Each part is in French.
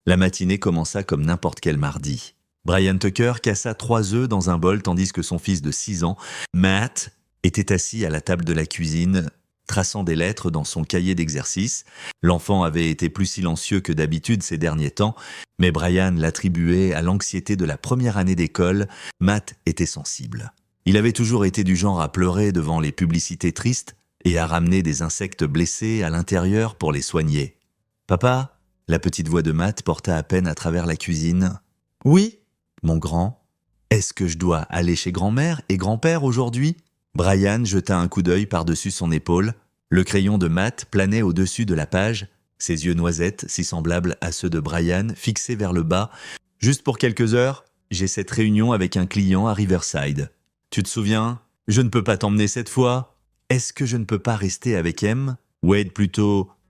La matinée commença comme n'importe quel mardi. Brian Tucker cassa 3 œufs dans un bol tandis que son fils de 6 ans, Matt, était assis à la table de la cuisine, traçant des lettres dans son cahier d'exercice. L'enfant avait été plus silencieux que d'habitude ces derniers temps, mais Brian l'attribuait à l'anxiété de la première année d'école. Matt était sensible. Il avait toujours été du genre à pleurer devant les publicités tristes et à ramener des insectes blessés à l'intérieur pour les soigner. « Papa ?» La petite voix de Matt porta à peine à travers la cuisine. « Oui, mon grand. Est-ce que je dois aller chez grand-mère et grand-père aujourd'hui ?» Brian jeta un coup d'œil par-dessus son épaule. Le crayon de Matt planait au-dessus de la page, ses yeux noisettes, si semblables à ceux de Brian, fixés vers le bas. « Juste pour quelques heures, j'ai cette réunion avec un client à Riverside. Tu te souviens? Je ne peux pas t'emmener cette fois. Est-ce que je ne peux pas rester avec M ?»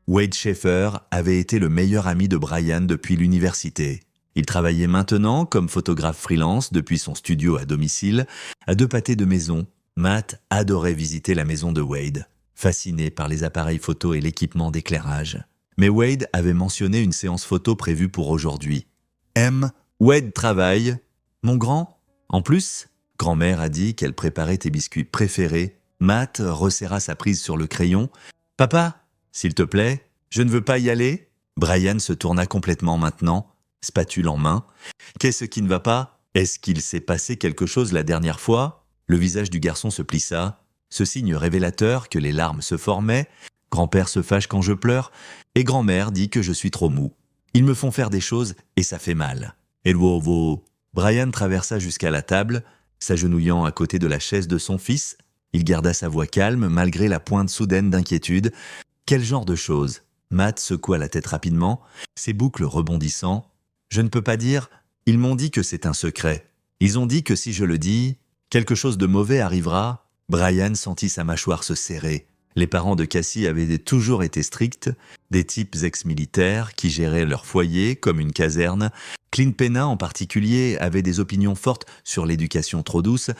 Wade Schaefer avait été le meilleur ami de Brian depuis l'université. Il travaillait maintenant comme photographe freelance depuis son studio à domicile, à 2 pâtés de maison. Matt adorait visiter la maison de Wade, fasciné par les appareils photo et l'équipement d'éclairage. Mais Wade avait mentionné une séance photo prévue pour aujourd'hui. « Wade travaille. Mon grand? En plus, grand-mère a dit qu'elle préparait tes biscuits préférés. » Matt resserra sa prise sur le crayon. « Papa, s'il te plaît, je ne veux pas y aller. » Brian se tourna complètement maintenant, spatule en main. « Qu'est-ce qui ne va pas? Est-ce qu'il s'est passé quelque chose la dernière fois ?» Le visage du garçon se plissa, ce signe révélateur que les larmes se formaient. « Grand-père se fâche quand je pleure, et grand-mère dit que je suis trop mou. Ils me font faire des choses et ça fait mal. » Et Brian traversa jusqu'à la table, s'agenouillant à côté de la chaise de son fils. Il garda sa voix calme malgré la pointe soudaine d'inquiétude. « Quel genre de choses ?» Matt secoua la tête rapidement, ses boucles rebondissant. « Je ne peux pas dire. Ils m'ont dit que c'est un secret. Ils ont dit que si je le dis, quelque chose de mauvais arrivera. » Brian sentit sa mâchoire se serrer. Les parents de Cassie avaient toujours été stricts, des types ex-militaires qui géraient leur foyer comme une caserne. Clint Pena en particulier avait des opinions fortes sur l'éducation trop douce,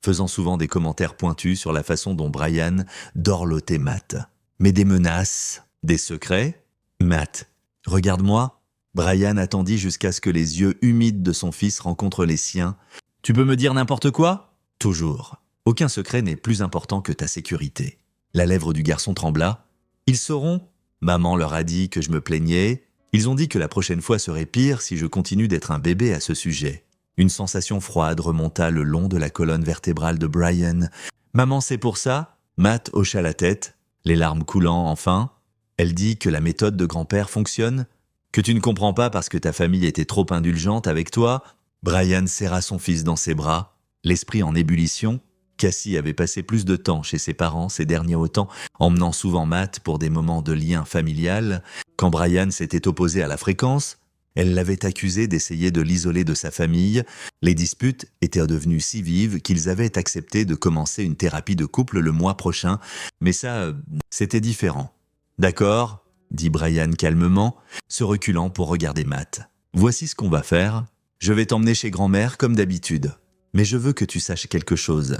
faisant souvent des commentaires pointus sur la façon dont Brian dorlotait Matt. Mais des menaces, des secrets? Matt, regarde-moi. Brian attendit jusqu'à ce que les yeux humides de son fils rencontrent les siens. Tu peux me dire n'importe quoi? Toujours. Aucun secret n'est plus important que ta sécurité. La lèvre du garçon trembla. Ils sauront? Maman leur a dit que je me plaignais. Ils ont dit que la prochaine fois serait pire si je continue d'être un bébé à ce sujet. Une sensation froide remonta le long de la colonne vertébrale de Brian. Maman, c'est pour ça? Matt hocha la tête, les larmes coulant enfin. Elle dit que la méthode de grand-père fonctionne? Que tu ne comprends pas parce que ta famille était trop indulgente avec toi? Brian serra son fils dans ses bras, l'esprit en ébullition. Cassie avait passé plus de temps chez ses parents ces derniers temps, emmenant souvent Matt pour des moments de lien familial. Quand Brian s'était opposé à la fréquence, elle l'avait accusé d'essayer de l'isoler de sa famille. Les disputes étaient devenues si vives qu'ils avaient accepté de commencer une thérapie de couple le mois prochain. Mais ça, c'était différent. « D'accord », dit Brian calmement, se reculant pour regarder Matt. « Voici ce qu'on va faire. Je vais t'emmener chez grand-mère comme d'habitude. Mais je veux que tu saches quelque chose.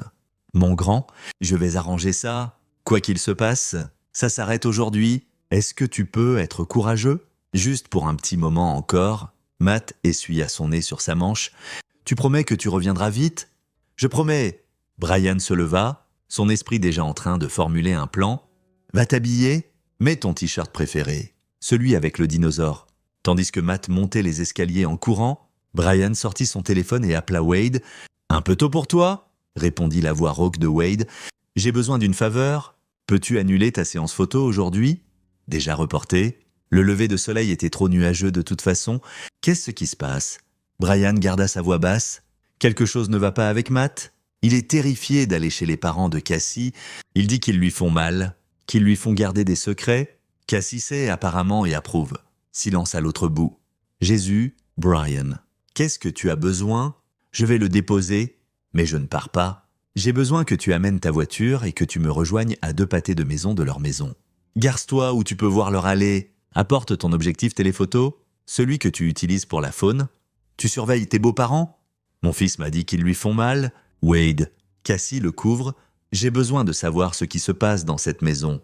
Mon grand, je vais arranger ça. Quoi qu'il se passe, ça s'arrête aujourd'hui. Est-ce que tu peux être courageux? Juste pour un petit moment encore. » Matt essuya son nez sur sa manche. « Tu promets que tu reviendras vite? »« Je promets. » Brian se leva, son esprit déjà en train de formuler un plan. « Va t'habiller? Mets ton t-shirt préféré, celui avec le dinosaure. » Tandis que Matt montait les escaliers en courant, Brian sortit son téléphone et appela Wade. « Un peu tôt pour toi ?» répondit la voix rauque de Wade. « J'ai besoin d'une faveur. Peux-tu annuler ta séance photo aujourd'hui? » Déjà reportée. Le lever de soleil était trop nuageux de toute façon. Qu'est-ce qui se passe? Brian garda sa voix basse. Quelque chose ne va pas avec Matt? Il est terrifié d'aller chez les parents de Cassie. Il dit qu'ils lui font mal, qu'ils lui font garder des secrets. Cassie sait apparemment et approuve. Silence à l'autre bout. Jésus, Brian, qu'est-ce que tu as besoin? Je vais le déposer. Mais je ne pars pas. J'ai besoin que tu amènes ta voiture et que tu me rejoignes à 2 pâtés de maison de leur maison. Garce-toi où tu peux voir leur allée. Apporte ton objectif téléphoto, celui que tu utilises pour la faune. Tu surveilles tes beaux-parents? Mon fils m'a dit qu'ils lui font mal. Wade, Cassie le couvre. J'ai besoin de savoir ce qui se passe dans cette maison.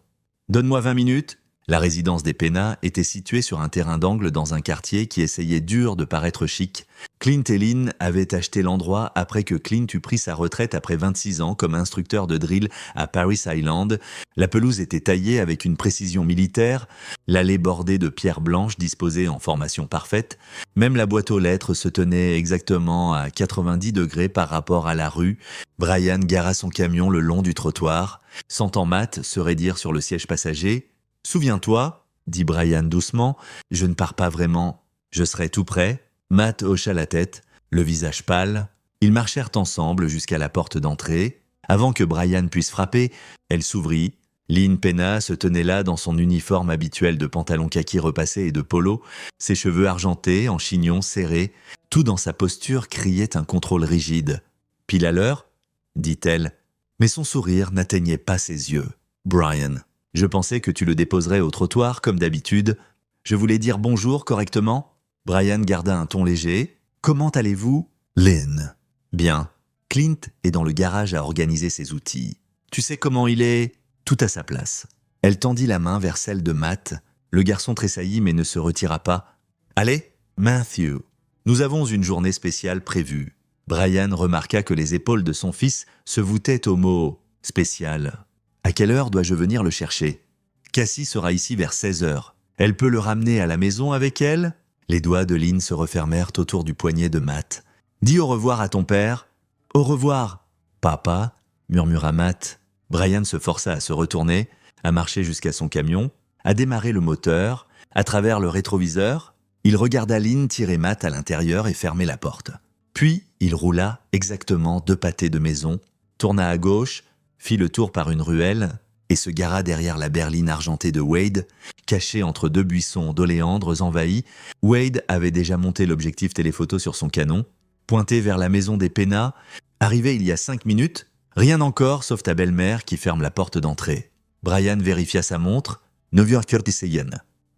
Donne-moi 20 minutes La résidence des Pena était située sur un terrain d'angle dans un quartier qui essayait dur de paraître chic. Clint et Lynn avaient acheté l'endroit après que Clint eut pris sa retraite après 26 ans comme instructeur de drill à Paris Island. La pelouse était taillée avec une précision militaire, l'allée bordée de pierres blanches disposées en formation parfaite. Même la boîte aux lettres se tenait exactement à 90 degrés par rapport à la rue. Brian gara son camion le long du trottoir, sentant Matt se raidir sur le siège passager. « Souviens-toi, dit Brian doucement, je ne pars pas vraiment, je serai tout près. » Matt hocha la tête, le visage pâle. Ils marchèrent ensemble jusqu'à la porte d'entrée. Avant que Brian puisse frapper, elle s'ouvrit. Lynn Pena se tenait là dans son uniforme habituel de pantalon kaki repassé et de polo, ses cheveux argentés en chignon serré. Tout dans sa posture criait un contrôle rigide. « Pile à l'heure ?» dit-elle, mais son sourire n'atteignait pas ses yeux. « Brian, je pensais que tu le déposerais au trottoir comme d'habitude. Je voulais dire bonjour correctement. » Brian garda un ton léger. « Comment allez-vous ?» Lynn. « Bien. Clint est dans le garage à organiser ses outils. Tu sais comment il est ? Tout à sa place. » Elle tendit la main vers celle de Matt. Le garçon tressaillit mais ne se retira pas. « Allez, Matthew, nous avons une journée spéciale prévue. » Brian remarqua que les épaules de son fils se voûtaient au mot « spécial ». « À quelle heure dois-je venir le chercher ? » « Cassie sera ici vers 16 heures. Elle peut le ramener à la maison avec elle ?» Les doigts de Lynn se refermèrent autour du poignet de Matt. « Dis au revoir à ton père. »« Au revoir, papa, » murmura Matt. Brian se força à se retourner, à marcher jusqu'à son camion, à démarrer le moteur. À travers le rétroviseur, il regarda Lynn tirer Matt à l'intérieur et fermer la porte. Puis, il roula exactement 2 pâtés de maison, tourna à gauche, fit le tour par une ruelle et se gara derrière la berline argentée de Wade, cachée entre 2 buissons d'oléandres envahis. Wade avait déjà monté l'objectif téléphoto sur son canon, pointé vers la maison des Pena. Arrivé il y a 5 minutes, rien encore sauf ta belle-mère qui ferme la porte d'entrée. Brian vérifia sa montre. 9h46.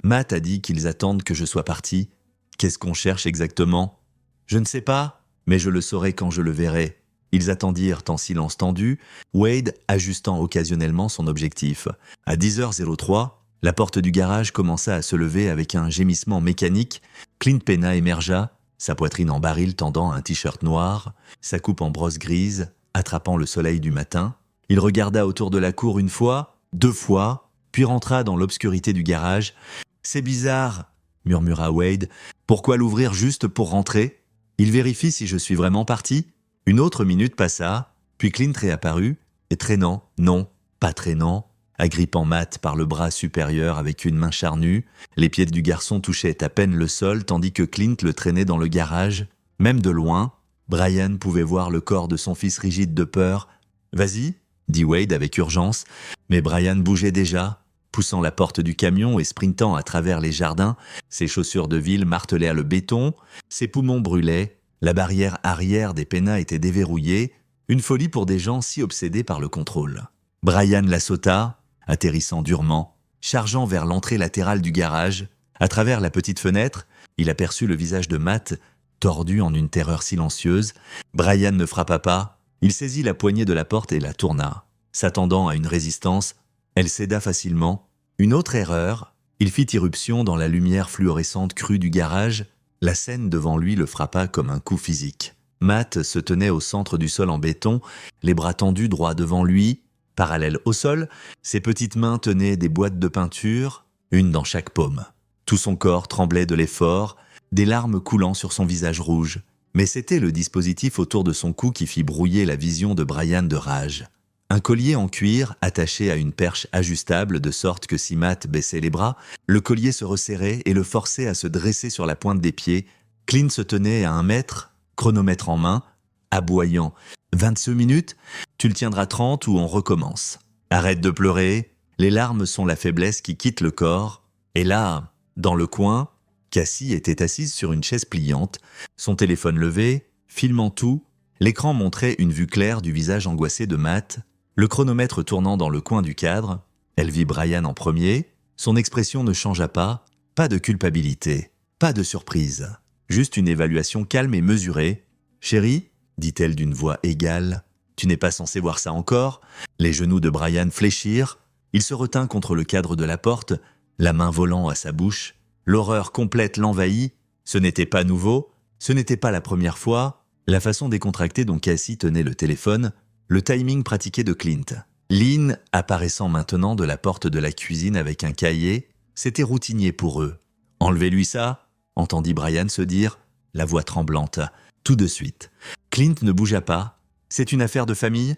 Matt a dit qu'ils attendent que je sois parti. Qu'est-ce qu'on cherche exactement ? Je ne sais pas, mais je le saurai quand je le verrai. Ils attendirent en silence tendu, Wade ajustant occasionnellement son objectif. À 10h03, la porte du garage commença à se lever avec un gémissement mécanique. Clint Pena émergea, sa poitrine en baril tendant un t-shirt noir, sa coupe en brosse grise, attrapant le soleil du matin. Il regarda autour de la cour 1 fois, 2 fois, puis rentra dans l'obscurité du garage. « C'est bizarre, » murmura Wade. « Pourquoi l'ouvrir juste pour rentrer ? Il vérifie si je suis vraiment parti ?» Une autre minute passa, puis Clint réapparut, et traînant, non, pas traînant, agrippant Matt par le bras supérieur avec une main charnue. Les pieds du garçon touchaient à peine le sol tandis que Clint le traînait dans le garage. Même de loin, Brian pouvait voir le corps de son fils rigide de peur. « Vas-y » dit Wade avec urgence, mais Brian bougeait déjà, poussant la porte du camion et sprintant à travers les jardins. Ses chaussures de ville martelaient le béton, ses poumons brûlaient. La barrière arrière des Pena était déverrouillée, une folie pour des gens si obsédés par le contrôle. Brian la sauta, atterrissant durement, chargeant vers l'entrée latérale du garage. À travers la petite fenêtre, il aperçut le visage de Matt, tordu en une terreur silencieuse. Brian ne frappa pas, il saisit la poignée de la porte et la tourna. S'attendant à une résistance, elle céda facilement. Une autre erreur, il fit irruption dans la lumière fluorescente crue du garage. La scène devant lui le frappa comme un coup physique. Matt se tenait au centre du sol en béton, les bras tendus droit devant lui. Parallèle au sol, ses petites mains tenaient des boîtes de peinture, une dans chaque paume. Tout son corps tremblait de l'effort, des larmes coulant sur son visage rouge. Mais c'était le dispositif autour de son cou qui fit brouiller la vision de Brian de rage. Un collier en cuir attaché à une perche ajustable de sorte que si Matt baissait les bras, le collier se resserrait et le forçait à se dresser sur la pointe des pieds. Clint se tenait à 1 mètre, chronomètre en main, aboyant. « 22 minutes, tu le tiendras 30 ou on recommence. Arrête de pleurer, les larmes sont la faiblesse qui quitte le corps. » Et là, dans le coin, Cassie était assise sur une chaise pliante, son téléphone levé, filmant tout. L'écran montrait une vue claire du visage angoissé de Matt. Le chronomètre tournant dans le coin du cadre, elle vit Brian en premier. Son expression ne changea pas de culpabilité, pas de surprise, juste une évaluation calme et mesurée. « Chérie » dit-elle d'une voix égale, « tu n'es pas censé voir ça encore ?» Les genoux de Brian fléchirent, il se retint contre le cadre de la porte. « 10h46, dit-il, la main volant à sa bouche. L'horreur complète l'envahit. Ce n'était pas nouveau, ce n'était pas la première fois. La façon décontractée dont Cassie tenait le téléphone, le timing pratiqué de Clint. Lynn, apparaissant maintenant de la porte de la cuisine avec un cahier, c'était routinier pour eux. « Enlevez-lui ça !» entendit Brian se dire, la voix tremblante. Tout de suite. Clint ne bougea pas. « C'est une affaire de famille ?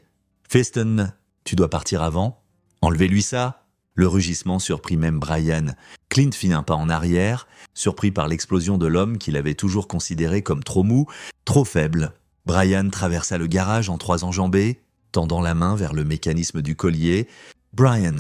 Feston, tu dois partir avant. Enlevez-lui ça !» Le rugissement surprit même Brian. Clint fit un pas en arrière, surpris par l'explosion de l'homme qu'il avait toujours considéré comme trop mou, trop faible. Brian traversa le garage en 3 enjambées, tendant la main vers le mécanisme du collier. « Brian,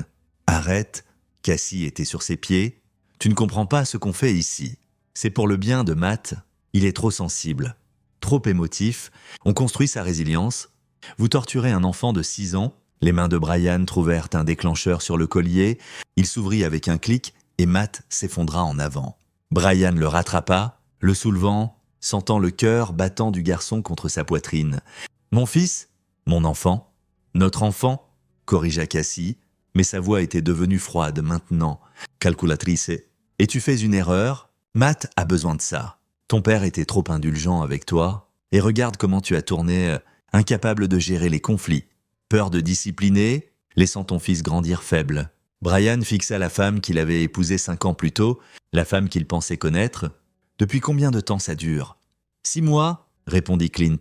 arrête !» Cassie était sur ses pieds. « Tu ne comprends pas ce qu'on fait ici. C'est pour le bien de Matt. Il est trop sensible, trop émotif. On construit sa résilience. Vous torturez un enfant de 6 ans. » Les mains de Brian trouvèrent un déclencheur sur le collier. Il s'ouvrit avec un clic et Matt s'effondra en avant. Brian le rattrapa, le soulevant, sentant le cœur battant du garçon contre sa poitrine. « Mon fils ? Mon enfant ? Notre enfant ?» corrigea Cassie, mais sa voix était devenue froide maintenant. « Calculatrice, et tu fais une erreur ? Matt a besoin de ça. Ton père était trop indulgent avec toi, et regarde comment tu as tourné, incapable de gérer les conflits. Peur de discipliner, laissant ton fils grandir faible. » Brian fixa la femme qu'il avait épousée 5 ans plus tôt, la femme qu'il pensait connaître. « Depuis combien de temps ça dure ? » « 6 mois, répondit Clint,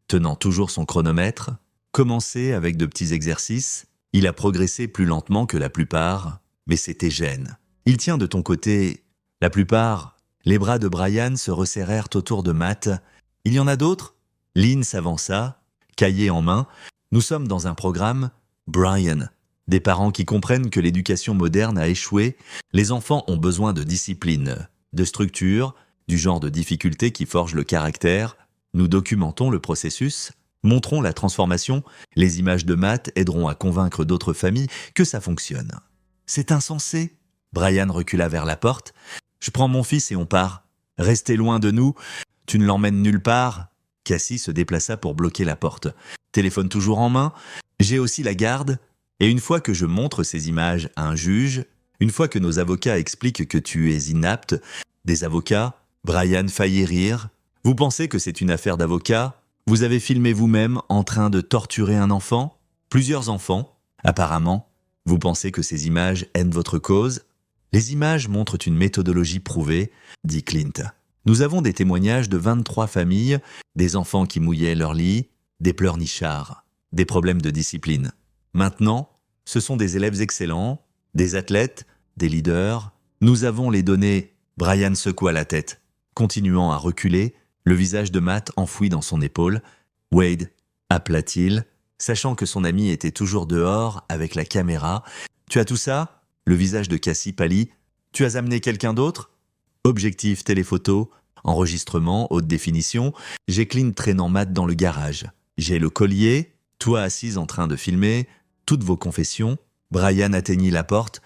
tenant toujours son chronomètre. Commencé avec de petits exercices, il a progressé plus lentement que la plupart, mais c'était gêne. Il tient de ton côté. La plupart, les bras de Brian se resserrèrent autour de Matt. Il y en a d'autres ? Lynn s'avança, cahier en main. Nous sommes dans un programme, Brian. Des parents qui comprennent que l'éducation moderne a échoué. Les enfants ont besoin de discipline, de structure, du genre de difficulté qui forge le caractère. Nous documentons le processus, montrons la transformation. Les images de Matt aideront à convaincre d'autres familles que ça fonctionne. C'est insensé. Brian recula vers la porte. Je prends mon fils et on part. Restez loin de nous. Tu ne l'emmènes nulle part. Cassie se déplaça pour bloquer la porte. Téléphone toujours en main. J'ai aussi la garde. Et une fois que je montre ces images à un juge, une fois que nos avocats expliquent que tu es inapte, des avocats, Brian faillit rire. Vous pensez que c'est une affaire d'avocat ? Vous avez filmé vous-même en train de torturer un enfant ? Plusieurs enfants, apparemment. Vous pensez que ces images aident votre cause ? Les images montrent une méthodologie prouvée, dit Clint. Nous avons des témoignages de 23 familles, des enfants qui mouillaient leur lit, des pleurnichards, des problèmes de discipline. Maintenant, ce sont des élèves excellents, des athlètes, des leaders. Nous avons les données. Brian secoua la tête, continuant à reculer, le visage de Matt enfoui dans son épaule. Wade, appela-t-il, sachant que son ami était toujours dehors avec la caméra. Tu as tout ça ? Le visage de Cassie pâlit. Tu as amené quelqu'un d'autre ? Objectif téléphoto, enregistrement, haute définition. J'ai Clint traînant Matt dans le garage. J'ai le collier, toi assise en train de filmer, toutes vos confessions. Brian atteignit la porte.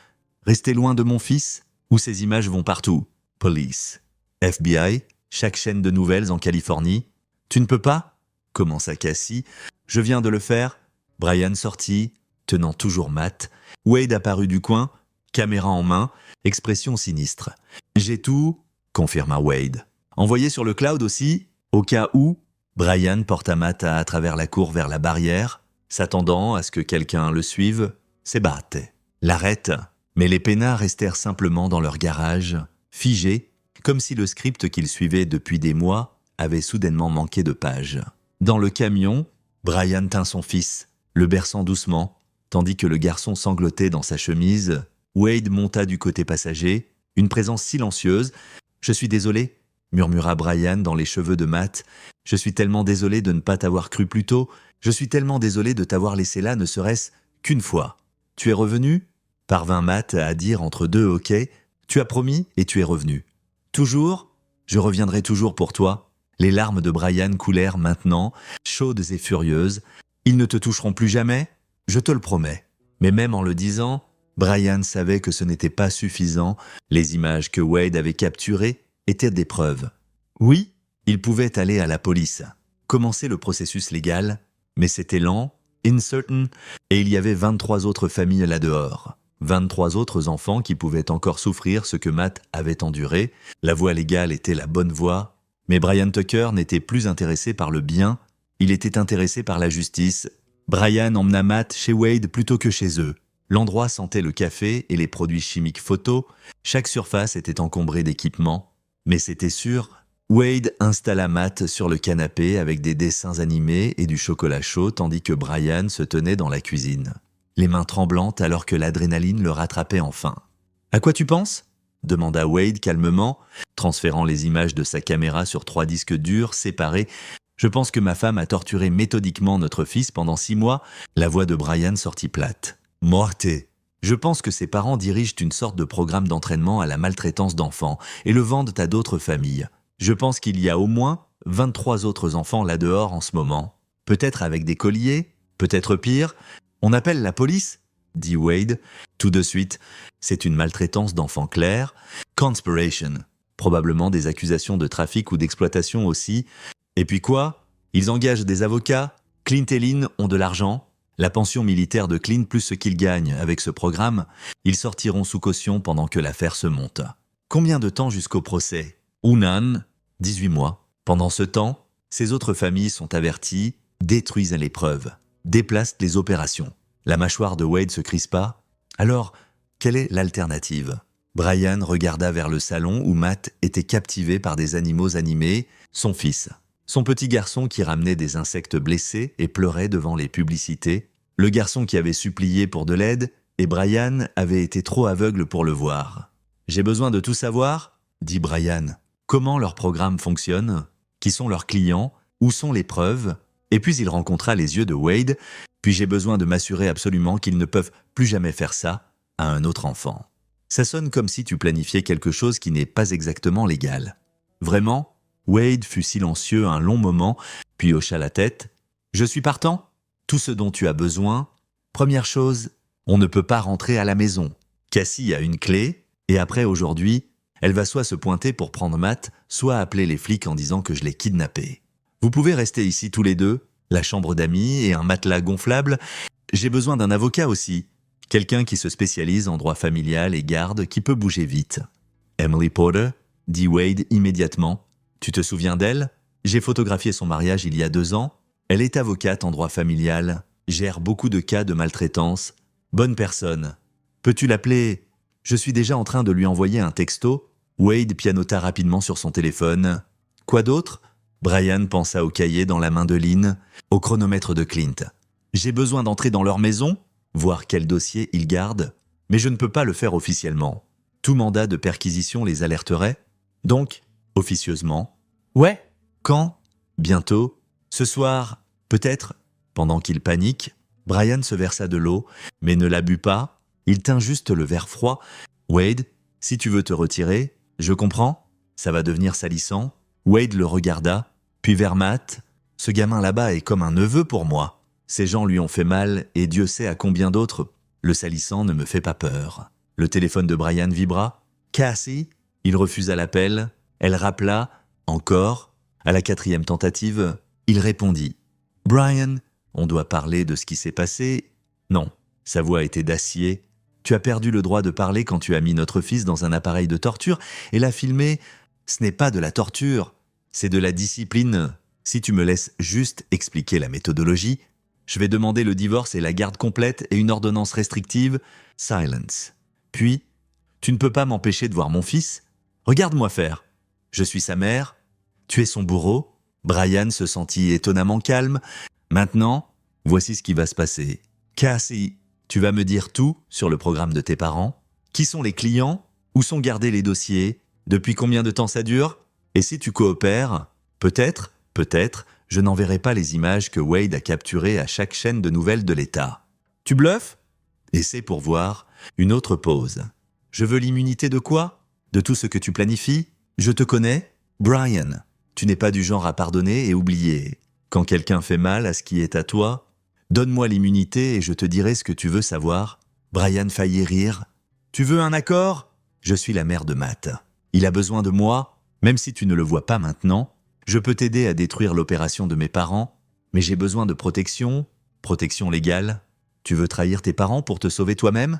Restez loin de mon fils, ou ces images vont partout. Police. FBI, chaque chaîne de nouvelles en Californie. Tu ne peux pas ? Commença Cassie. Je viens de le faire. Brian sortit, tenant toujours Matt. Wade apparut du coin, caméra en main, expression sinistre. J'ai tout, confirma Wade. Envoyé sur le cloud aussi, au cas où. Brian porta Matt à travers la cour vers la barrière, s'attendant à ce que quelqu'un le suive. S'ébatte. L'arrête. Mais les peinards restèrent simplement dans leur garage, figés, comme si le script qu'ils suivaient depuis des mois avait soudainement manqué de pages. Dans le camion, Brian tint son fils, le berçant doucement, tandis que le garçon sanglotait dans sa chemise. Wade monta du côté passager, une présence silencieuse. « Je suis désolé », murmura Brian dans les cheveux de Matt. « Je suis tellement désolé de ne pas t'avoir cru plus tôt. Je suis tellement désolé de t'avoir laissé là ne serait-ce qu'une fois. Tu es revenu ?» parvint Matt à dire entre deux hoquets. « Tu as promis et tu es revenu. »« Toujours ? Je reviendrai toujours pour toi. » Les larmes de Brian coulèrent maintenant, chaudes et furieuses. « Ils ne te toucheront plus jamais ? Je te le promets. » Mais même en le disant, Brian savait que ce n'était pas suffisant. Les images que Wade avait capturées étaient des preuves. Oui, il pouvait aller à la police, commencer le processus légal, mais c'était lent, uncertain, et il y avait 23 autres familles là-dehors. 23 autres enfants qui pouvaient encore souffrir ce que Matt avait enduré. La voie légale était la bonne voie, mais Brian Tucker n'était plus intéressé par le bien, il était intéressé par la justice. Brian emmena Matt chez Wade plutôt que chez eux. L'endroit sentait le café et les produits chimiques photo, chaque surface était encombrée d'équipements. Mais c'était sûr, Wade installa Matt sur le canapé avec des dessins animés et du chocolat chaud tandis que Brian se tenait dans la cuisine, les mains tremblantes alors que l'adrénaline le rattrapait enfin. « À quoi tu penses ?» demanda Wade calmement, transférant les images de sa caméra sur 3 disques durs séparés. « Je pense que ma femme a torturé méthodiquement notre fils pendant 6 mois. » La voix de Brian sortit plate. « Morte. Je pense que ses parents dirigent une sorte de programme d'entraînement à la maltraitance d'enfants et le vendent à d'autres familles. Je pense qu'il y a au moins 23 autres enfants là-dehors en ce moment. Peut-être avec des colliers, peut-être pire. On appelle la police ?» dit Wade. Tout de suite, c'est une maltraitance d'enfants claire. Conspiration. Probablement des accusations de trafic ou d'exploitation aussi. Et puis quoi? Ils engagent des avocats. Clint et Lynn ont de l'argent. La pension militaire de Clint plus ce qu'ils gagnent avec ce programme, ils sortiront sous caution pendant que l'affaire se monte. Combien de temps jusqu'au procès? Unan, 18 mois. Pendant ce temps, ces autres familles sont averties, détruisent les preuves, déplacent les opérations. La mâchoire de Wade se crispa. Alors, quelle est l'alternative? Brian regarda vers le salon où Matt était captivé par des animaux animés, son fils. Son petit garçon qui ramenait des insectes blessés et pleurait devant les publicités. Le garçon qui avait supplié pour de l'aide et Brian avait été trop aveugle pour le voir. « J'ai besoin de tout savoir » dit Brian. « Comment leur programme fonctionne? Qui sont leurs clients? Où sont les preuves ?» Et puis il rencontra les yeux de Wade. « Puis j'ai besoin de m'assurer absolument qu'ils ne peuvent plus jamais faire ça à un autre enfant. » Ça sonne comme si tu planifiais quelque chose qui n'est pas exactement légal. Vraiment? Wade fut silencieux un long moment, puis hocha la tête. « Je suis partant. Tout ce dont tu as besoin. Première chose, on ne peut pas rentrer à la maison. Cassie a une clé, et après aujourd'hui, elle va soit se pointer pour prendre Matt, soit appeler les flics en disant que je l'ai kidnappé. Vous pouvez rester ici tous les deux, la chambre d'amis et un matelas gonflable. J'ai besoin d'un avocat aussi. Quelqu'un qui se spécialise en droit familial et garde, qui peut bouger vite. » Emily Porter, dit Wade immédiatement. « Tu te souviens d'elle? J'ai photographié son mariage il y a 2 ans. Elle est avocate en droit familial, gère beaucoup de cas de maltraitance. Bonne personne. Peux-tu l'appeler? Je suis déjà en train de lui envoyer un texto. » Wade pianota rapidement sur son téléphone. « Quoi d'autre ?» Brian pensa au cahier dans la main de Lynn, au chronomètre de Clint. « J'ai besoin d'entrer dans leur maison, voir quel dossier ils gardent, mais je ne peux pas le faire officiellement. Tout mandat de perquisition les alerterait. Donc, officieusement. »« Ouais. Quand? Bientôt. Ce soir, peut-être. » Pendant qu'il panique, Brian se versa de l'eau, mais ne la but pas. Il tint juste le verre froid. « Wade, si tu veux te retirer, je comprends. Ça va devenir salissant. » Wade le regarda, puis vers Matt. « Ce gamin là-bas est comme un neveu pour moi. Ces gens lui ont fait mal, et Dieu sait à combien d'autres. Le salissant ne me fait pas peur. » Le téléphone de Brian vibra. « Cassie ?» Il refusa l'appel. Elle rappela, encore. À la 4e tentative, il répondit. « Brian, on doit parler de ce qui s'est passé. » Non, sa voix était d'acier. « Tu as perdu le droit de parler quand tu as mis notre fils dans un appareil de torture et l'as filmé. Ce n'est pas de la torture, c'est de la discipline. Si tu me laisses juste expliquer la méthodologie, je vais demander le divorce et la garde complète et une ordonnance restrictive. Silence. Puis, tu ne peux pas m'empêcher de voir mon fils. Regarde-moi faire. Je suis sa mère. Tu es son bourreau. » Brian se sentit étonnamment calme. « Maintenant, voici ce qui va se passer. Cassie, tu vas me dire tout sur le programme de tes parents. Qui sont les clients? Où sont gardés les dossiers? Depuis combien de temps ça dure? Et si tu coopères, peut-être, je n'enverrai pas les images que Wade a capturées à chaque chaîne de nouvelles de l'État. Tu bluffes? » Et c'est pour voir. Une autre pause. « Je veux l'immunité de quoi? De tout ce que tu planifies? Je te connais? Brian, tu n'es pas du genre à pardonner et oublier. Quand quelqu'un fait mal à ce qui est à toi, donne-moi l'immunité et je te dirai ce que tu veux savoir. » Brian faillit rire. « Tu veux un accord? Je suis la mère de Matt. Il a besoin de moi, même si tu ne le vois pas maintenant. Je peux t'aider à détruire l'opération de mes parents, mais j'ai besoin de protection légale. Tu veux trahir tes parents pour te sauver toi-même?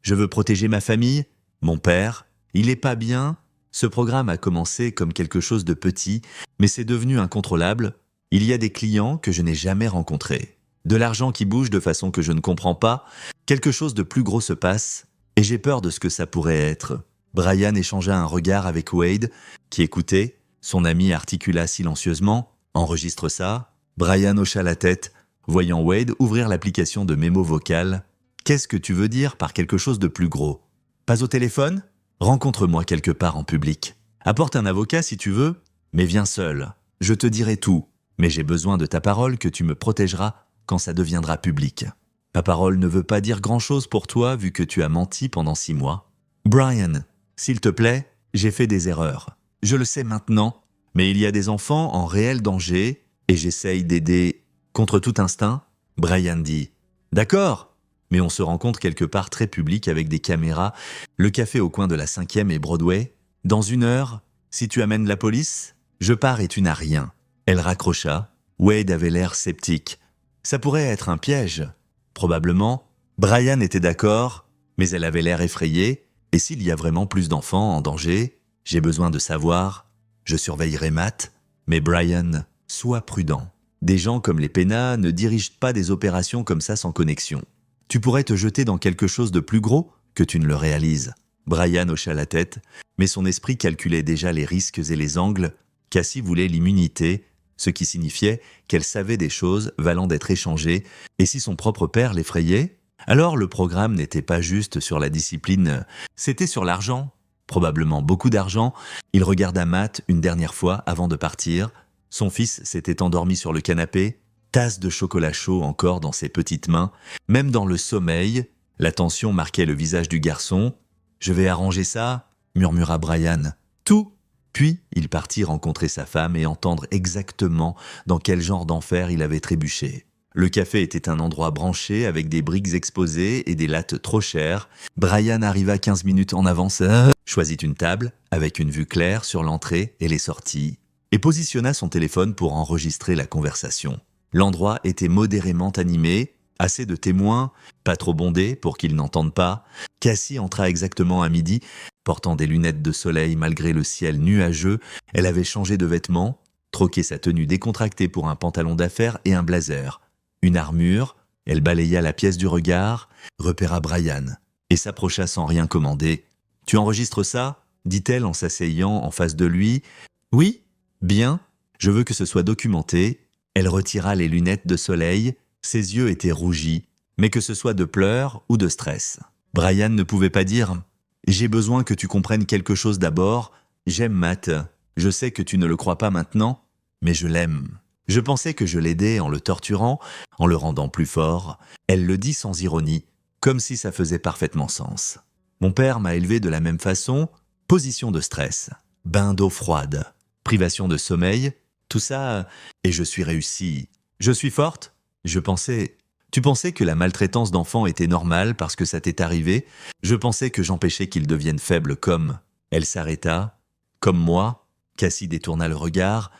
Je veux protéger ma famille, mon père. Il est pas bien. Ce programme a commencé comme quelque chose de petit, mais c'est devenu incontrôlable. Il y a des clients que je n'ai jamais rencontrés. De l'argent qui bouge de façon que je ne comprends pas. Quelque chose de plus gros se passe, et j'ai peur de ce que ça pourrait être. Brian échangea un regard avec Wade, qui écoutait. Son ami articula silencieusement. « Enregistre ça ?» Brian hocha la tête, voyant Wade ouvrir l'application de mémo vocal. « Qu'est-ce que tu veux dire par quelque chose de plus gros ? Pas au téléphone ? Rencontre-moi quelque part en public. Apporte un avocat si tu veux, mais viens seul. Je te dirai tout, mais j'ai besoin de ta parole que tu me protégeras quand ça deviendra public. Ma parole ne veut pas dire grand-chose pour toi vu que tu as menti pendant 6 mois. Brian, s'il te plaît, j'ai fait des erreurs. Je le sais maintenant, mais il y a des enfants en réel danger et j'essaye d'aider contre tout instinct. » Brian dit « D'accord, mais on se rencontre quelque part très public avec des caméras, le café au coin de la 5e et Broadway. Dans 1 heure, si tu amènes la police, je pars et tu n'as rien. » Elle raccrocha. Wade avait l'air sceptique. Ça pourrait être un piège. Probablement. Brian était d'accord, mais elle avait l'air effrayée. Et s'il y a vraiment plus d'enfants en danger, j'ai besoin de savoir. Je surveillerai Matt. Mais Brian, sois prudent. Des gens comme les Pena ne dirigent pas des opérations comme ça sans connexion. Tu pourrais te jeter dans quelque chose de plus gros que tu ne le réalises. Brian hocha la tête, mais son esprit calculait déjà les risques et les angles. Cassie voulait l'immunité, ce qui signifiait qu'elle savait des choses valant d'être échangées, et si son propre père l'effrayait, alors le programme n'était pas juste sur la discipline, c'était sur l'argent. Probablement beaucoup d'argent. Il regarda Matt une dernière fois avant de partir. Son fils s'était endormi sur le canapé, tasse de chocolat chaud encore dans ses petites mains. Même dans le sommeil, la tension marquait le visage du garçon. « Je vais arranger ça », murmura Brian. « Tout !» Puis il partit rencontrer sa femme et entendre exactement dans quel genre d'enfer il avait trébuché. Le café était un endroit branché avec des briques exposées et des lattes trop chères. Brian arriva 15 minutes en avance, choisit une table avec une vue claire sur l'entrée et les sorties, et positionna son téléphone pour enregistrer la conversation. L'endroit était modérément animé, assez de témoins, pas trop bondé pour qu'ils n'entendent pas. Cassie entra exactement à midi, portant des lunettes de soleil malgré le ciel nuageux. Elle avait changé de vêtements, troqué sa tenue décontractée pour un pantalon d'affaires et un blazer. Une armure, elle balaya la pièce du regard, repéra Brian, et s'approcha sans rien commander. « Tu enregistres ça ?» dit-elle en s'asseyant en face de lui. « Oui, bien, je veux que ce soit documenté. » Elle retira les lunettes de soleil, ses yeux étaient rougis, mais que ce soit de pleurs ou de stress. Brian ne pouvait pas dire « J'ai besoin que tu comprennes quelque chose d'abord. J'aime Matt. Je sais que tu ne le crois pas maintenant, mais je l'aime. Je pensais que je l'aidais en le torturant, en le rendant plus fort. » Elle le dit sans ironie, comme si ça faisait parfaitement sens. Mon père m'a élevé de la même façon, position de stress, bain d'eau froide, privation de sommeil, tout ça, et je suis réussie. Je suis forte ? Je pensais... Tu pensais que la maltraitance d'enfants était normale parce que ça t'est arrivé ? Je pensais que j'empêchais qu'ils deviennent faibles comme... Elle s'arrêta. Comme moi ? Cassie détourna le regard.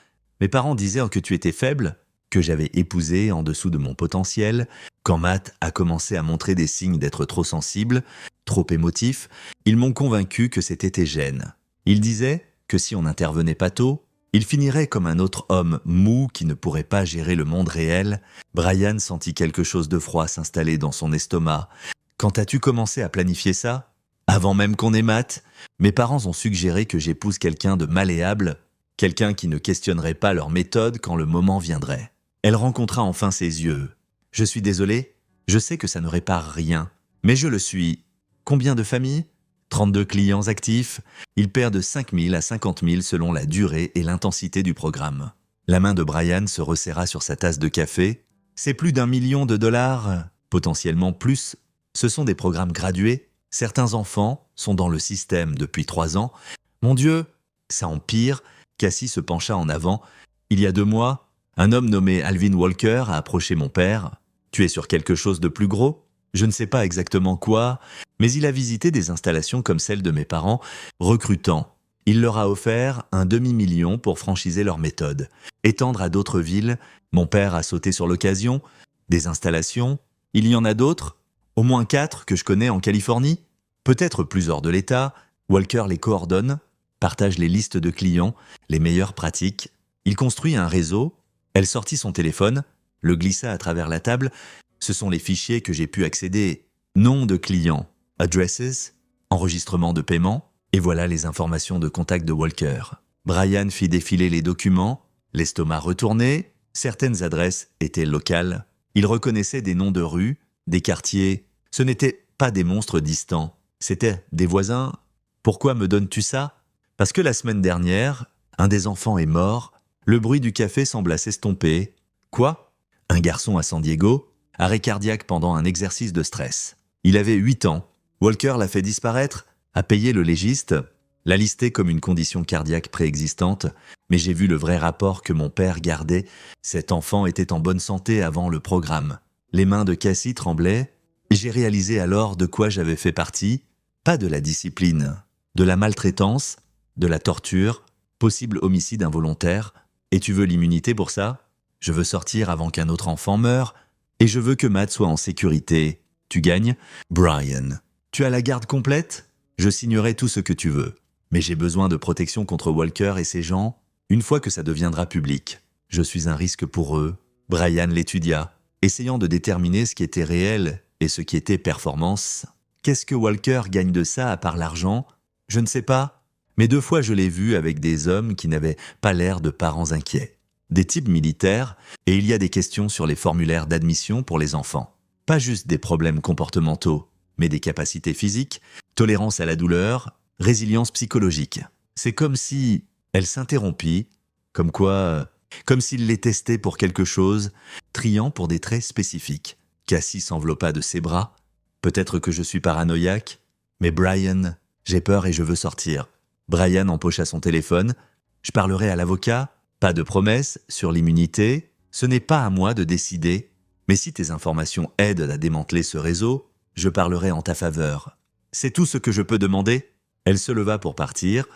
Mes parents disaient que tu étais faible, que j'avais épousé en dessous de mon potentiel. Quand Matt a commencé à montrer des signes d'être trop sensible, trop émotif, ils m'ont convaincu que c'était tes gènes. Ils disaient que si on n'intervenait pas tôt, il finirait comme un autre homme mou qui ne pourrait pas gérer le monde réel. Brian sentit quelque chose de froid s'installer dans son estomac. Quand as-tu commencé à planifier ça ? Avant même qu'on ait Matt, mes parents ont suggéré que j'épouse quelqu'un de malléable, quelqu'un qui ne questionnerait pas leur méthode quand le moment viendrait. Elle rencontra enfin ses yeux. « Je suis désolé, je sais que ça ne répare rien, mais je le suis. Combien de familles ? 32 clients actifs. Ils perdent 5 000 à 50 000 selon la durée et l'intensité du programme. » La main de Brian se resserra sur sa tasse de café. « C'est plus d'1 million de dollars, potentiellement plus. Ce sont des programmes gradués. Certains enfants sont dans le système depuis 3 ans. Mon Dieu, ça empire. » Cassie se pencha en avant. « Il y a 2 mois, un homme nommé Alvin Walker a approché mon père. Tu es sur quelque chose de plus gros ? Je ne sais pas exactement quoi, mais il a visité des installations comme celle de mes parents, recrutant. Il leur a offert un demi-million pour franchiser leur méthode. Étendre à d'autres villes, mon père a sauté sur l'occasion. Des installations, il y en a d'autres, au moins 4 que je connais en Californie. Peut-être plus hors de l'état, Walker les coordonne, partage les listes de clients, les meilleures pratiques. Il construit un réseau. Elle sortit son téléphone, le glissa à travers la table. Ce sont les fichiers que j'ai pu accéder. Nom de client, addresses, enregistrement de paiement, et voilà les informations de contact de Walker. Brian fit défiler les documents, l'estomac retourné, certaines adresses étaient locales. Il reconnaissait des noms de rues, des quartiers. Ce n'étaient pas des monstres distants, c'étaient des voisins. Pourquoi me donnes-tu ça? Parce que la semaine dernière, un des enfants est mort, le bruit du café sembla s'estomper. Quoi? Un garçon à San Diego, arrêt cardiaque pendant un exercice de stress. Il avait 8 ans. Walker l'a fait disparaître, a payé le légiste, l'a listé comme une condition cardiaque préexistante, mais j'ai vu le vrai rapport que mon père gardait. Cet enfant était en bonne santé avant le programme. Les mains de Cassie tremblaient, et j'ai réalisé alors de quoi j'avais fait partie, pas de la discipline, de la maltraitance, de la torture, possible homicide involontaire. Et tu veux l'immunité pour ça? Je veux sortir avant qu'un autre enfant meure, et je veux que Matt soit en sécurité. Tu gagnes? Brian. Tu as la garde complète? Je signerai tout ce que tu veux. Mais j'ai besoin de protection contre Walker et ses gens, une fois que ça deviendra public. Je suis un risque pour eux. Brian l'étudia, essayant de déterminer ce qui était réel et ce qui était performance. Qu'est-ce que Walker gagne de ça à part l'argent? Je ne sais pas. Mais 2 fois je l'ai vu avec des hommes qui n'avaient pas l'air de parents inquiets. Des types militaires, et il y a des questions sur les formulaires d'admission pour les enfants. Pas juste des problèmes comportementaux, mais des capacités physiques, tolérance à la douleur, résilience psychologique. C'est comme si elle s'interrompit, comme s'il les testait pour quelque chose, triant pour des traits spécifiques. Cassie s'enveloppa de ses bras. Peut-être que je suis paranoïaque, mais Brian, j'ai peur et je veux sortir. Brian empocha son téléphone. Je parlerai à l'avocat. Pas de promesse sur l'immunité. Ce n'est pas à moi de décider. Mais si tes informations aident à démanteler ce réseau, je parlerai en ta faveur. C'est tout ce que je peux demander? Elle se leva pour partir.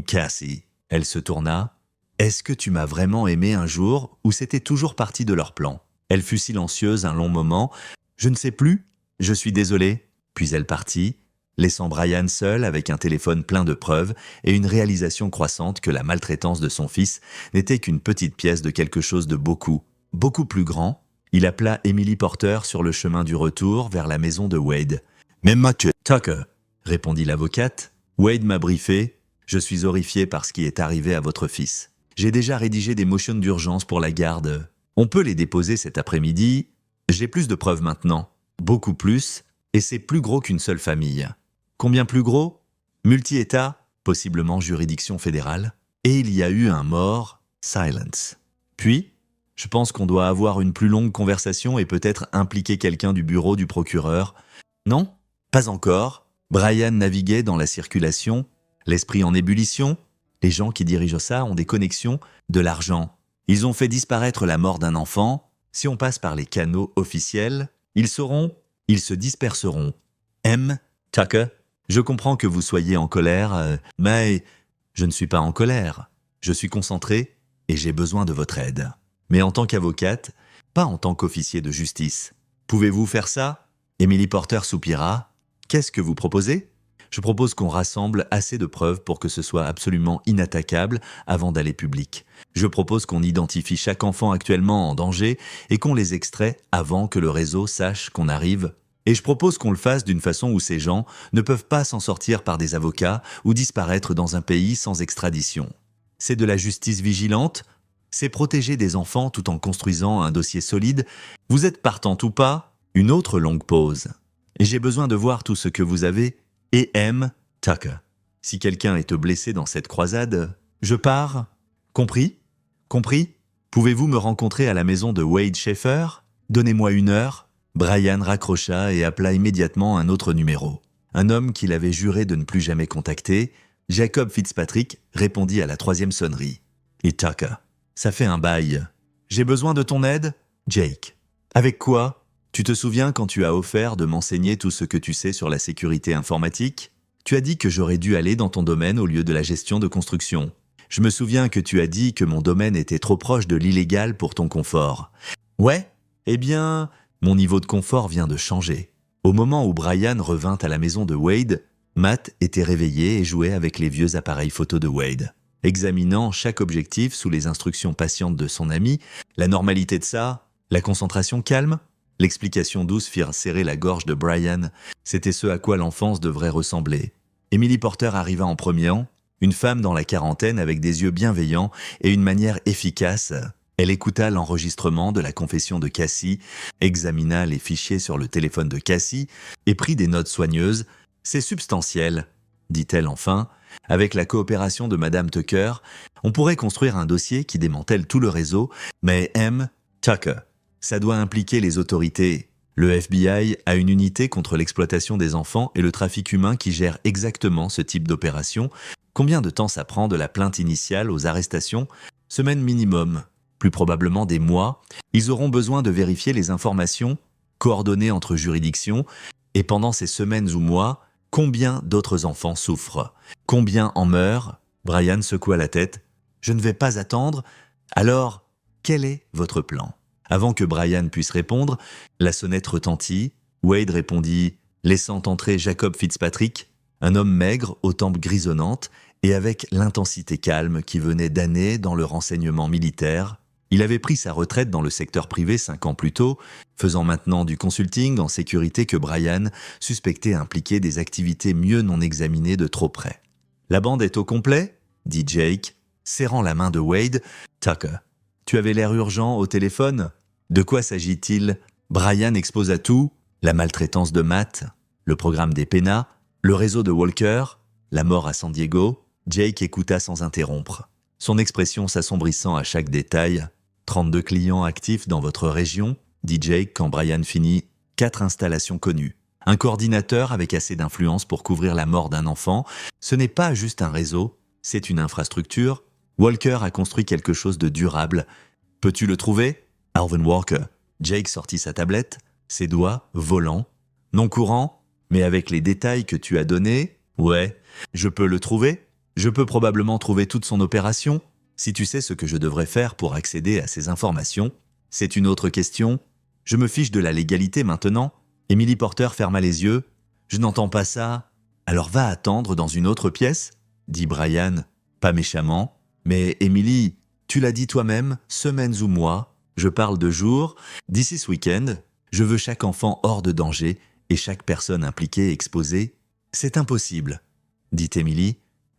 Cassie, elle se tourna. Est-ce que tu m'as vraiment aimé un jour ou c'était toujours partie de leur plan? Elle fut silencieuse un long moment. Je ne sais plus. Je suis désolée. Puis elle partit, laissant Brian seul avec un téléphone plein de preuves et une réalisation croissante que la maltraitance de son fils n'était qu'une petite pièce de quelque chose de beaucoup, beaucoup plus grand. Il appela Emily Porter sur le chemin du retour vers la maison de Wade. « Même Mathieu Tucker », répondit l'avocate. « Wade m'a briefé. Je suis horrifié par ce qui est arrivé à votre fils. J'ai déjà rédigé des motions d'urgence pour la garde. On peut les déposer cet après-midi. J'ai plus de preuves maintenant. Beaucoup plus. Et c'est plus gros qu'une seule famille. Combien plus gros? Multi-État, possiblement juridiction fédérale. Et il y a eu un mort. Silence. Puis, je pense qu'on doit avoir une plus longue conversation et peut-être impliquer quelqu'un du bureau du procureur. Non? Pas encore. Brian naviguait dans la circulation, l'esprit en ébullition. Les gens qui dirigent ça ont des connexions, de l'argent. Ils ont fait disparaître la mort d'un enfant. Si on passe par les canaux officiels, ils se disperseront. M. Tucker, je comprends que vous soyez en colère, mais je ne suis pas en colère. Je suis concentré et j'ai besoin de votre aide. Mais en tant qu'avocate, pas en tant qu'officier de justice. Pouvez-vous faire ça? Emily Porter soupira. Qu'est-ce que vous proposez? Je propose qu'on rassemble assez de preuves pour que ce soit absolument inattaquable avant d'aller public. Je propose qu'on identifie chaque enfant actuellement en danger et qu'on les extrait avant que le réseau sache qu'on arrive. Et je propose qu'on le fasse d'une façon où ces gens ne peuvent pas s'en sortir par des avocats ou disparaître dans un pays sans extradition. C'est de la justice vigilante, c'est protéger des enfants tout en construisant un dossier solide. Vous êtes partante ou pas? Une autre longue pause. Et j'ai besoin de voir tout ce que vous avez. Et M. Tucker. Si quelqu'un est blessé dans cette croisade, je pars. Compris? Compris? Pouvez-vous me rencontrer à la maison de Wade Schaeffer? Donnez-moi 1 heure. Brian raccrocha et appela immédiatement un autre numéro. Un homme qu'il avait juré de ne plus jamais contacter, Jacob Fitzpatrick, répondit à la 3e sonnerie. Et Tucker. Ça fait un bail. J'ai besoin de ton aide? Jake. Avec quoi? Tu te souviens quand tu as offert de m'enseigner tout ce que tu sais sur la sécurité informatique? Tu as dit que j'aurais dû aller dans ton domaine au lieu de la gestion de construction. Je me souviens que tu as dit que mon domaine était trop proche de l'illégal pour ton confort. Ouais? Eh bien, mon niveau de confort vient de changer. Au moment où Brian revint à la maison de Wade, Matt était réveillé et jouait avec les vieux appareils photo de Wade. Examinant chaque objectif sous les instructions patientes de son ami, la normalité de ça, la concentration calme, l'explication douce firent serrer la gorge de Brian. C'était ce à quoi l'enfance devrait ressembler. Emily Porter arriva en premier rang, une femme dans la quarantaine avec des yeux bienveillants et une manière efficace. Elle écouta l'enregistrement de la confession de Cassie, examina les fichiers sur le téléphone de Cassie et prit des notes soigneuses. « C'est substantiel », dit-elle enfin. Avec la coopération de Madame Tucker, on pourrait construire un dossier qui démantèle tout le réseau, mais Tucker, ça doit impliquer les autorités. Le FBI a une unité contre l'exploitation des enfants et le trafic humain qui gère exactement ce type d'opération. Combien de temps ça prend de la plainte initiale aux arrestations? Semaines minimum, plus probablement des mois. Ils auront besoin de vérifier les informations, coordonnées entre juridictions, et pendant ces semaines ou mois, combien d'autres enfants souffrent? Combien en meurent? Brian secoua la tête. Je ne vais pas attendre. Alors, quel est votre plan? Avant que Brian puisse répondre, la sonnette retentit. Wade répondit, laissant entrer Jacob Fitzpatrick, un homme maigre aux tempes grisonnantes et avec l'intensité calme qui venait d'années dans le renseignement militaire. Il avait pris sa retraite dans le secteur privé 5 ans plus tôt, faisant maintenant du consulting en sécurité que Brian suspectait impliquer des activités mieux non examinées de trop près. « La bande est au complet ?» dit Jake, serrant la main de Wade. « Tucker, tu avais l'air urgent au téléphone. De quoi s'agit-il ?» Brian exposa tout, la maltraitance de Matt, le programme des PENA, le réseau de Walker, la mort à San Diego. Jake écouta sans interrompre, son expression s'assombrissant à chaque détail. 32 clients actifs dans votre région, dit Jake quand Brian finit. 4 installations connues. Un coordinateur avec assez d'influence pour couvrir la mort d'un enfant. Ce n'est pas juste un réseau, c'est une infrastructure. Walker a construit quelque chose de durable. Peux-tu le trouver? Alvin Walker. Jake sortit sa tablette, ses doigts volants. Non courant, mais avec les détails que tu as donnés. Ouais, je peux le trouver. Je peux probablement trouver toute son opération. Si tu sais ce que je devrais faire pour accéder à ces informations, c'est une autre question. Je me fiche de la légalité maintenant. Emily Porter ferma les yeux. Je n'entends pas ça. Alors va attendre dans une autre pièce, dit Brian, pas méchamment. Mais Emily, tu l'as dit toi-même, semaines ou mois, je parle de jours. D'ici ce week-end, je veux chaque enfant hors de danger et chaque personne impliquée exposée. C'est impossible, dit Emily.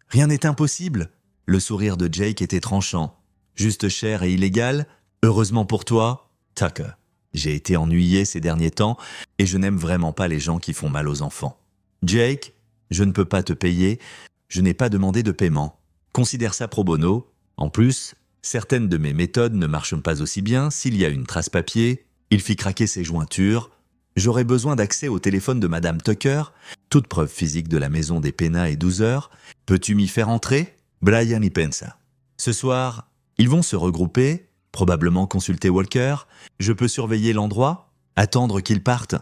Rien n'est impossible. Le sourire de Jake était tranchant. Juste cher et illégal? Heureusement pour toi, Tucker. J'ai été ennuyé ces derniers temps et je n'aime vraiment pas les gens qui font mal aux enfants. Jake, je ne peux pas te payer. Je n'ai pas demandé de paiement. Considère ça pro bono. En plus, certaines de mes méthodes ne marchent pas aussi bien. S'il y a une trace papier, il fit craquer ses jointures. J'aurais besoin d'accès au téléphone de Madame Tucker. Toute preuve physique de la maison des PENA est 12 heures. Peux-tu m'y faire entrer? Brian y pensa. Ce soir, ils vont se regrouper, probablement consulter Walker. Je peux surveiller l'endroit, attendre qu'ils partent.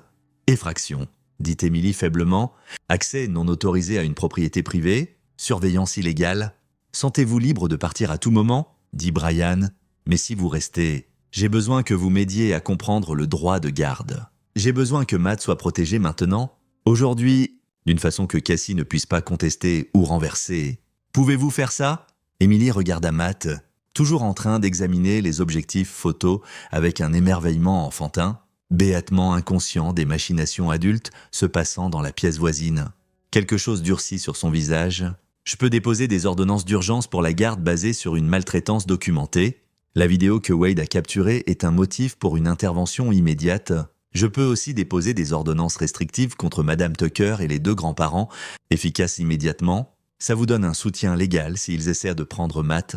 Effraction, dit Emily faiblement. Accès non autorisé à une propriété privée, surveillance illégale. Sentez-vous libre de partir à tout moment, dit Brian. Mais si vous restez, j'ai besoin que vous m'aidiez à comprendre le droit de garde. J'ai besoin que Matt soit protégé maintenant. Aujourd'hui, d'une façon que Cassie ne puisse pas contester ou renverser. Pouvez-vous faire ça? Emily regarda Matt, toujours en train d'examiner les objectifs photos avec un émerveillement enfantin, béatement inconscient des machinations adultes se passant dans la pièce voisine. Quelque chose durcit sur son visage. Je peux déposer des ordonnances d'urgence pour la garde basées sur une maltraitance documentée. La vidéo que Wade a capturée est un motif pour une intervention immédiate. Je peux aussi déposer des ordonnances restrictives contre Madame Tucker et les 2 grands-parents, efficaces immédiatement. Ça vous donne un soutien légal s'ils essaient de prendre Matt.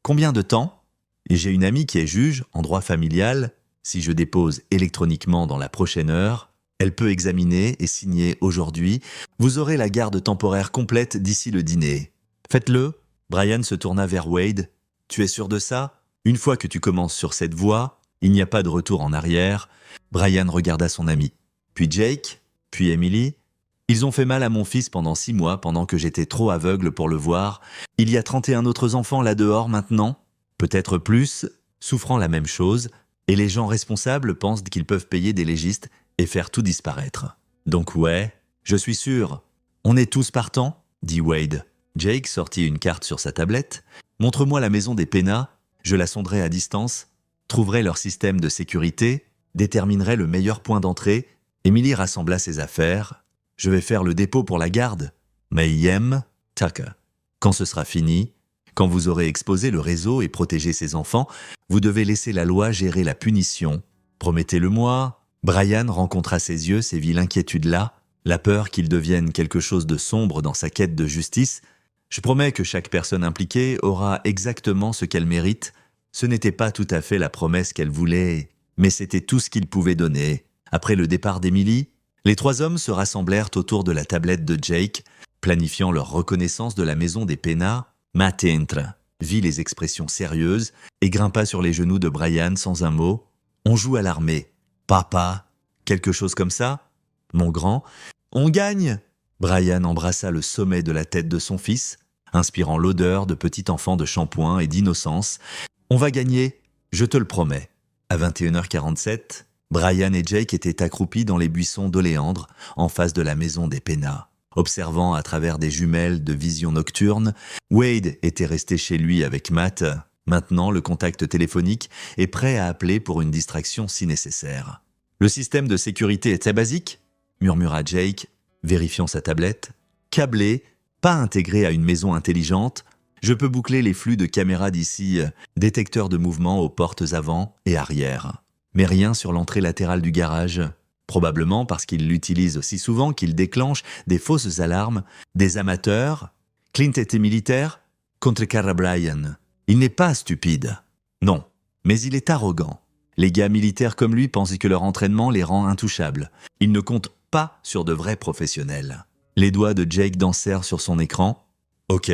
Combien de temps? Et j'ai une amie qui est juge en droit familial. Si je dépose électroniquement dans la prochaine heure, elle peut examiner et signer aujourd'hui. Vous aurez la garde temporaire complète d'ici le dîner. Faites-le. Brian se tourna vers Wade. Tu es sûr de ça? Une fois que tu commences sur cette voie, il n'y a pas de retour en arrière. Brian regarda son ami. Puis Jake, puis Emily. Ils ont fait mal à mon fils pendant 6 mois, pendant que j'étais trop aveugle pour le voir. Il y a 31 autres enfants là-dehors maintenant, peut-être plus, souffrant la même chose, et les gens responsables pensent qu'ils peuvent payer des légistes et faire tout disparaître. Donc ouais, je suis sûr. On est tous partants, dit Wade. Jake sortit une carte sur sa tablette. Montre-moi la maison des Pena, je la sonderai à distance, trouverai leur système de sécurité, déterminerai le meilleur point d'entrée. Emily rassembla ses affaires. Je vais faire le dépôt pour la garde. Mayhem, Tucker. Quand ce sera fini, quand vous aurez exposé le réseau et protégé ses enfants, vous devez laisser la loi gérer la punition. Promettez-le-moi. Brian rencontra à ses yeux ces viles inquiétudes-là, la peur qu'il devienne quelque chose de sombre dans sa quête de justice. Je promets que chaque personne impliquée aura exactement ce qu'elle mérite. Ce n'était pas tout à fait la promesse qu'elle voulait, mais c'était tout ce qu'il pouvait donner. Après le départ d'Emily, les 3 hommes se rassemblèrent autour de la tablette de Jake, planifiant leur reconnaissance de la maison des Pena. Matt vit les expressions sérieuses et grimpa sur les genoux de Brian sans un mot. On joue à l'armée. Papa, quelque chose comme ça? Mon grand, on gagne! Brian embrassa le sommet de la tête de son fils, inspirant l'odeur de petit enfant de shampoing et d'innocence. On va gagner, je te le promets. À 21h47, Brian et Jake étaient accroupis dans les buissons d'oléandre, en face de la maison des Pena. Observant à travers des jumelles de vision nocturne, Wade était resté chez lui avec Matt. Maintenant, le contact téléphonique est prêt à appeler pour une distraction si nécessaire. Le système de sécurité est très basique, murmura Jake, vérifiant sa tablette. Câblé, pas intégré à une maison intelligente, je peux boucler les flux de caméras d'ici, détecteur de mouvement aux portes avant et arrière. Mais rien sur l'entrée latérale du garage. Probablement parce qu'il l'utilise aussi souvent qu'il déclenche des fausses alarmes. Des amateurs. Clint était militaire, contrecarra Brian. Il n'est pas stupide. Non, mais il est arrogant. Les gars militaires comme lui pensent que leur entraînement les rend intouchables. Ils ne comptent pas sur de vrais professionnels. Les doigts de Jake dansèrent sur son écran. Ok,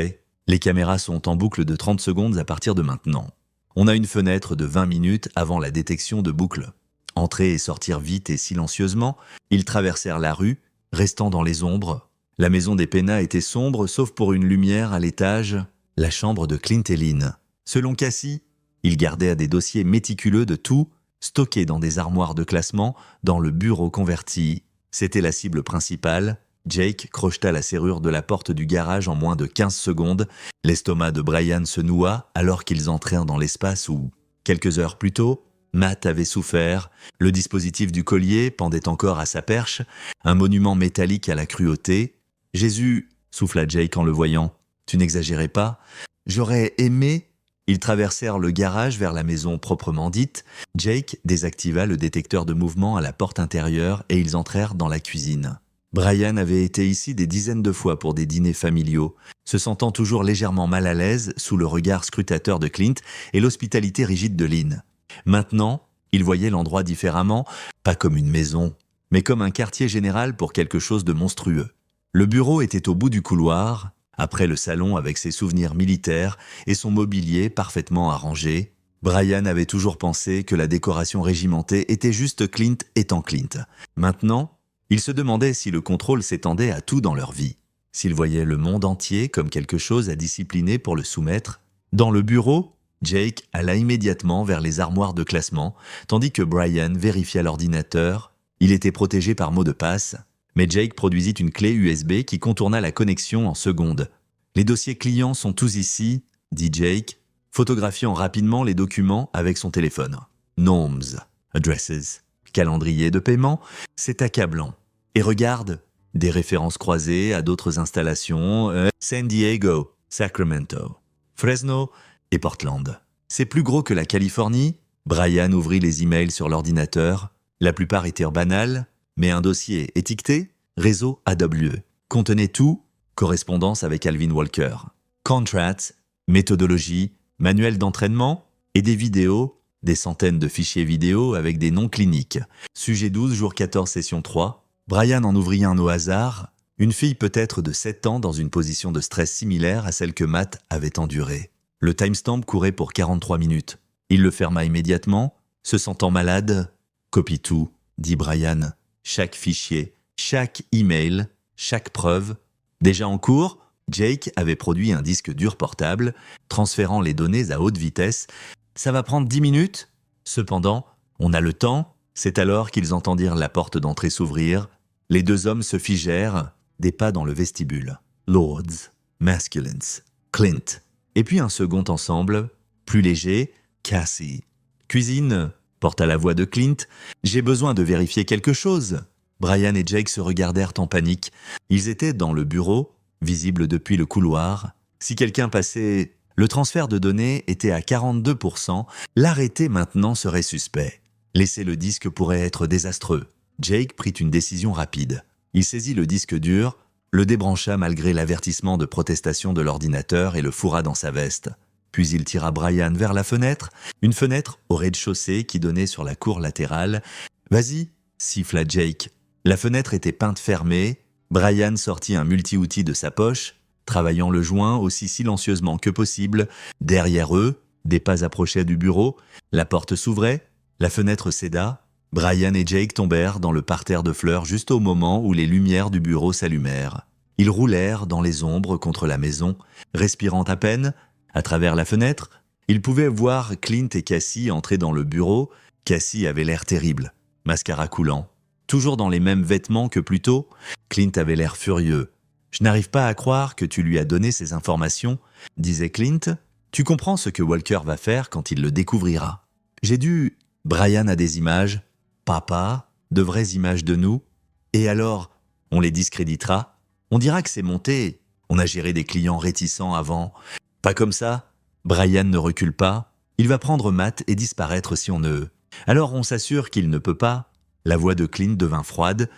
les caméras sont en boucle de 30 secondes à partir de maintenant. On a une fenêtre de 20 minutes avant la détection de boucle. Entrer et sortir vite et silencieusement, ils traversèrent la rue, restant dans les ombres. La maison des Pena était sombre, sauf pour une lumière à l'étage, la chambre de Clint et Lynn. Selon Cassie, ils gardèrent des dossiers méticuleux de tout, stockés dans des armoires de classement, dans le bureau converti. C'était la cible principale. Jake crocheta la serrure de la porte du garage en moins de 15 secondes. L'estomac de Brian se noua alors qu'ils entrèrent dans l'espace où, quelques heures plus tôt, Matt avait souffert. Le dispositif du collier pendait encore à sa perche, un monument métallique à la cruauté. « Jésus !» souffla Jake en le voyant. « Tu n'exagérais pas ? J'aurais aimé… » Ils traversèrent le garage vers la maison proprement dite. Jake désactiva le détecteur de mouvement à la porte intérieure et ils entrèrent dans la cuisine. Brian avait été ici des dizaines de fois pour des dîners familiaux, se sentant toujours légèrement mal à l'aise sous le regard scrutateur de Clint et l'hospitalité rigide de Lynn. Maintenant, il voyait l'endroit différemment, pas comme une maison, mais comme un quartier général pour quelque chose de monstrueux. Le bureau était au bout du couloir, après le salon avec ses souvenirs militaires et son mobilier parfaitement arrangé. Brian avait toujours pensé que la décoration régimentée était juste Clint étant Clint. Maintenant, il se demandait si le contrôle s'étendait à tout dans leur vie, s'il voyait le monde entier comme quelque chose à discipliner pour le soumettre. Dans le bureau, Jake alla immédiatement vers les armoires de classement, tandis que Brian vérifia l'ordinateur. Il était protégé par mot de passe, mais Jake produisit une clé USB qui contourna la connexion en secondes. « Les dossiers clients sont tous ici », dit Jake, photographiant rapidement les documents avec son téléphone. « Noms, addresses, calendrier de paiement, c'est accablant. Et regarde, des références croisées à d'autres installations, San Diego, Sacramento, Fresno et Portland. C'est plus gros que la Californie ?» Brian ouvrit les emails sur l'ordinateur. La plupart étaient banals, mais un dossier étiqueté « Réseau AWE » contenait tout, correspondance avec Alvin Walker, contracts, méthodologie, manuel d'entraînement et des vidéos, des centaines de fichiers vidéo avec des noms cliniques. Sujet 12, jour 14, session 3. Brian en ouvrit un au hasard, une fille peut-être de 7 ans dans une position de stress similaire à celle que Matt avait endurée. Le timestamp courait pour 43 minutes. Il le ferma immédiatement, se sentant malade. « Copie tout », dit Brian. Chaque fichier, chaque email, chaque preuve. Déjà en cours, Jake avait produit un disque dur portable, transférant les données à haute vitesse. Ça va prendre 10 minutes. Cependant, on a le temps. C'est alors qu'ils entendirent la porte d'entrée s'ouvrir. Les 2 hommes se figèrent. des pas dans le vestibule. Lords, Masculines, Clint. Et puis un second ensemble, plus léger, Cassie. Cuisine, porte à la voix de Clint. J'ai besoin de vérifier quelque chose. Brian et Jake se regardèrent en panique. Ils étaient dans le bureau, visible depuis le couloir. Si quelqu'un passait... Le transfert de données était à 42%. L'arrêté maintenant serait suspect. Laisser le disque pourrait être désastreux. Jake prit une décision rapide. Il saisit le disque dur, le débrancha malgré l'avertissement de protestation de l'ordinateur et le fourra dans sa veste. Puis il tira Brian vers la fenêtre, une fenêtre au rez-de-chaussée qui donnait sur la cour latérale. « Vas-y !» siffla Jake. La fenêtre était peinte fermée. Brian sortit un multi-outil de sa poche, travaillant le joint aussi silencieusement que possible. Derrière eux, des pas approchaient du bureau. La porte s'ouvrait, la fenêtre céda. Brian et Jake tombèrent dans le parterre de fleurs juste au moment où les lumières du bureau s'allumèrent. Ils roulèrent dans les ombres contre la maison, respirant à peine. À travers la fenêtre, ils pouvaient voir Clint et Cassie entrer dans le bureau. Cassie avait l'air terrible, mascara coulant. Toujours dans les mêmes vêtements que plus tôt, Clint avait l'air furieux. « Je n'arrive pas à croire que tu lui as donné ces informations, » disait Clint. « Tu comprends ce que Walker va faire quand il le découvrira. » J'ai dû... Brian a des images. Papa, de vraies images de nous. Et alors, on les discréditera. On dira que c'est monté. On a géré des clients réticents avant. Pas comme ça. Brian ne recule pas. Il va prendre Matt et disparaître si on ne... Alors on s'assure qu'il ne peut pas. La voix de Clint devint froide.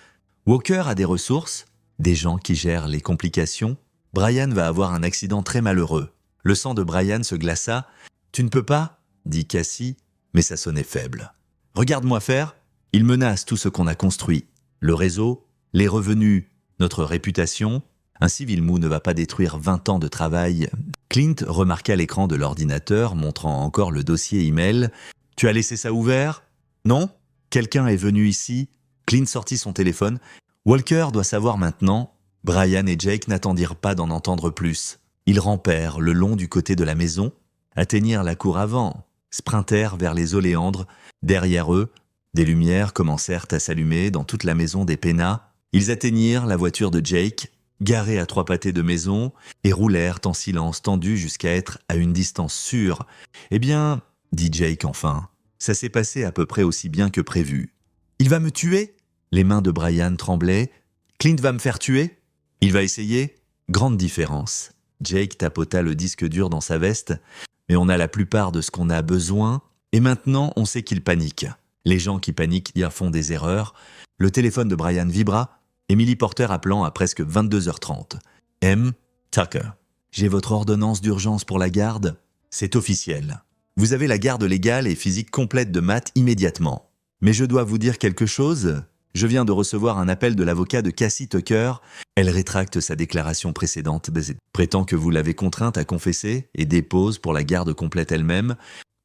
Walker a des ressources, des gens qui gèrent les complications. Brian va avoir un accident très malheureux. Le sang de Brian se glaça. Tu ne peux pas, dit Cassie, mais ça sonnait faible. Regarde-moi faire. Il menace tout ce qu'on a construit. Le réseau, les revenus, notre réputation. Un civil mou ne va pas détruire 20 ans de travail. Clint remarqua l'écran de l'ordinateur montrant encore le dossier email. Tu as laissé ça ouvert? Non? Quelqu'un est venu ici? Clint sortit son téléphone. Walker doit savoir maintenant. Brian et Jake n'attendirent pas d'en entendre plus. Ils rampèrent le long du côté de la maison, atteignirent la cour avant, sprintèrent vers les oléandres. Derrière eux, des lumières commencèrent à s'allumer dans toute la maison des Pena. Ils atteignirent la voiture de Jake, garée à 3 pâtés de maison, et roulèrent en silence tendu jusqu'à être à une distance sûre. « Eh bien, dit Jake enfin, ça s'est passé à peu près aussi bien que prévu. Il va me tuer ?» Les mains de Brian tremblaient. « Clint va me faire tuer ?» Il va essayer. Grande différence. Jake tapota le disque dur dans sa veste. Mais on a la plupart de ce qu'on a besoin. Et maintenant, on sait qu'il panique. Les gens qui paniquent y font des erreurs. Le téléphone de Brian vibra. Emily Porter appelant à presque 22h30. M. Tucker. J'ai votre ordonnance d'urgence pour la garde. C'est officiel. Vous avez la garde légale et physique complète de Matt immédiatement. Mais je dois vous dire quelque chose. Je viens de recevoir un appel de l'avocat de Cassie Tucker. Elle rétracte sa déclaration précédente, prétend que vous l'avez contrainte à confesser et dépose pour la garde complète elle-même.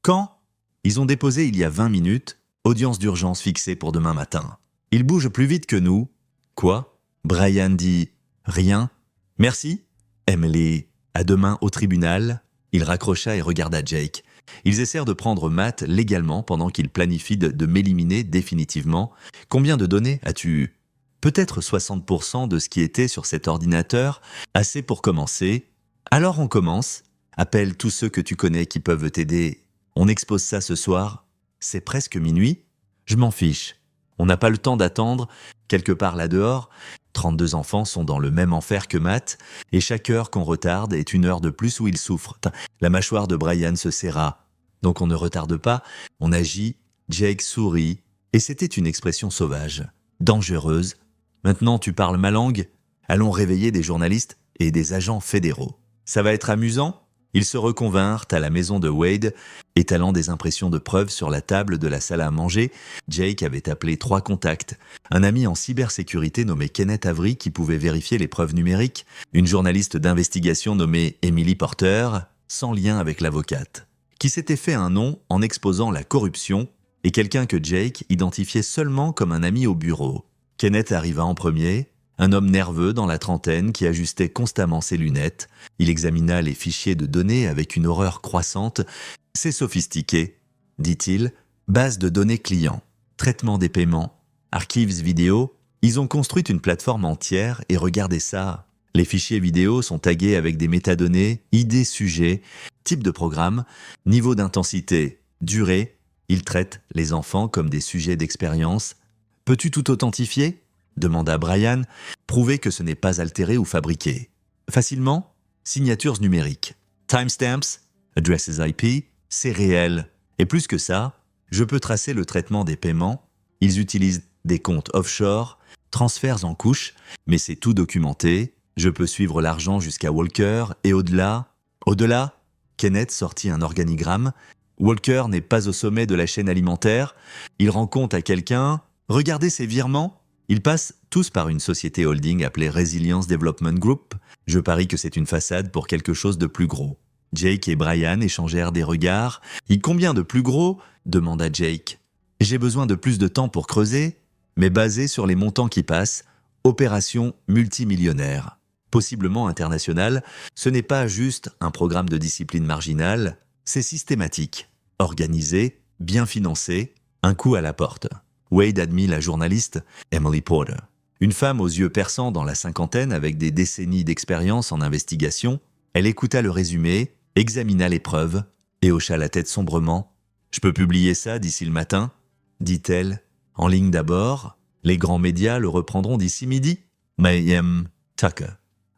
Quand? Ils ont déposé il y a 20 minutes. Audience d'urgence fixée pour demain matin. Ils bougent plus vite que nous. Quoi? Brian dit rien. Merci. Emily, à demain au tribunal. Il raccrocha et regarda Jake. Ils essayèrent de prendre Matt légalement pendant qu'il planifie de m'éliminer définitivement. Combien de données as-tu? Peut-être 60% de ce qui était sur cet ordinateur, assez pour commencer. Alors on commence. Appelle tous ceux que tu connais qui peuvent t'aider. On expose ça ce soir. C'est presque minuit. Je m'en fiche. On n'a pas le temps d'attendre. Quelque part là-dehors, 32 enfants sont dans le même enfer que Matt, et chaque heure qu'on retarde est une heure de plus où ils souffrent. La mâchoire de Brian se serra. Donc on ne retarde pas, on agit. Jake sourit, et c'était une expression sauvage, dangereuse. Maintenant tu parles ma langue? Allons réveiller des journalistes et des agents fédéraux. Ça va être amusant? Ils se reconvinrent à la maison de Wade, étalant des impressions de preuves sur la table de la salle à manger. Jake avait appelé 3 contacts. Un ami en cybersécurité nommé Kenneth Avery qui pouvait vérifier les preuves numériques, une journaliste d'investigation nommée Emily Porter, sans lien avec l'avocate, qui s'était fait un nom en exposant la corruption, et quelqu'un que Jake identifiait seulement comme un ami au bureau. Kenneth arriva en premier, un homme nerveux dans la trentaine qui ajustait constamment ses lunettes. Il examina les fichiers de données avec une horreur croissante. « C'est sophistiqué, dit-il. Base de données clients, traitement des paiements, archives vidéo. Ils ont construit une plateforme entière et regardez ça. Les fichiers vidéo sont tagués avec des métadonnées, idées sujets, type de programme, niveau d'intensité, durée. Ils traitent les enfants comme des sujets d'expérience. Peux-tu tout authentifier ? Demanda Brian. Prouver que ce n'est pas altéré ou fabriqué. Facilement ? Signatures numériques. Timestamps, addresses IP, c'est réel. Et plus que ça, je peux tracer le traitement des paiements. Ils utilisent des comptes offshore, transferts en couches, mais c'est tout documenté. Je peux suivre l'argent jusqu'à Walker et au-delà. Au-delà, Kenneth sortit un organigramme. Walker n'est pas au sommet de la chaîne alimentaire. Il rend compte à quelqu'un. Regardez ces virements. Ils passent tous par une société holding appelée Resilience Development Group. Je parie que c'est une façade pour quelque chose de plus gros. Jake et Brian échangèrent des regards. « Et combien de plus gros ?» demanda Jake. « J'ai besoin de plus de temps pour creuser, mais basé sur les montants qui passent, opération multimillionnaire. Possiblement internationale, ce n'est pas juste un programme de discipline marginale, c'est systématique, organisé, bien financé, un coup à la porte. » Wade admit la journaliste Emily Porter. Une femme aux yeux perçants dans la cinquantaine avec des décennies d'expérience en investigation, elle écouta le résumé, examina les preuves et hocha la tête sombrement. « Je peux publier ça d'ici le matin ?» dit-elle. « En ligne d'abord, les grands médias le reprendront d'ici midi. » Mais Tucker,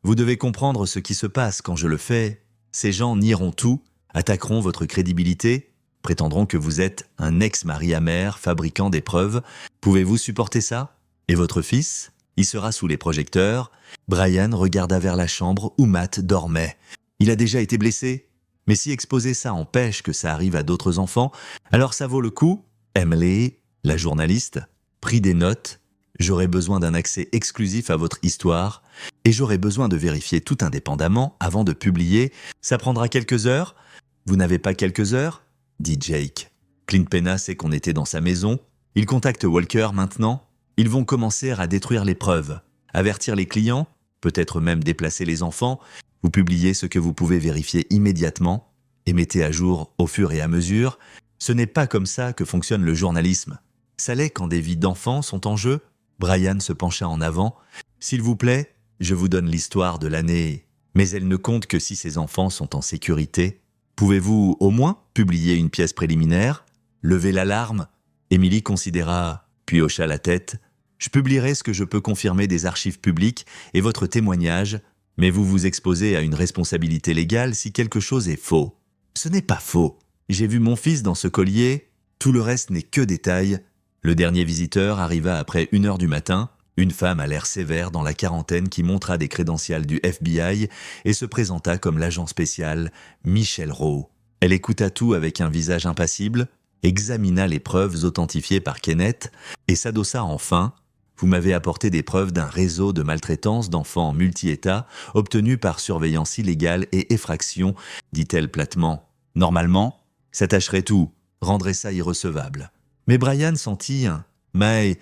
vous devez comprendre ce qui se passe quand je le fais. Ces gens nieront tout, attaqueront votre crédibilité, prétendront que vous êtes un ex-mari amer fabriquant des preuves. Pouvez-vous supporter ça ? Et votre fils ? Il sera sous les projecteurs. Brian regarda vers la chambre où Matt dormait. Il a déjà été blessé. Mais si exposer ça empêche que ça arrive à d'autres enfants, alors ça vaut le coup. Emily, la journaliste, prit des notes. J'aurai besoin d'un accès exclusif à votre histoire et j'aurai besoin de vérifier tout indépendamment avant de publier. Ça prendra quelques heures. Vous n'avez pas quelques heures ? Dit Jake. Clint Pena sait qu'on était dans sa maison. Il contacte Walker maintenant. Ils vont commencer à détruire les preuves, avertir les clients, peut-être même déplacer les enfants. Vous publiez ce que vous pouvez vérifier immédiatement et mettez à jour au fur et à mesure. Ce n'est pas comme ça que fonctionne le journalisme. Ça l'est quand des vies d'enfants sont en jeu. Brian se pencha en avant. « S'il vous plaît, je vous donne l'histoire de l'année, mais elle ne compte que si ces enfants sont en sécurité. Pouvez-vous au moins publier une pièce préliminaire ? Levez l'alarme ?» Émilie considéra, puis hocha la tête. « Je publierai ce que je peux confirmer des archives publiques et votre témoignage, mais vous vous exposez à une responsabilité légale si quelque chose est faux. » « Ce n'est pas faux. J'ai vu mon fils dans ce collier. Tout le reste n'est que détail. » Le dernier visiteur arriva après 1h du matin, une femme à l'air sévère dans la quarantaine qui montra des crédentials du FBI et se présenta comme l'agent spécial Michelle Rowe. Elle écouta tout avec un visage impassible, examina les preuves authentifiées par Kenneth et s'adossa enfin. « Vous m'avez apporté des preuves d'un réseau de maltraitance d'enfants multi-États obtenus par surveillance illégale et effraction, dit-elle platement. Normalement, ça tâcherait tout, rendrait ça irrecevable. » Mais Brian sentit un « mais »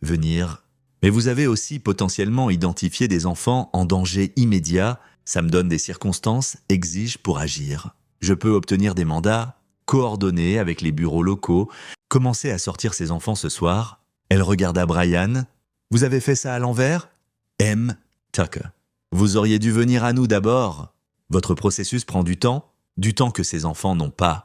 venir. « Mais vous avez aussi potentiellement identifié des enfants en danger immédiat. Ça me donne des circonstances exiges pour agir. Je peux obtenir des mandats, coordonner avec les bureaux locaux, commencer à sortir ces enfants ce soir. » Elle regarda Brian. « Vous avez fait ça à l'envers ?» M. Tucker. « Vous auriez dû venir à nous d'abord. Votre processus prend du temps que ces enfants n'ont pas.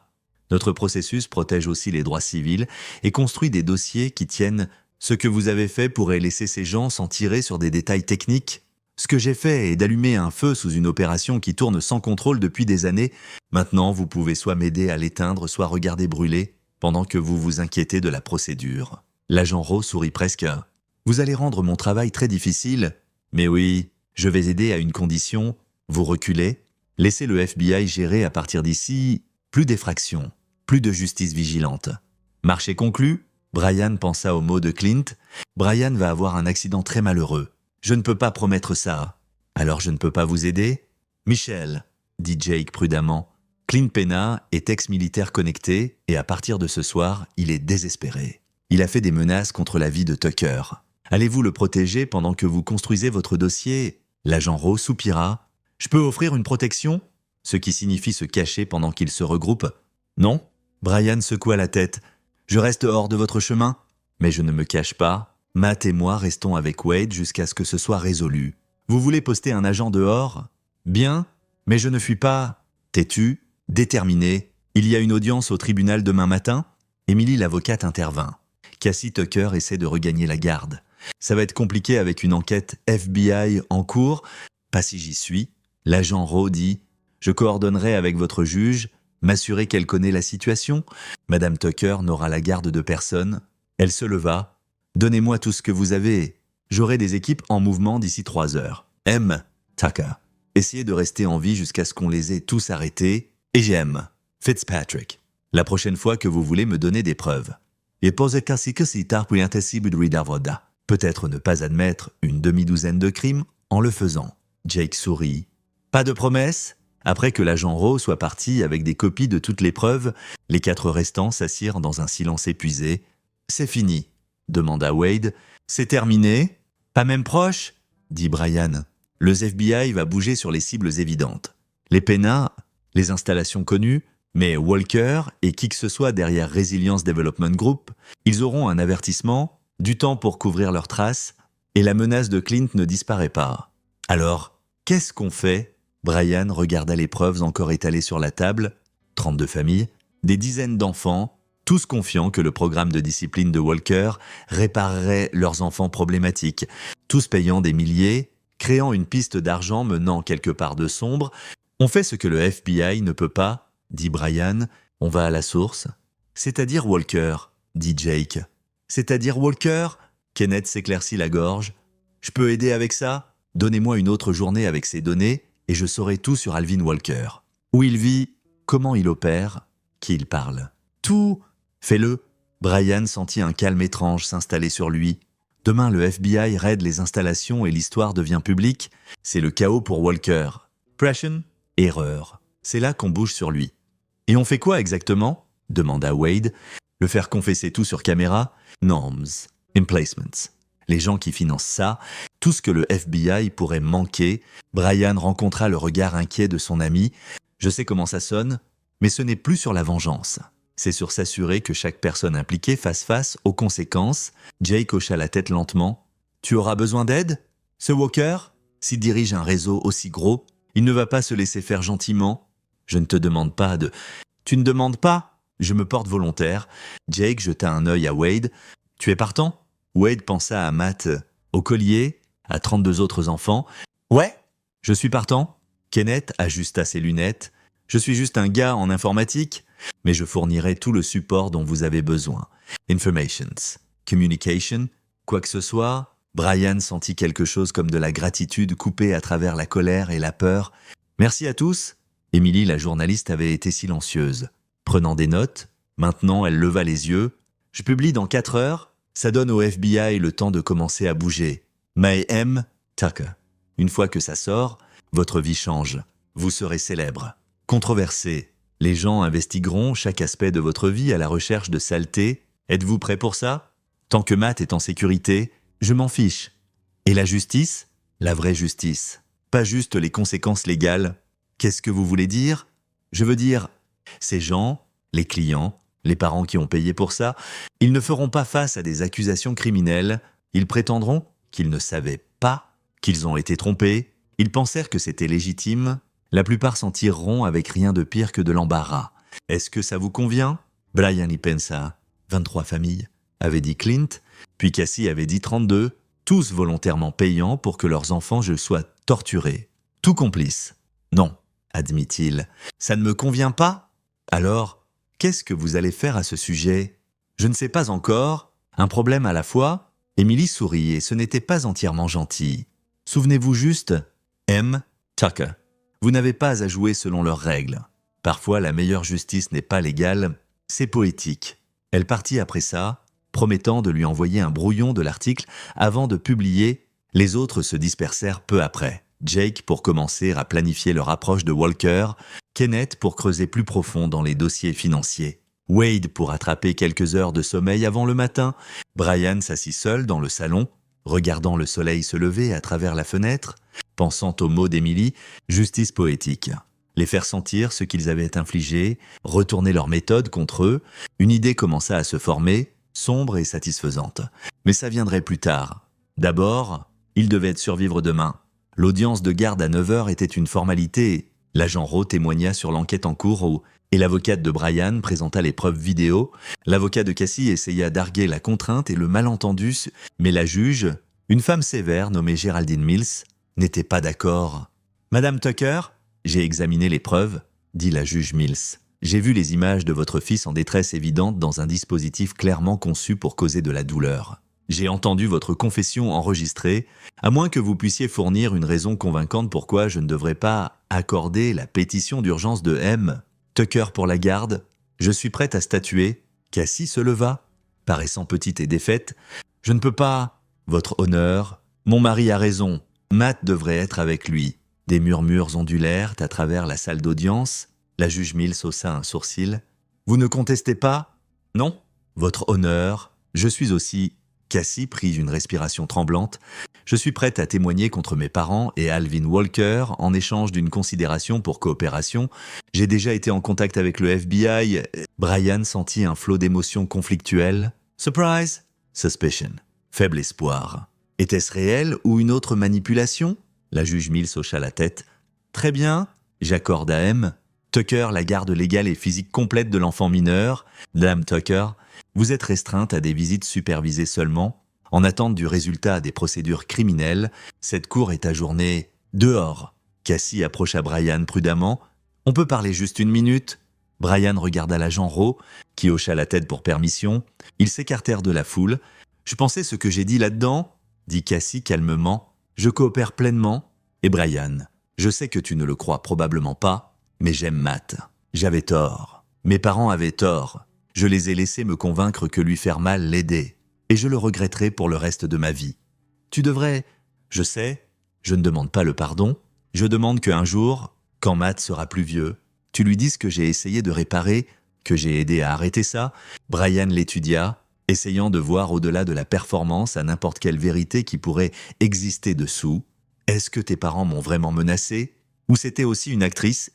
Notre processus protège aussi les droits civils et construit des dossiers qui tiennent. Ce que vous avez fait pourrait laisser ces gens s'en tirer sur des détails techniques. Ce que j'ai fait est d'allumer un feu sous une opération qui tourne sans contrôle depuis des années. Maintenant, vous pouvez soit m'aider à l'éteindre, soit regarder brûler, pendant que vous vous inquiétez de la procédure. » L'agent Rowe sourit presque. « Vous allez rendre mon travail très difficile. Mais oui, je vais aider à une condition. Vous reculez. Laissez le FBI gérer à partir d'ici. Plus d'effractions. Plus de justice vigilante. » Marché conclu, Brian pensa aux mots de Clint. Brian va avoir un accident très malheureux. Je ne peux pas promettre ça. Alors je ne peux pas vous aider ? Michel, dit Jake prudemment. Clint Pena est ex-militaire connecté et à partir de ce soir, il est désespéré. Il a fait des menaces contre la vie de Tucker. Allez-vous le protéger pendant que vous construisez votre dossier ? L'agent Rowe soupira. Je peux offrir une protection ? Ce qui signifie se cacher pendant qu'ils se regroupent. Non ? Brian secoua la tête. Je reste hors de votre chemin, mais je ne me cache pas. Matt et moi restons avec Wade jusqu'à ce que ce soit résolu. Vous voulez poster un agent dehors? Bien, mais je ne suis pas têtu, déterminé. Il y a une audience au tribunal demain matin? Emily l'avocate intervint. Cassie Tucker essaie de regagner la garde. Ça va être compliqué avec une enquête FBI en cours. Pas si j'y suis. L'agent Rowe dit « Je coordonnerai avec votre juge, m'assurer qu'elle connaît la situation. Madame Tucker n'aura la garde de personne. » Elle se leva. « Donnez-moi tout ce que vous avez. J'aurai des équipes en mouvement d'ici 3 heures. M. Tucker. Essayez de rester en vie jusqu'à ce qu'on les ait tous arrêtés. Et j'aime. Fitzpatrick. La prochaine fois que vous voulez me donner des preuves. Et posez quasi que si tard puis intessible de ridavoda. Peut-être ne pas admettre une demi-douzaine de crimes en le faisant. » Jake sourit. « Pas de promesse ?» Après que l'agent Rowe soit parti avec des copies de toutes les preuves, les 4 restants s'assirent dans un silence épuisé. « C'est fini ?» demanda Wade. « C'est terminé ?»« Pas même proche ?» dit Brian. « Le FBI va bouger sur les cibles évidentes. Les PENA, les installations connues, mais Walker et qui que ce soit derrière Resilience Development Group, ils auront un avertissement, du temps pour couvrir leurs traces, et la menace de Clint ne disparaît pas. Alors, qu'est-ce qu'on fait ? Brian regarda les preuves encore étalées sur la table, 32 familles, des dizaines d'enfants, tous confiants que le programme de discipline de Walker réparerait leurs enfants problématiques, tous payant des milliers, créant une piste d'argent menant quelque part de sombre. On fait ce que le FBI ne peut pas, dit Brian, on va à la source. C'est-à-dire Walker, dit Jake. C'est-à-dire Walker ? Kenneth s'éclaircit la gorge. Je peux aider avec ça ? Donnez-moi une autre journée avec ces données et je saurai tout sur Alvin Walker. Où il vit, comment il opère, qui il parle. Tout, fais-le. Brian sentit un calme étrange s'installer sur lui. Demain, le FBI raide les installations et l'histoire devient publique. C'est le chaos pour Walker. Pression, erreur. C'est là qu'on bouge sur lui. Et on fait quoi exactement ? Demanda Wade. Le faire confesser tout sur caméra ? Norms, emplacements. Les gens qui financent ça, tout ce que le FBI pourrait manquer. Brian rencontra le regard inquiet de son ami. Je sais comment ça sonne, mais ce n'est plus sur la vengeance. C'est sur s'assurer que chaque personne impliquée fasse face aux conséquences. Jake hocha la tête lentement. Tu auras besoin d'aide ? Ce Walker ? S'il dirige un réseau aussi gros, il ne va pas se laisser faire gentiment. Je ne te demande pas de... Tu ne demandes pas ? Je me porte volontaire. Jake jeta un œil à Wade. Tu es partant ? Wade pensa à Matt, au collier, à 32 autres enfants. Ouais, je suis partant. Kenneth ajusta ses lunettes. Je suis juste un gars en informatique, mais je fournirai tout le support dont vous avez besoin. Informations, communication, quoi que ce soit. Brian sentit quelque chose comme de la gratitude coupée à travers la colère et la peur. Merci à tous. Emily, la journaliste, avait été silencieuse. Prenant des notes, maintenant elle leva les yeux. Je publie dans 4 heures. Ça donne au FBI le temps de commencer à bouger. May M. Tucker. Une fois que ça sort, votre vie change. Vous serez célèbre. Controversé. Les gens investigueront chaque aspect de votre vie à la recherche de saleté. Êtes-vous prêt pour ça ? Tant que Matt est en sécurité, je m'en fiche. Et la justice ? La vraie justice. Pas juste les conséquences légales. Qu'est-ce que vous voulez dire ? Je veux dire, ces gens, les clients, les parents qui ont payé pour ça, ils ne feront pas face à des accusations criminelles. Ils prétendront qu'ils ne savaient pas, qu'ils ont été trompés. Ils pensèrent que c'était légitime. La plupart s'en tireront avec rien de pire que de l'embarras. Est-ce que ça vous convient ? Brian y pensa. 23 familles, avait dit Clint. Puis Cassie avait dit 32, tous volontairement payants pour que leurs enfants soient torturés. Tout complice. Non, admit-il. Ça ne me convient pas ? Alors, qu'est-ce que vous allez faire à ce sujet ? Je ne sais pas encore. Un problème à la fois ? Emily sourit et ce n'était pas entièrement gentil. Souvenez-vous juste, M. Tucker. Vous n'avez pas à jouer selon leurs règles. Parfois, la meilleure justice n'est pas légale, c'est poétique. Elle partit après ça, promettant de lui envoyer un brouillon de l'article avant de publier. Les autres se dispersèrent peu après. Jake pour commencer à planifier leur approche de Walker, Kenneth pour creuser plus profond dans les dossiers financiers, Wade pour attraper quelques heures de sommeil avant le matin. Brian s'assit seul dans le salon, regardant le soleil se lever à travers la fenêtre, pensant aux mots d'Emily, justice poétique. Les faire sentir ce qu'ils avaient infligé, retourner leur méthode contre eux. Une idée commença à se former. sombre et satisfaisante. Mais ça viendrait plus tard. D'abord, il devait survivre demain. L'audience de garde à 9h était une formalité. L'agent Rowe témoigna sur l'enquête en cours et l'avocate de Brian présenta les preuves vidéo. L'avocat de Cassie essaya d'arguer la contrainte et le malentendu, mais la juge, une femme sévère nommée Geraldine Mills, n'était pas d'accord. « Madame Tucker, j'ai examiné les preuves, » dit la juge Mills. « J'ai vu les images de votre fils en détresse évidente dans un dispositif clairement conçu pour causer de la douleur. J'ai entendu votre confession enregistrée, à moins que vous puissiez fournir une raison convaincante pourquoi je ne devrais pas accorder la pétition d'urgence de M. Tucker pour la garde. Je suis prête à statuer. » Cassie se leva, paraissant petite et défaite. « Je ne peux pas. Votre honneur. Mon mari a raison. Matt devrait être avec lui. » Des murmures ondulèrent à travers la salle d'audience. La juge Mills haussa un sourcil. « Vous ne contestez pas ? Non ? Votre honneur. Je suis aussi... » Cassie prit une respiration tremblante. « Je suis prête à témoigner contre mes parents et Alvin Walker en échange d'une considération pour coopération. J'ai déjà été en contact avec le FBI. » Brian sentit un flot d'émotions conflictuelles. « Surprise !»« Suspicion !»« Faible espoir. » Était-ce réel ou une autre manipulation ? La juge Mills hocha la tête. « Très bien, j'accorde à M. Tucker la garde légale et physique complète de l'enfant mineur. Dame Tucker, vous êtes restreinte à des visites supervisées seulement. En attente du résultat des procédures criminelles, cette cour est ajournée dehors. » Cassie approcha Brian prudemment. « On peut parler juste une minute ?» Brian regarda l'agent Rowe, qui hocha la tête pour permission. Ils s'écartèrent de la foule. « Je pensais ce que j'ai dit là-dedans ?» dit Cassie calmement. « Je coopère pleinement. Et Brian, je sais que tu ne le crois probablement pas, mais j'aime Matt. J'avais tort. Mes parents avaient tort. Je les ai laissés me convaincre que lui faire mal l'aidait. Et je le regretterai pour le reste de ma vie. Tu devrais... Je sais, je ne demande pas le pardon. Je demande qu'un jour, quand Matt sera plus vieux, tu lui dises que j'ai essayé de réparer, que j'ai aidé à arrêter ça. » Brian l'étudia, essayant de voir au-delà de la performance à n'importe quelle vérité qui pourrait exister dessous. « Est-ce que tes parents m'ont vraiment menacé ? Ou c'était aussi une actrice ?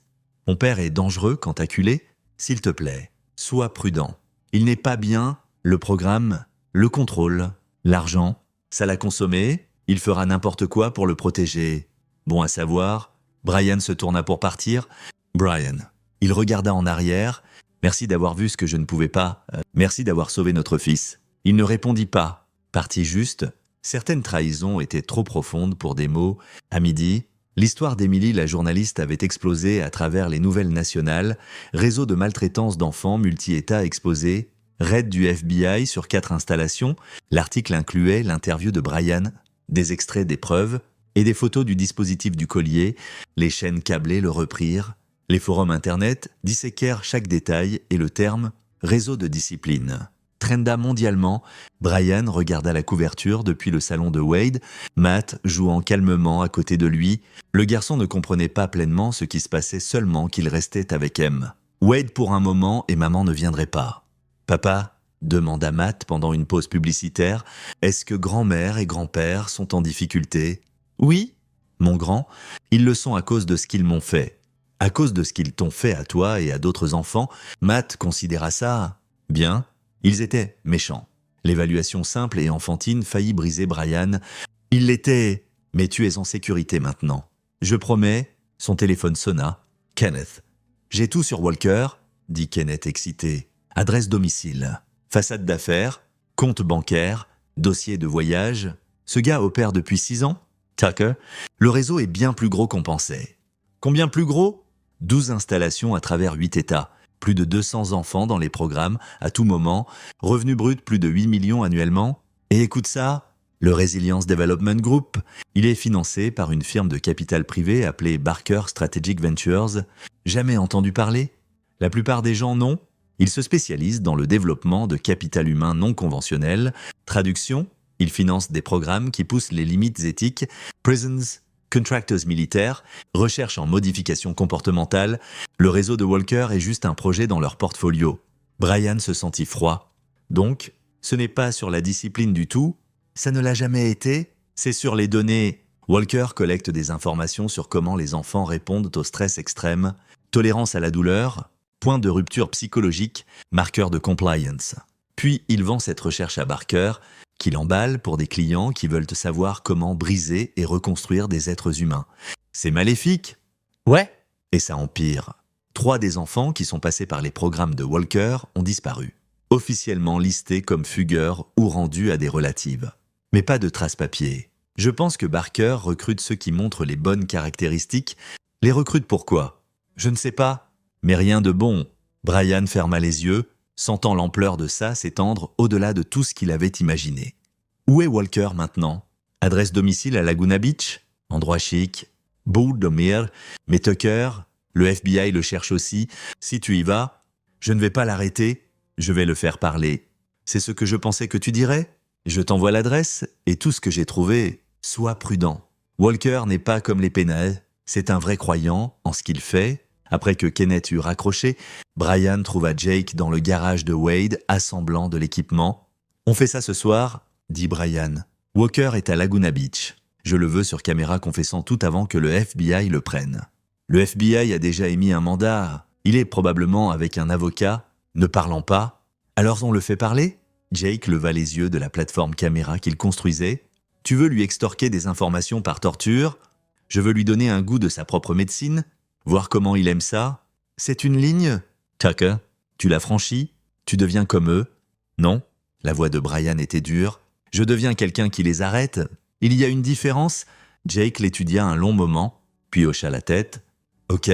Mon père est dangereux quand acculé ? S'il te plaît, sois prudent. Il n'est pas bien, le programme, le contrôle, l'argent. Ça l'a consommé, il fera n'importe quoi pour le protéger. Bon à savoir. » Brian se tourna pour partir. « Brian. » Il regarda en arrière. « Merci d'avoir vu ce que je ne pouvais pas. Merci d'avoir sauvé notre fils. » Il ne répondit pas. Parti juste. Certaines trahisons étaient trop profondes pour des mots. À midi, l'histoire d'Emily, la journaliste, avait explosé à travers les nouvelles nationales, réseau de maltraitance d'enfants multi-États exposé, raid du FBI sur 4 installations. L'article incluait l'interview de Brian, des extraits des preuves et des photos du dispositif du collier. Les chaînes câblées le reprirent. Les forums Internet disséquèrent chaque détail et le terme « réseau de discipline ». Trenda mondialement. Brian regarda la couverture depuis le salon de Wade, Matt jouant calmement à côté de lui. Le garçon ne comprenait pas pleinement ce qui se passait seulement qu'il restait avec M. Wade pour un moment et maman ne viendrait pas. « Papa ?» demanda Matt pendant une pause publicitaire. « Est-ce que grand-mère et grand-père sont en difficulté ?»« Oui, mon grand, ils le sont à cause de ce qu'ils m'ont fait. » « À cause de ce qu'ils t'ont fait à toi et à d'autres enfants, Matt considéra ça bien. Ils étaient méchants. » L'évaluation simple et enfantine faillit briser Brian. « Il l'était, mais tu es en sécurité maintenant. Je promets. » Son téléphone sonna. « Kenneth. »« J'ai tout sur Walker, » dit Kenneth excité. « Adresse domicile, façade d'affaires, compte bancaire, dossier de voyage. Ce gars opère depuis 6 ans. Tucker, le réseau est bien plus gros qu'on pensait. » « Combien plus gros ? 12 installations à travers 8 États. Plus de 200 enfants dans les programmes, à tout moment. Revenu brut plus de 8 millions annuellement. Et écoute ça, le Resilience Development Group, il est financé par une firme de capital privé appelée Barker Strategic Ventures. Jamais entendu parler ? La plupart des gens non. Il se spécialise dans le développement de capital humain non conventionnel. Traduction, il finance des programmes qui poussent les limites éthiques. Prisons, contractors militaires, recherche en modification comportementale. Le réseau de Walker est juste un projet dans leur portfolio. Brian se sentit froid. Donc, ce n'est pas sur la discipline du tout. Ça ne l'a jamais été. C'est sur les données. Walker collecte des informations sur comment les enfants répondent au stress extrême, tolérance à la douleur, point de rupture psychologique, marqueur de compliance. Puis il vend cette recherche à Barker, qui l'emballe pour des clients qui veulent savoir comment briser et reconstruire des êtres humains. C'est maléfique? Ouais. Et ça empire. 3 des enfants qui sont passés par les programmes de Walker ont disparu, officiellement listés comme fugueurs ou rendus à des relatives. Mais pas de traces papier. Je pense que Barker recrute ceux qui montrent les bonnes caractéristiques. Les recrute pourquoi? Je ne sais pas. Mais rien de bon. Brian ferma les yeux, sentant l'ampleur de ça s'étendre au-delà de tout ce qu'il avait imaginé. Où est Walker maintenant? Adresse domicile à Laguna Beach? Endroit chic. Bull Domir, mais Tucker, le FBI le cherche aussi. Si tu y vas, je ne vais pas l'arrêter, je vais le faire parler. C'est ce que je pensais que tu dirais? Je t'envoie l'adresse et tout ce que j'ai trouvé. Sois prudent. Walker n'est pas comme les pénals, c'est un vrai croyant en ce qu'il fait. Après que Kenneth eut raccroché, Brian trouva Jake dans le garage de Wade assemblant de l'équipement. « On fait ça ce soir ?» dit Brian. « Walker est à Laguna Beach. Je le veux sur caméra confessant tout avant que le FBI le prenne. Le FBI a déjà émis un mandat. Il est probablement avec un avocat. Ne parlant pas. Alors on le fait parler ?» Jake leva les yeux de la plateforme caméra qu'il construisait. « Tu veux lui extorquer des informations par torture? Je veux lui donner un goût de sa propre médecine? Voir comment il aime ça? C'est une ligne? Tucker, tu l'as franchie? Tu deviens comme eux? Non? » La voix de Brian était dure. « Je deviens quelqu'un qui les arrête? Il y a une différence? » Jake l'étudia un long moment, puis hocha la tête. « Ok,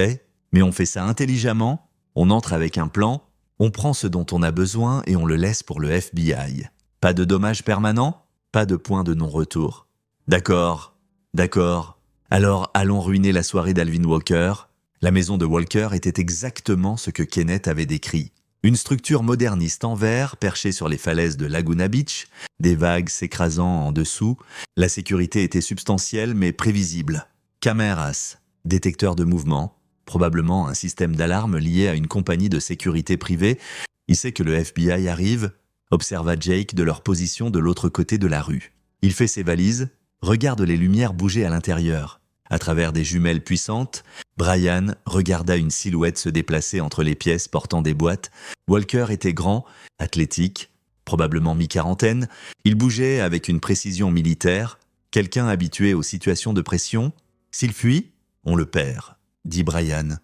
mais on fait ça intelligemment, on entre avec un plan, on prend ce dont on a besoin et on le laisse pour le FBI. Pas de dommages permanents, pas de point de non-retour. D'accord, d'accord. Alors allons ruiner la soirée d'Alvin Walker. » La maison de Walker était exactement ce que Kenneth avait décrit. Une structure moderniste en verre perchée sur les falaises de Laguna Beach, des vagues s'écrasant en dessous. La sécurité était substantielle mais prévisible. Caméras, détecteurs de mouvement, probablement un système d'alarme lié à une compagnie de sécurité privée. Il sait que le FBI arrive, observa Jake de leur position de l'autre côté de la rue. Il fait ses valises, regarde les lumières bouger à l'intérieur. À travers des jumelles puissantes, Brian regarda une silhouette se déplacer entre les pièces portant des boîtes. Walker était grand, athlétique, probablement mi-quarantaine. Il bougeait avec une précision militaire. Quelqu'un habitué aux situations de pression. S'il fuit, on le perd, dit Brian.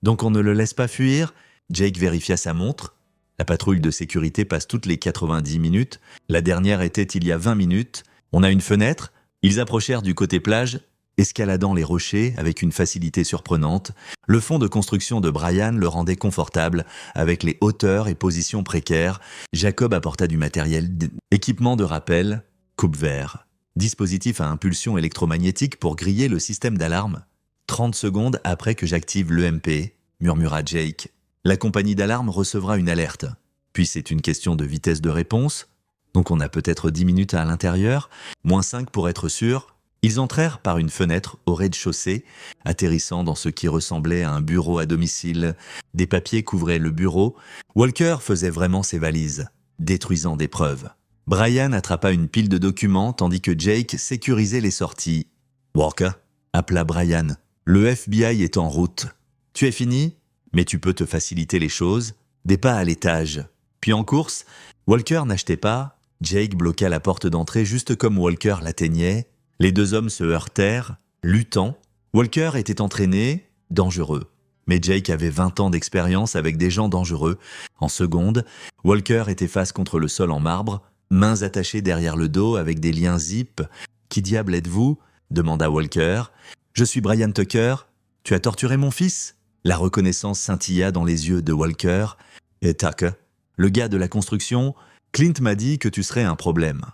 Donc on ne le laisse pas fuir? Jake vérifia sa montre. La patrouille de sécurité passe toutes les 90 minutes. La dernière était il y a 20 minutes. On a une fenêtre. Ils approchèrent du côté plage, escaladant les rochers avec une facilité surprenante. Le fond de construction de Brian le rendait confortable, avec les hauteurs et positions précaires. Jacob apporta du matériel, équipement de rappel, coupe-vert, dispositif à impulsion électromagnétique pour griller le système d'alarme. 30 secondes après que j'active l'EMP, murmura Jake. La compagnie d'alarme recevra une alerte. Puis c'est une question de vitesse de réponse. Donc on a peut-être 10 minutes à l'intérieur, moins 5 pour être sûr. Ils entrèrent par une fenêtre au rez-de-chaussée, atterrissant dans ce qui ressemblait à un bureau à domicile. Des papiers couvraient le bureau. Walker faisait vraiment ses valises, détruisant des preuves. Brian attrapa une pile de documents tandis que Jake sécurisait les sorties. « Walker » appela Brian. « Le FBI est en route. Tu es fini? Mais tu peux te faciliter les choses. Des pas à l'étage. » Puis en course, Walker n'achetait pas. Jake bloqua la porte d'entrée juste comme Walker l'atteignait. Les deux hommes se heurtèrent, luttant. Walker était entraîné, dangereux. Mais Jake avait 20 ans d'expérience avec des gens dangereux. En seconde, Walker était face contre le sol en marbre, mains attachées derrière le dos avec des liens zip. « Qui diable êtes-vous » demanda Walker. « Je suis Brian Tucker. Tu as torturé mon fils ?» La reconnaissance scintilla dans les yeux de Walker. « Et Tucker, le gars de la construction, Clint m'a dit que tu serais un problème. »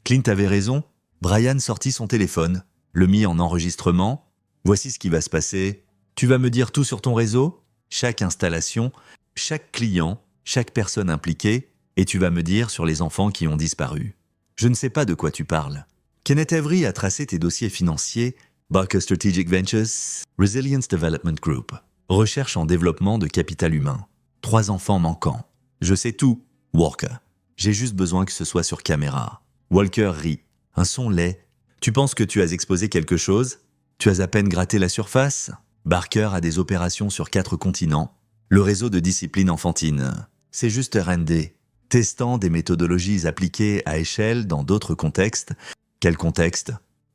Clint avait raison. Brian sortit son téléphone, le mit en enregistrement. « Voici ce qui va se passer. Tu vas me dire tout sur ton réseau, chaque installation, chaque client, chaque personne impliquée, et tu vas me dire sur les enfants qui ont disparu. Je ne sais pas de quoi tu parles. Kenneth Avery a tracé tes dossiers financiers, Barker Strategic Ventures, Resilience Development Group, recherche en développement de capital humain. 3 enfants manquants. Je sais tout, Walker. J'ai juste besoin que ce soit sur caméra. » Walker rit. Un son laid. « Tu penses que tu as exposé quelque chose? Tu as à peine gratté la surface? Barker a des opérations sur 4 continents. Le réseau de discipline enfantine. C'est juste R&D. testant des méthodologies appliquées à échelle dans d'autres contextes. Quel contexte?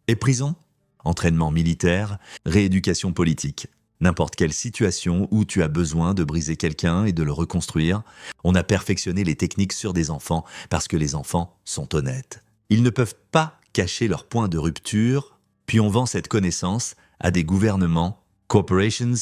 Et prison? Entraînement militaire, rééducation politique. N'importe quelle situation où tu as besoin de briser quelqu'un et de le reconstruire, on a perfectionné les techniques sur des enfants parce que les enfants sont honnêtes. Ils ne peuvent pas cacher leur point de rupture, puis on vend cette connaissance à des gouvernements, corporations,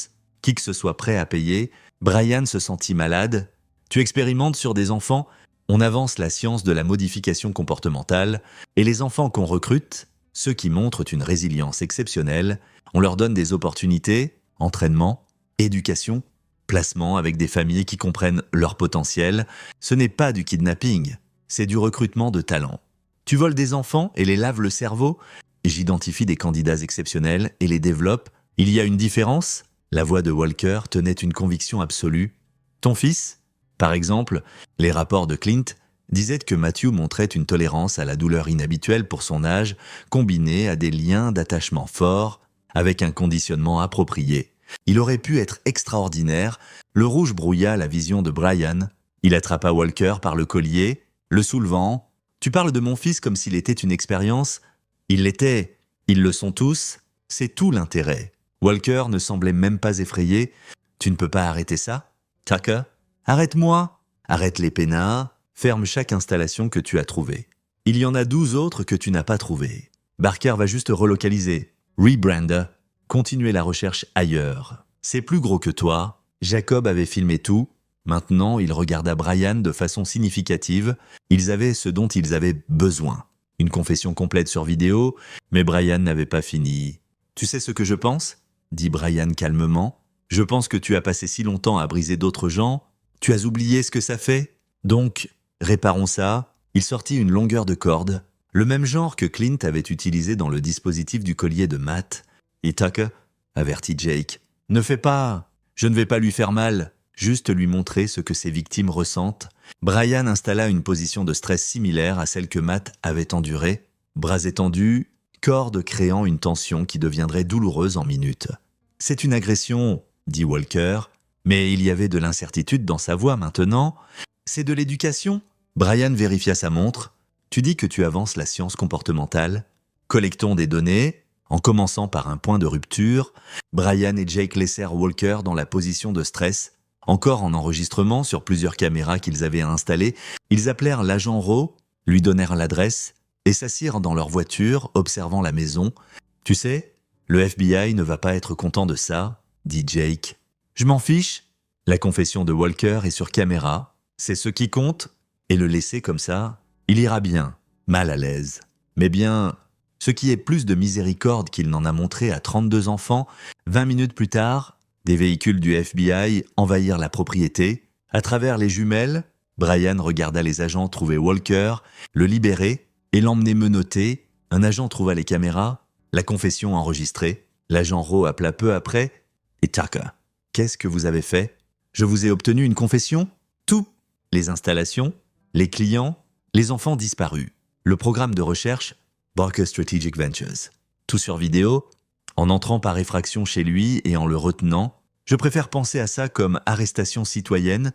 qui que ce soit prêt à payer. Brian se sentit malade. Tu expérimentes sur des enfants, on avance la science de la modification comportementale, et les enfants qu'on recrute, ceux qui montrent une résilience exceptionnelle, on leur donne des opportunités, entraînement, éducation, placement avec des familles qui comprennent leur potentiel. Ce n'est pas du kidnapping, c'est du recrutement de talent. Tu voles des enfants et les laves le cerveau? J'identifie des candidats exceptionnels et les développe. Il y a une différence? La voix de Walker tenait une conviction absolue. Ton fils? Par exemple, les rapports de Clint disaient que Matthew montrait une tolérance à la douleur inhabituelle pour son âge, combinée à des liens d'attachement forts, avec un conditionnement approprié. Il aurait pu être extraordinaire. Le rouge brouilla la vision de Brian. Il attrapa Walker par le collier, le soulevant. « Tu parles de mon fils comme s'il était une expérience ?» Il l'était. Ils le sont tous. C'est tout l'intérêt. Walker ne semblait même pas effrayé. « Tu ne peux pas arrêter ça, Tucker? Arrête-moi. Arrête les pénards. Ferme chaque installation que tu as trouvée. Il y en a 12 autres que tu n'as pas trouvées. Barker va juste relocaliser. Rebrander. Continuer la recherche ailleurs. C'est plus gros que toi. Jacob avait filmé tout. Maintenant, il regarda Brian de façon significative. Ils avaient ce dont ils avaient besoin. Une confession complète sur vidéo, mais Brian n'avait pas fini. « Tu sais ce que je pense ?» dit Brian calmement. « Je pense que tu as passé si longtemps à briser d'autres gens. Tu as oublié ce que ça fait? Donc, réparons ça. » Il sortit une longueur de corde, le même genre que Clint avait utilisé dans le dispositif du collier de Matt. « Et Tucker ?» avertit Jake. « Ne fais pas. Je ne vais pas lui faire mal. Juste lui montrer ce que ses victimes ressentent. » Brian installa une position de stress similaire à celle que Matt avait endurée. Bras étendus, corde créant une tension qui deviendrait douloureuse en minutes. « C'est une agression, » dit Walker, mais il y avait de l'incertitude dans sa voix maintenant. « C'est de l'éducation ?» Brian vérifia sa montre. « Tu dis que tu avances la science comportementale. Collectons des données. » En commençant par un point de rupture, Brian et Jake laissèrent Walker dans la position de stress. Encore en enregistrement sur plusieurs caméras qu'ils avaient installées, ils appelèrent l'agent Rowe, lui donnèrent l'adresse et s'assirent dans leur voiture, observant la maison. « Tu sais, le FBI ne va pas être content de ça, » dit Jake. « Je m'en fiche. La confession de Walker est sur caméra. C'est ce qui compte. Et le laisser comme ça, il ira bien, mal à l'aise. Mais bien, ce qui est plus de miséricorde qu'il n'en a montré à 32 enfants, 20 minutes plus tard, des véhicules du FBI envahirent la propriété. À travers les jumelles, Brian regarda les agents trouver Walker, le libérer et l'emmener menotté. Un agent trouva les caméras, la confession enregistrée. L'agent Rowe appela peu après. « Et Tucker, qu'est-ce que vous avez fait? Je vous ai obtenu une confession? Tout. Les installations, les clients, les enfants disparus. Le programme de recherche, Barker Strategic Ventures. Tout sur vidéo. En entrant par effraction chez lui et en le retenant, je préfère penser à ça comme arrestation citoyenne.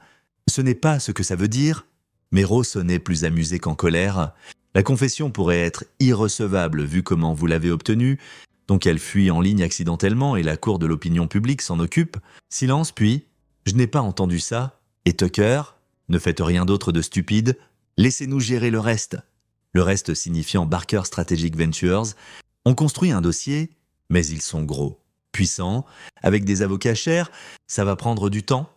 Ce n'est pas ce que ça veut dire. » Mais Rowe sonnait plus amusé qu'en colère. « La confession pourrait être irrecevable vu comment vous l'avez obtenue, donc elle fuit en ligne accidentellement et la cour de l'opinion publique s'en occupe. » Silence puis « Je n'ai pas entendu ça. Et Tucker, ne faites rien d'autre de stupide. Laissez-nous gérer le reste. » Le reste signifiant Barker Strategic Ventures. On construit un dossier, mais ils sont gros, puissants, avec des avocats chers. Ça va prendre du temps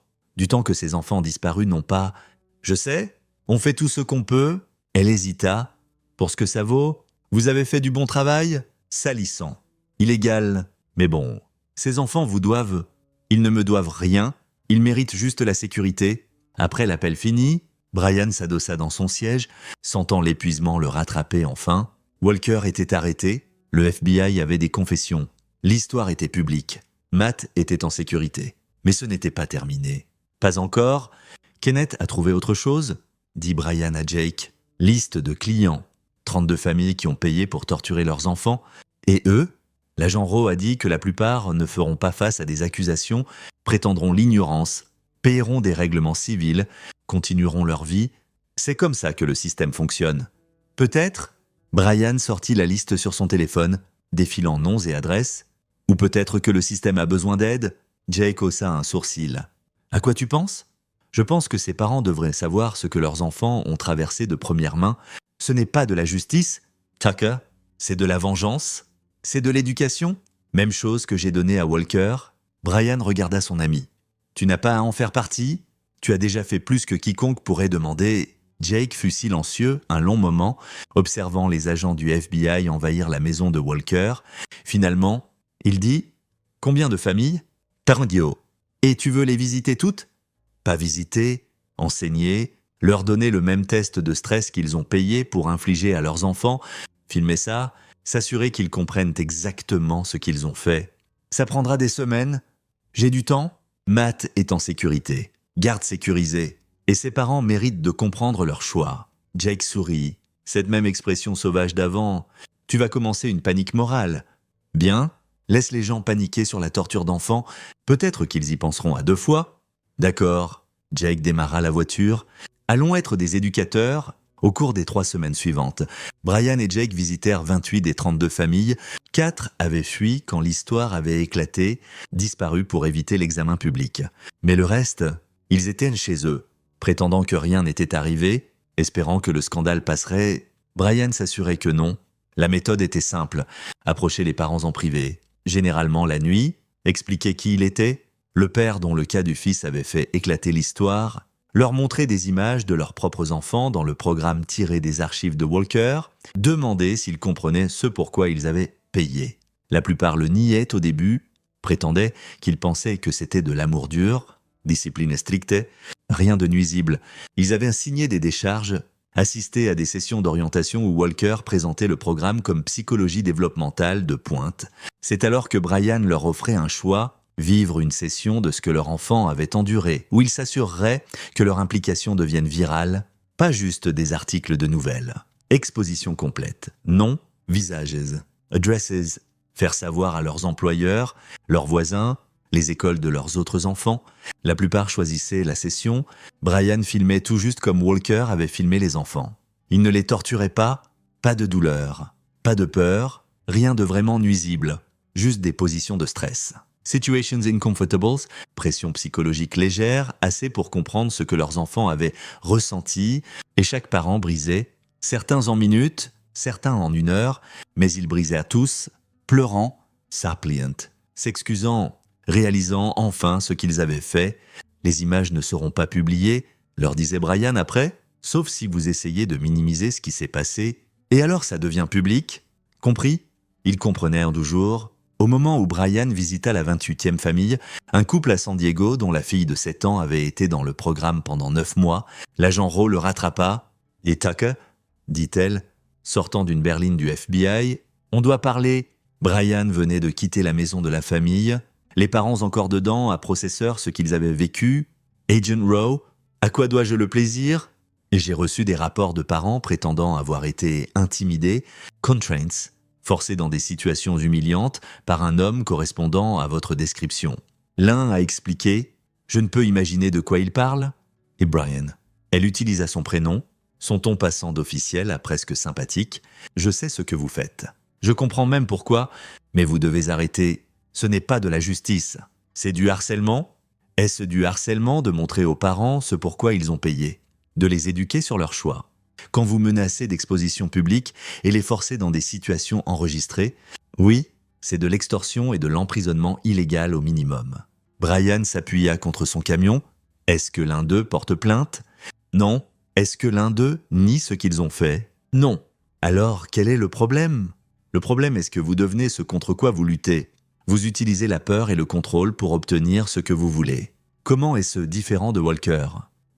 que ces enfants disparus n'ont pas. « Je sais, on fait tout ce qu'on peut. » Elle hésita. « Pour ce que ça vaut, vous avez fait du bon travail. Salissant. Illégal. Mais bon, ces enfants vous doivent. Ils ne me doivent rien. Ils méritent juste la sécurité. » Après l'appel fini, Brian s'adossa dans son siège, sentant l'épuisement le rattraper enfin. Walker était arrêté. Le FBI avait des confessions. L'histoire était publique. Matt était en sécurité. Mais ce n'était pas terminé. Pas encore. Kenneth a trouvé autre chose, dit Brian à Jake. Liste de clients. 32 familles qui ont payé pour torturer leurs enfants. Et eux? L'agent Rowe a dit que la plupart ne feront pas face à des accusations, prétendront l'ignorance, paieront des règlements civils, continueront leur vie. C'est comme ça que le système fonctionne. Peut-être, Brian sortit la liste sur son téléphone, défilant noms et adresses. Ou peut-être que le système a besoin d'aide. Jake haussa un sourcil. À quoi tu penses? Je pense que ses parents devraient savoir ce que leurs enfants ont traversé de première main. Ce n'est pas de la justice, Tucker, c'est de la vengeance, c'est de l'éducation. Même chose que j'ai donnée à Walker. Brian regarda son ami. Tu n'as pas à en faire partie? Tu as déjà fait plus que quiconque pourrait demander. Jake fut silencieux un long moment, observant les agents du FBI envahir la maison de Walker. Finalement, il dit « Combien de familles ?»« Tardio. Et tu veux les visiter toutes ?»« Pas visiter, enseigner, leur donner le même test de stress qu'ils ont payé pour infliger à leurs enfants, filmer ça, s'assurer qu'ils comprennent exactement ce qu'ils ont fait. Ça prendra des semaines. J'ai du temps. Matt est en sécurité. Garde sécurisée. Et ses parents méritent de comprendre leur choix. » Jake sourit. Cette même expression sauvage d'avant. « Tu vas commencer une panique morale. » « Bien, laisse les gens paniquer sur la torture d'enfants. Peut-être qu'ils y penseront à 2 fois. » « D'accord. » Jake démarra la voiture. « Allons être des éducateurs. » Au cours des 3 semaines suivantes, Brian et Jake visitèrent 28 des 32 familles. 4 avaient fui quand l'histoire avait éclaté, disparu pour éviter l'examen public. Mais le reste, ils étaient chez eux. Prétendant que rien n'était arrivé, espérant que le scandale passerait, Brian s'assurait que non. La méthode était simple, approcher les parents en privé, généralement la nuit, expliquer qui il était, le père dont le cas du fils avait fait éclater l'histoire, leur montrer des images de leurs propres enfants dans le programme tiré des archives de Walker, demander s'ils comprenaient ce pourquoi ils avaient payé. La plupart le niaient au début, prétendaient qu'ils pensaient que c'était de l'amour dur, discipline stricte, rien de nuisible. Ils avaient signé des décharges, assisté à des sessions d'orientation où Walker présentait le programme comme psychologie développementale de pointe. C'est alors que Brian leur offrait un choix, vivre une session de ce que leur enfant avait enduré, où ils s'assureraient que leur implication devienne virale, pas juste des articles de nouvelles. Exposition complète, noms, visages, addresses, faire savoir à leurs employeurs, leurs voisins, les écoles de leurs autres enfants. La plupart choisissaient la session. Brian filmait tout juste comme Walker avait filmé les enfants. Il ne les torturait pas de douleur, pas de peur, rien de vraiment nuisible, juste des positions de stress. Situations uncomfortables, pression psychologique légère, assez pour comprendre ce que leurs enfants avaient ressenti, et chaque parent brisait, certains en minutes, certains en 1 heure, mais ils brisaient à tous, pleurant, suppliant, s'excusant, réalisant enfin ce qu'ils avaient fait. Les images ne seront pas publiées, leur disait Brian après, sauf si vous essayez de minimiser ce qui s'est passé. Et alors ça devient public? Compris? Ils comprenaient en 12 jours. Au moment où Brian visita la 28e famille, un couple à San Diego dont la fille de 7 ans avait été dans le programme pendant 9 mois, l'agent Rowe le rattrapa. « Et Tucker ?» dit-elle, sortant d'une berline du FBI. « On doit parler. » Brian venait de quitter la maison de la famille. Les parents encore dedans, à processeur ce qu'ils avaient vécu. « Agent Rowe, à quoi dois-je le plaisir ?» Et j'ai reçu des rapports de parents prétendant avoir été intimidés, constraints, forcés dans des situations humiliantes par un homme correspondant à votre description. L'un a expliqué « Je ne peux imaginer de quoi il parle ?» Et Brian, elle utilisa son prénom, son ton passant d'officiel à presque sympathique. « Je sais ce que vous faites. Je comprends même pourquoi, mais vous devez arrêter. Ce n'est pas de la justice. C'est du harcèlement. Est-ce du harcèlement de montrer aux parents ce pourquoi ils ont payé? De les éduquer sur leur choix. Quand vous menacez d'exposition publique et les forcez dans des situations enregistrées, oui, c'est de l'extorsion et de l'emprisonnement illégal au minimum. » Brian s'appuya contre son camion. Est-ce que l'un d'eux porte plainte? Non. Est-ce que l'un d'eux nie ce qu'ils ont fait? Non. Alors, quel est le problème? Le problème est que vous devenez ce contre quoi vous luttez. Vous utilisez la peur et le contrôle pour obtenir ce que vous voulez. Comment est-ce différent de Walker?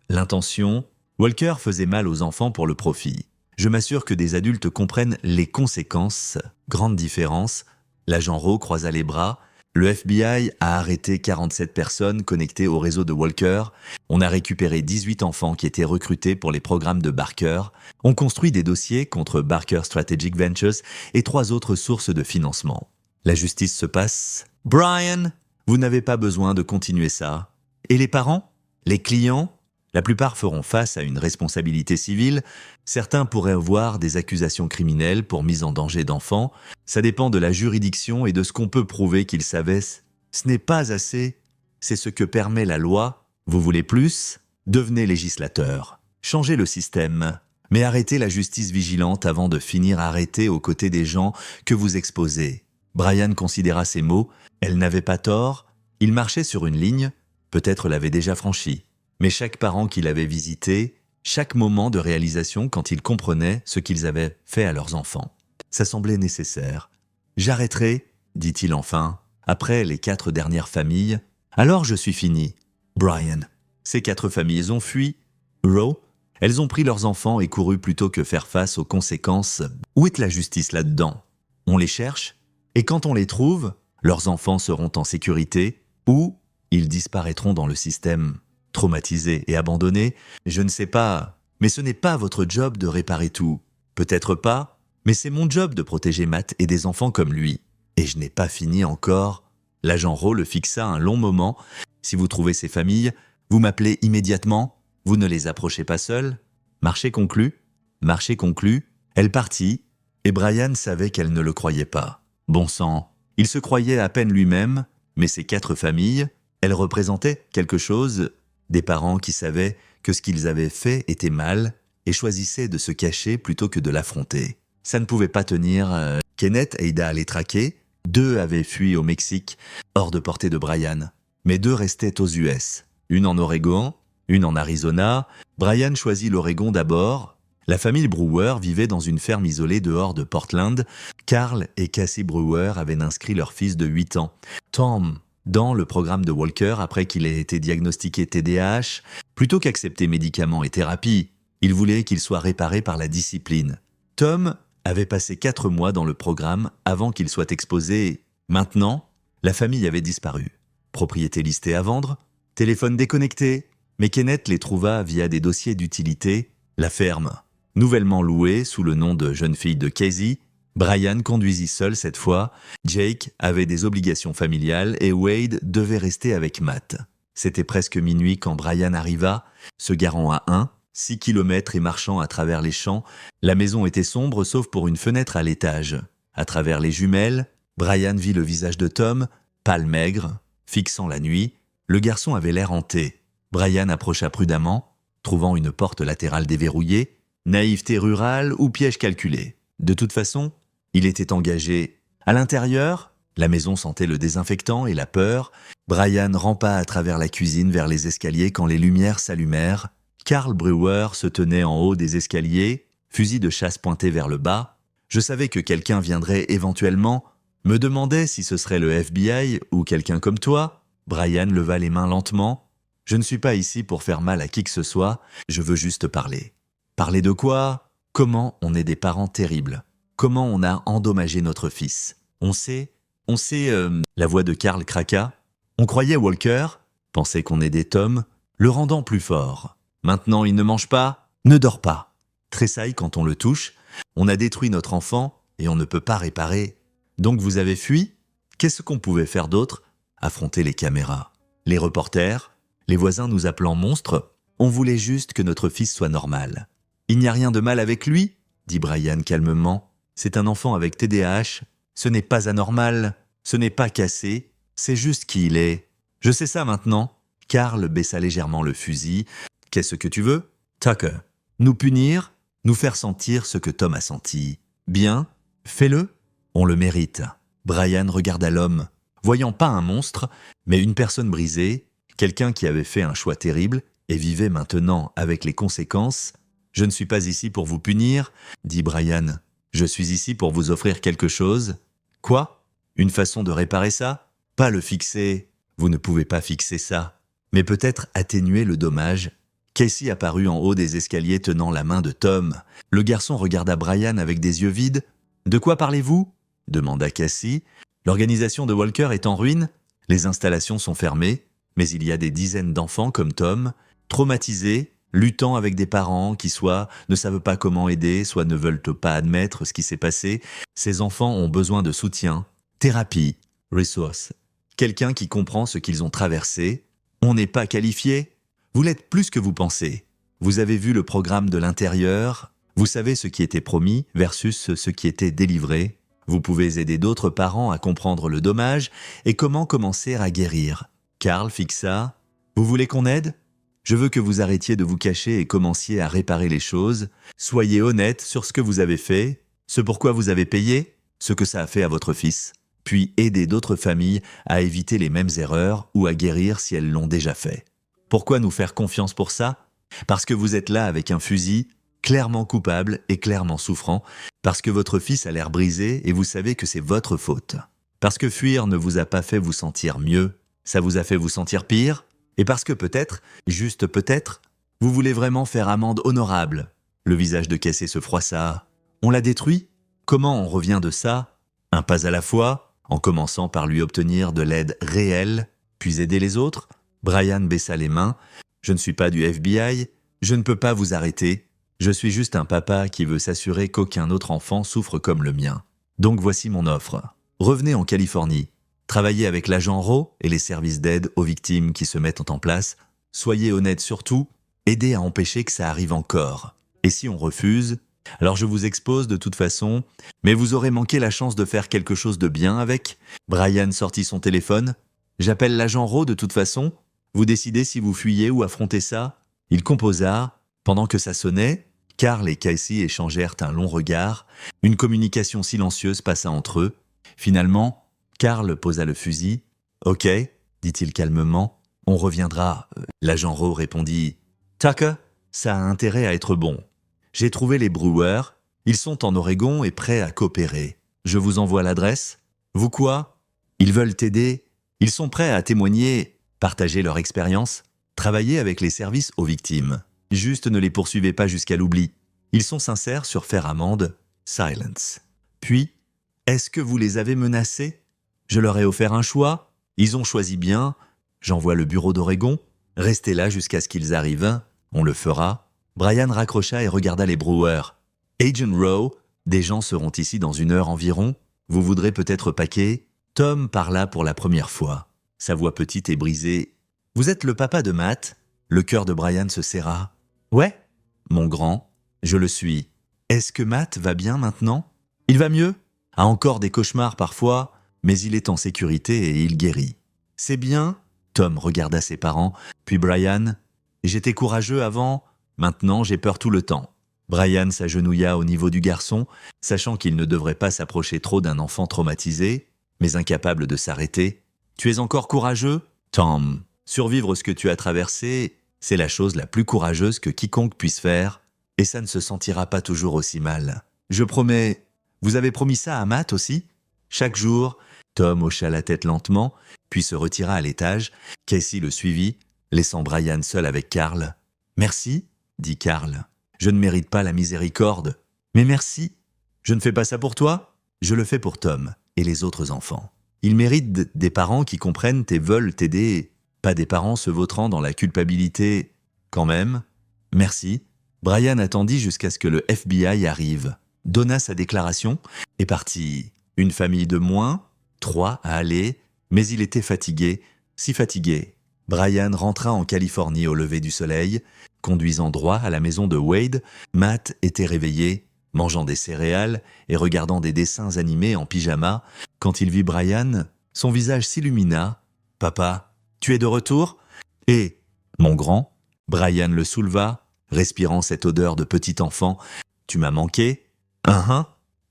L'intention? Walker faisait mal aux enfants pour le profit. Je m'assure que des adultes comprennent les conséquences. Grande différence. L'agent Rowe croisa les bras. Le FBI a arrêté 47 personnes connectées au réseau de Walker. On a récupéré 18 enfants qui étaient recrutés pour les programmes de Barker. On construit des dossiers contre Barker Strategic Ventures et 3 autres sources de financement. La justice se passe. Brian, vous n'avez pas besoin de continuer ça. Et les parents? Les clients? La plupart feront face à une responsabilité civile, certains pourraient avoir des accusations criminelles pour mise en danger d'enfants, ça dépend de la juridiction et de ce qu'on peut prouver qu'ils savaient. Ce n'est pas assez, c'est ce que permet la loi. Vous voulez plus? Devenez législateur. Changez le système. Mais arrêtez la justice vigilante avant de finir arrêté aux côtés des gens que vous exposez. Brian considéra ces mots, elle n'avait pas tort, il marchait sur une ligne, peut-être l'avait déjà franchie. Mais chaque parent qu'il avait visité, chaque moment de réalisation quand ils comprenaient ce qu'ils avaient fait à leurs enfants. Ça semblait nécessaire. « J'arrêterai, dit-il enfin, après les 4 dernières familles. Alors je suis fini. Brian. » Ces 4 familles ont fui. Roe. Elles ont pris leurs enfants et couru plutôt que faire face aux conséquences. Où est la justice là-dedans? On les cherche, et quand on les trouve, leurs enfants seront en sécurité, ou ils disparaîtront dans le système. Traumatisés et abandonnés, je ne sais pas, mais ce n'est pas votre job de réparer tout. Peut-être pas, mais c'est mon job de protéger Matt et des enfants comme lui. Et je n'ai pas fini encore. L'agent Roe le fixa un long moment. Si vous trouvez ces familles, vous m'appelez immédiatement. Vous ne les approchez pas seuls. Marché conclu. Marché conclu. Elle partit, et Brian savait qu'elle ne le croyait pas. Bon sang, il se croyait à peine lui-même, mais ces 4 familles, elles représentaient quelque chose, des parents qui savaient que ce qu'ils avaient fait était mal et choisissaient de se cacher plutôt que de l'affronter. Ça ne pouvait pas tenir. Kenneth aida à les traquer. 2 avaient fui au Mexique, hors de portée de Brian, mais 2 restaient aux US. Une en Oregon, une en Arizona. Brian choisit l'Oregon d'abord. La famille Brewer vivait dans une ferme isolée dehors de Portland. Carl et Cassie Brewer avaient inscrit leur fils de 8 ans, Tom, dans le programme de Walker après qu'il ait été diagnostiqué TDAH. Plutôt qu'accepter médicaments et thérapie, il voulait qu'il soit réparé par la discipline. Tom avait passé 4 mois dans le programme avant qu'il soit exposé. Maintenant, la famille avait disparu. Propriété listée à vendre, téléphone déconnecté. Mais Kenneth les trouva via des dossiers d'utilité. La ferme, nouvellement louée sous le nom de jeune fille de Casey. Brian conduisit seul cette fois. Jake avait des obligations familiales et Wade devait rester avec Matt. C'était presque minuit quand Brian arriva, se garant à 6 kilomètres et marchant à travers les champs. La maison était sombre sauf pour une fenêtre à l'étage. À travers les jumelles, Brian vit le visage de Tom, pâle maigre, fixant la nuit. Le garçon avait l'air hanté. Brian approcha prudemment, trouvant une porte latérale déverrouillée. Naïveté rurale ou piège calculé. De toute façon, il était engagé. À l'intérieur, la maison sentait le désinfectant et la peur. Brian rampa à travers la cuisine vers les escaliers quand les lumières s'allumèrent. Carl Brewer se tenait en haut des escaliers, fusil de chasse pointé vers le bas. Je savais que quelqu'un viendrait éventuellement. Me demandais si ce serait le FBI ou quelqu'un comme toi. Brian leva les mains lentement. Je ne suis pas ici pour faire mal à qui que ce soit, je veux juste parler. Parler de quoi? Comment on est des parents terribles? Comment on a endommagé notre fils? On sait, la voix de Carl craqua. On croyait Walker, pensait qu'on aidait Tom, le rendant plus fort. Maintenant il ne mange pas, ne dort pas. Tressaille quand on le touche, on a détruit notre enfant et on ne peut pas réparer. Donc vous avez fui? Qu'est-ce qu'on pouvait faire d'autre? Affronter les caméras. Les reporters? Les voisins nous appelant monstres, on voulait juste que notre fils soit normal. Il n'y a rien de mal avec lui, dit Brian calmement. C'est un enfant avec TDAH. Ce n'est pas anormal, ce n'est pas cassé, c'est juste qui il est. Je sais ça maintenant. Carl baissa légèrement le fusil. Qu'est-ce que tu veux? Tucker. Nous punir, nous faire sentir ce que Tom a senti. Bien, fais-le. On le mérite. Brian regarda l'homme, voyant pas un monstre, mais une personne brisée. Quelqu'un qui avait fait un choix terrible et vivait maintenant avec les conséquences. « Je ne suis pas ici pour vous punir, » dit Brian. « Je suis ici pour vous offrir quelque chose. » « Quoi? Une façon de réparer ça? Pas le fixer. Vous ne pouvez pas fixer ça. Mais peut-être atténuer le dommage. » Casey apparut en haut des escaliers tenant la main de Tom. Le garçon regarda Brian avec des yeux vides. « De quoi parlez-vous » demanda Casey. « L'organisation de Walker est en ruine. Les installations sont fermées. Mais il y a des dizaines d'enfants comme Tom, traumatisés, luttant avec des parents qui soit ne savent pas comment aider, soit ne veulent pas admettre ce qui s'est passé. Ces enfants ont besoin de soutien, thérapie, ressources. Quelqu'un qui comprend ce qu'ils ont traversé. On n'est pas qualifié. Vous l'êtes plus que vous pensez. Vous avez vu le programme de l'intérieur, vous savez ce qui était promis versus ce qui était délivré. Vous pouvez aider d'autres parents à comprendre le dommage et comment commencer à guérir. Carl fixa « Vous voulez qu'on aide ? Je veux que vous arrêtiez de vous cacher et commenciez à réparer les choses. Soyez honnête sur ce que vous avez fait, ce pourquoi vous avez payé, ce que ça a fait à votre fils. Puis aidez d'autres familles à éviter les mêmes erreurs ou à guérir si elles l'ont déjà fait. Pourquoi nous faire confiance pour ça ? Parce que vous êtes là avec un fusil, clairement coupable et clairement souffrant, parce que votre fils a l'air brisé et vous savez que c'est votre faute. Parce que fuir ne vous a pas fait vous sentir mieux, ça vous a fait vous sentir pire, et parce que peut-être, juste peut-être, vous voulez vraiment faire amende honorable. Le visage de Casey se froissa. On l'a détruit ? Comment on revient de ça ? Un pas à la fois, en commençant par lui obtenir de l'aide réelle, puis aider les autres ? Brian baissa les mains. Je ne suis pas du FBI, je ne peux pas vous arrêter. Je suis juste un papa qui veut s'assurer qu'aucun autre enfant souffre comme le mien. Donc voici mon offre. Revenez en Californie. Travaillez avec l'agent Rowe et les services d'aide aux victimes qui se mettent en place. Soyez honnête surtout, aidez à empêcher que ça arrive encore. Et si on refuse, alors je vous expose de toute façon, mais vous aurez manqué la chance de faire quelque chose de bien avec. Brian sortit son téléphone. J'appelle l'agent Rowe de toute façon. Vous décidez si vous fuyez ou affrontez ça. Il composa. Pendant que ça sonnait, Carl et Casey échangèrent un long regard. Une communication silencieuse passa entre eux. Finalement, Carl posa le fusil. « Ok, dit-il calmement, on reviendra. » L'agent Rowe répondit. « Tucker, ça a intérêt à être bon. J'ai trouvé les Brewers. Ils sont en Oregon et prêts à coopérer. Je vous envoie l'adresse. Vous quoi ? Ils veulent t'aider. Ils sont prêts à témoigner, partager leur expérience, travailler avec les services aux victimes. Juste ne les poursuivez pas jusqu'à l'oubli. Ils sont sincères sur faire amende. Silence. Puis, est-ce que vous les avez menacés ? Je leur ai offert un choix. Ils ont choisi bien. J'envoie le bureau d'Oregon. Restez là jusqu'à ce qu'ils arrivent. On le fera. » Brian raccrocha et regarda les Brewers. « Agent Rowe, des gens seront ici dans 1 heure environ. Vous voudrez peut-être paquer ?» Tom parla pour la première fois. Sa voix petite et brisée. « Vous êtes le papa de Matt ?» Le cœur de Brian se serra. « Ouais, mon grand, je le suis. Est-ce que Matt va bien maintenant ? Il va mieux ? A encore des cauchemars parfois, mais il est en sécurité et il guérit. C'est bien ?» Tom regarda ses parents, puis Brian. « J'étais courageux avant, maintenant j'ai peur tout le temps. » Brian s'agenouilla au niveau du garçon, sachant qu'il ne devrait pas s'approcher trop d'un enfant traumatisé, mais incapable de s'arrêter. « Tu es encore courageux, Tom ? Survivre ce que tu as traversé, c'est la chose la plus courageuse que quiconque puisse faire, et ça ne se sentira pas toujours aussi mal. Je promets... Vous avez promis ça à Matt aussi ? » Chaque jour, Tom hocha la tête lentement, puis se retira à l'étage. Casey le suivit, laissant Brian seul avec Carl. « Merci, » dit Carl. « Je ne mérite pas la miséricorde. Mais merci. Je ne fais pas ça pour toi, je le fais pour Tom et les autres enfants. Ils méritent des parents qui comprennent et veulent t'aider, pas des parents se vautrant dans la culpabilité. Quand même, merci. » Brian attendit jusqu'à ce que le FBI arrive, donna sa déclaration et partit. Une famille de moins, 3 à aller, mais il était fatigué, si fatigué. Brian rentra en Californie au lever du soleil. Conduisant droit à la maison de Wade, Matt était réveillé, mangeant des céréales et regardant des dessins animés en pyjama. Quand il vit Brian, son visage s'illumina. « Papa, tu es de retour ? » « Et, mon grand ?» Brian le souleva, respirant cette odeur de petit enfant. « Tu m'as manqué ? »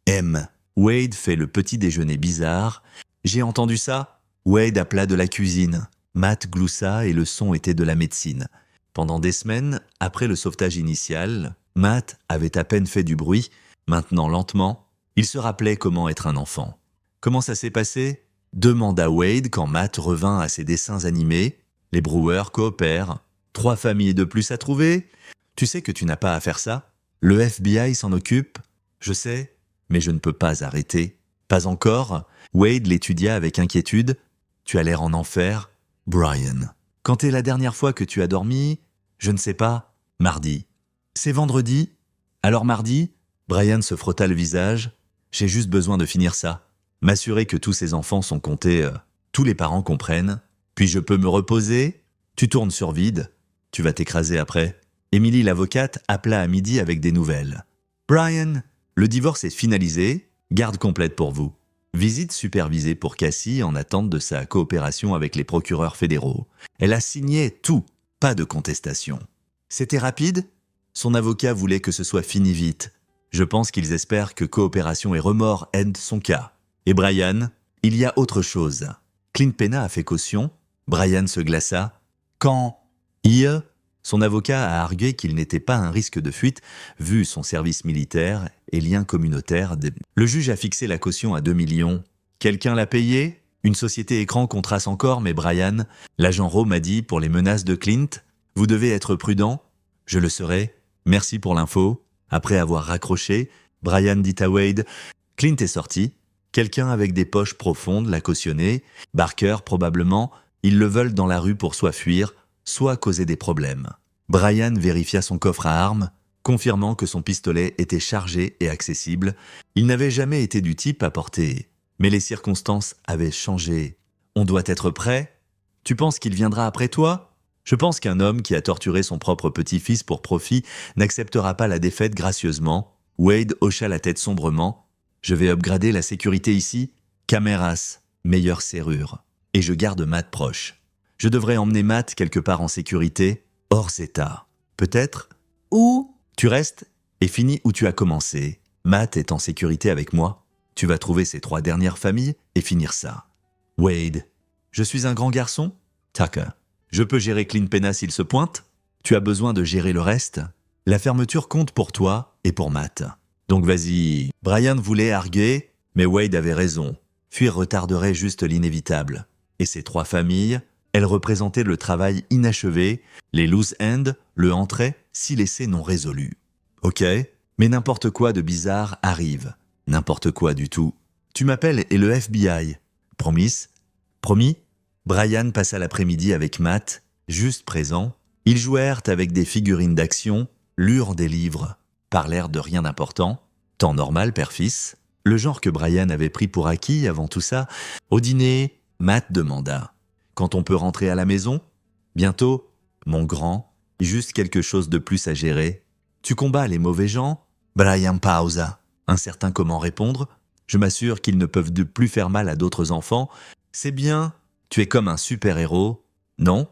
M. Wade fait le petit déjeuner bizarre. « J'ai entendu ça ?» Wade appela de la cuisine. Matt gloussa et le son était de la médecine. Pendant des semaines, après le sauvetage initial, Matt avait à peine fait du bruit. Maintenant, lentement, il se rappelait comment être un enfant. « Comment ça s'est passé ?» demanda Wade quand Matt revint à ses dessins animés. « Les Brewers coopèrent. 3 familles de plus à trouver. Tu sais que tu n'as pas à faire ça. Le FBI s'en occupe. Je sais, mais je ne peux pas arrêter. » « Pas encore ?» Wade l'étudia avec inquiétude. « Tu as l'air en enfer. » « Brian, quand est la dernière fois que tu as dormi ? » « Je ne sais pas. Mardi. »« C'est vendredi ? Alors mardi ?» Brian se frotta le visage. « J'ai juste besoin de finir ça. M'assurer que tous ces enfants sont comptés, tous les parents comprennent. Puis je peux me reposer. Tu tournes sur vide. Tu vas t'écraser après. Emily l'avocate appela à midi avec des nouvelles. Brian, le divorce est finalisé, garde complète pour vous. Visite supervisée pour Cassie en attente de sa coopération avec les procureurs fédéraux. Elle a signé tout, pas de contestation. C'était rapide? Son avocat voulait que ce soit fini vite. Je pense qu'ils espèrent que coopération et remords aident son cas. Et Brian, il y a autre chose. Clint Pena a fait caution. Brian se glaça. Quand son avocat a argué qu'il n'était pas un risque de fuite vu son service militaire et liens communautaires. Le juge a fixé la caution à 2 millions. Quelqu'un l'a payé? Une société écran qu'on trace encore, mais Brian, l'agent Rowe m'a dit pour les menaces de Clint, vous devez être prudent. Je le serai. Merci pour l'info. Après avoir raccroché, Brian dit à Wade, Clint est sorti. Quelqu'un avec des poches profondes l'a cautionné. Barker, probablement, ils le veulent dans la rue pour soit fuir, soit causer des problèmes. Brian vérifia son coffre à armes, confirmant que son pistolet était chargé et accessible. Il n'avait jamais été du type à porter. Mais les circonstances avaient changé. On doit être prêt? Tu penses qu'il viendra après toi? Je pense qu'un homme qui a torturé son propre petit-fils pour profit n'acceptera pas la défaite gracieusement. Wade hocha la tête sombrement. Je vais upgrader la sécurité ici. Caméras, meilleure serrure. Et je garde Matt proche. Je devrais emmener Matt quelque part en sécurité, hors état. Peut-être? Ou tu restes et finis où tu as commencé. Matt est en sécurité avec moi. Tu vas trouver ces 3 dernières familles et finir ça. Wade, je suis un grand garçon? Tucker, je peux gérer Clint Pena s'il se pointe? Tu as besoin de gérer le reste? La fermeture compte pour toi et pour Matt. Donc vas-y. Brian voulait arguer, mais Wade avait raison. Fuir retarderait juste l'inévitable. Et ces 3 familles, elles représentaient le travail inachevé, les loose ends, le entrait, si laissé non résolu. Ok, mais n'importe quoi de bizarre arrive. N'importe quoi du tout. Tu m'appelles et le FBI. Promis? Promis? Brian passa l'après-midi avec Matt, juste présent. Ils jouèrent avec des figurines d'action, lurent des livres, parlèrent de rien d'important. Temps normal, père-fils. Le genre que Brian avait pris pour acquis avant tout ça. Au dîner, Matt demanda. Quand on peut rentrer à la maison? Bientôt, mon grand. Juste quelque chose de plus à gérer. Tu combats les mauvais gens? Brian pausa. Incertain comment répondre. Je m'assure qu'ils ne peuvent plus faire mal à d'autres enfants. C'est bien. Tu es comme un super-héros. Non,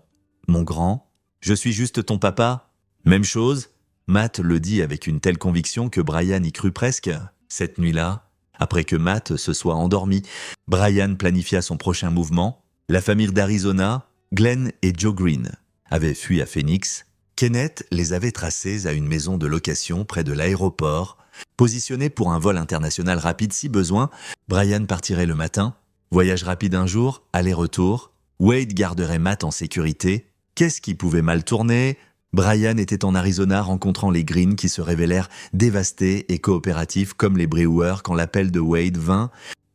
mon grand. Je suis juste ton papa. Même chose. Matt le dit avec une telle conviction que Brian y crut presque. Cette nuit-là, après que Matt se soit endormi, Brian planifia son prochain mouvement. La famille d'Arizona, Glenn et Joe Green, avaient fui à Phoenix. Kenneth les avait tracés à une maison de location près de l'aéroport. Positionné pour un vol international rapide si besoin, Brian partirait le matin. Voyage rapide un jour, aller-retour. Wade garderait Matt en sécurité. Qu'est-ce qui pouvait mal tourner? Brian était en Arizona rencontrant les Green qui se révélèrent dévastés et coopératifs comme les Brewers quand l'appel de Wade vint.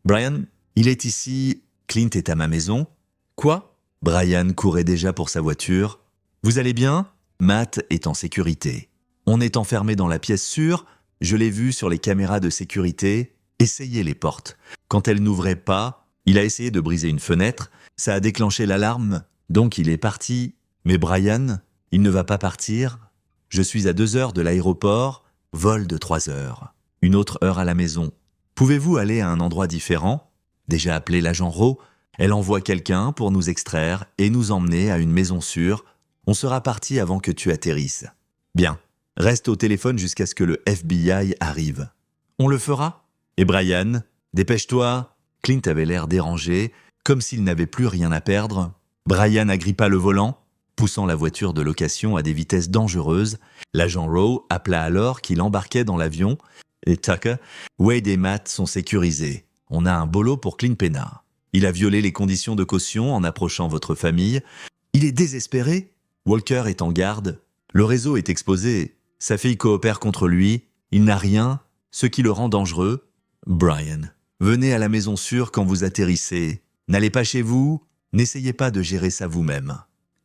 Brian, il est ici. Clint est à ma maison. Quoi? Brian courait déjà pour sa voiture. Vous allez bien? Matt est en sécurité. On est enfermé dans la pièce sûre. Je l'ai vu sur les caméras de sécurité. Essayez les portes. Quand elles n'ouvraient pas, il a essayé de briser une fenêtre. Ça a déclenché l'alarme. Donc il est parti. Mais Brian, il ne va pas partir. Je suis à 2 heures de l'aéroport. Vol de 3 heures. Une autre heure à la maison. Pouvez-vous aller à un endroit différent? Déjà appelé l'agent Rowe. Elle envoie quelqu'un pour nous extraire et nous emmener à une maison sûre. On sera parti avant que tu atterrisses. Bien. Reste au téléphone jusqu'à ce que le FBI arrive. On le fera? Et Brian, dépêche-toi. Clint avait l'air dérangé, comme s'il n'avait plus rien à perdre. Brian agrippa le volant, poussant la voiture de location à des vitesses dangereuses. L'agent Rowe appela alors qu'il embarquait dans l'avion. Et Tucker, Wade et Matt sont sécurisés. On a un boulot pour Clint Pena. Il a violé les conditions de caution en approchant votre famille. Il est désespéré. Walker est en garde. Le réseau est exposé. Sa fille coopère contre lui. Il n'a rien, ce qui le rend dangereux. Brian, venez à la maison sûre quand vous atterrissez. N'allez pas chez vous. N'essayez pas de gérer ça vous-même.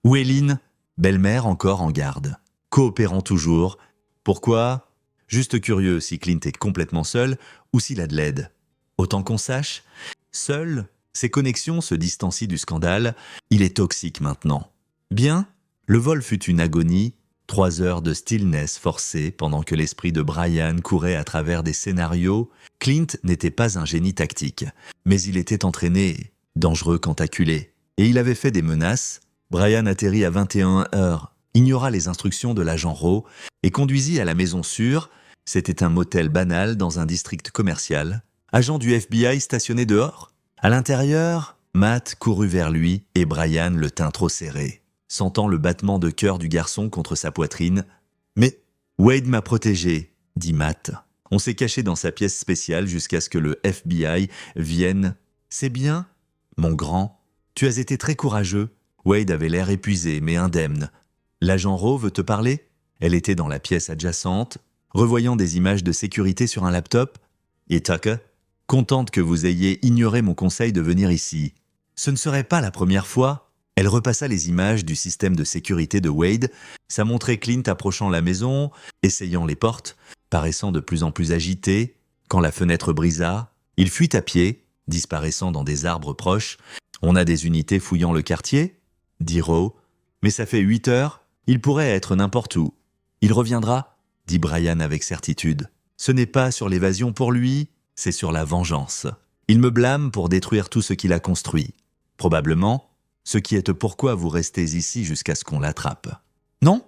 Où est Lynn? Belle-mère encore en garde. Coopérant toujours. Pourquoi? Juste curieux si Clint est complètement seul ou s'il a de l'aide. Autant qu'on sache, seul, ses connexions se distancient du scandale. Il est toxique maintenant. Bien? Le vol fut une agonie, 3 heures de stillness forcée pendant que l'esprit de Brian courait à travers des scénarios. Clint n'était pas un génie tactique, mais il était entraîné, dangereux quand acculé, et il avait fait des menaces. Brian atterrit à 21 heures, ignora les instructions de l'agent Rowe et conduisit à la maison sûre. C'était un motel banal dans un district commercial. Agent du FBI stationné dehors. À l'intérieur, Matt courut vers lui et Brian le tint trop serré, sentant le battement de cœur du garçon contre sa poitrine. « Mais Wade m'a protégé », dit Matt. On s'est caché dans sa pièce spéciale jusqu'à ce que le FBI vienne. « C'est bien, mon grand. Tu as été très courageux. » Wade avait l'air épuisé, mais indemne. « L'agent Rowe veut te parler ?» Elle était dans la pièce adjacente, revoyant des images de sécurité sur un laptop. « Et Tucker, contente que vous ayez ignoré mon conseil de venir ici. Ce ne serait pas la première fois. » Elle repassa les images du système de sécurité de Wade. Ça montrait Clint approchant la maison, essayant les portes, paraissant de plus en plus agité. Quand la fenêtre brisa, il fuit à pied, disparaissant dans des arbres proches. « On a des unités fouillant le quartier ?» dit Rowe. « Mais ça fait 8 heures, il pourrait être n'importe où. »« Il reviendra ?» dit Brian avec certitude. « Ce n'est pas sur l'évasion pour lui, c'est sur la vengeance. Il me blâme pour détruire tout ce qu'il a construit. Probablement, ce qui est pourquoi vous restez ici jusqu'à ce qu'on l'attrape. »« Non ?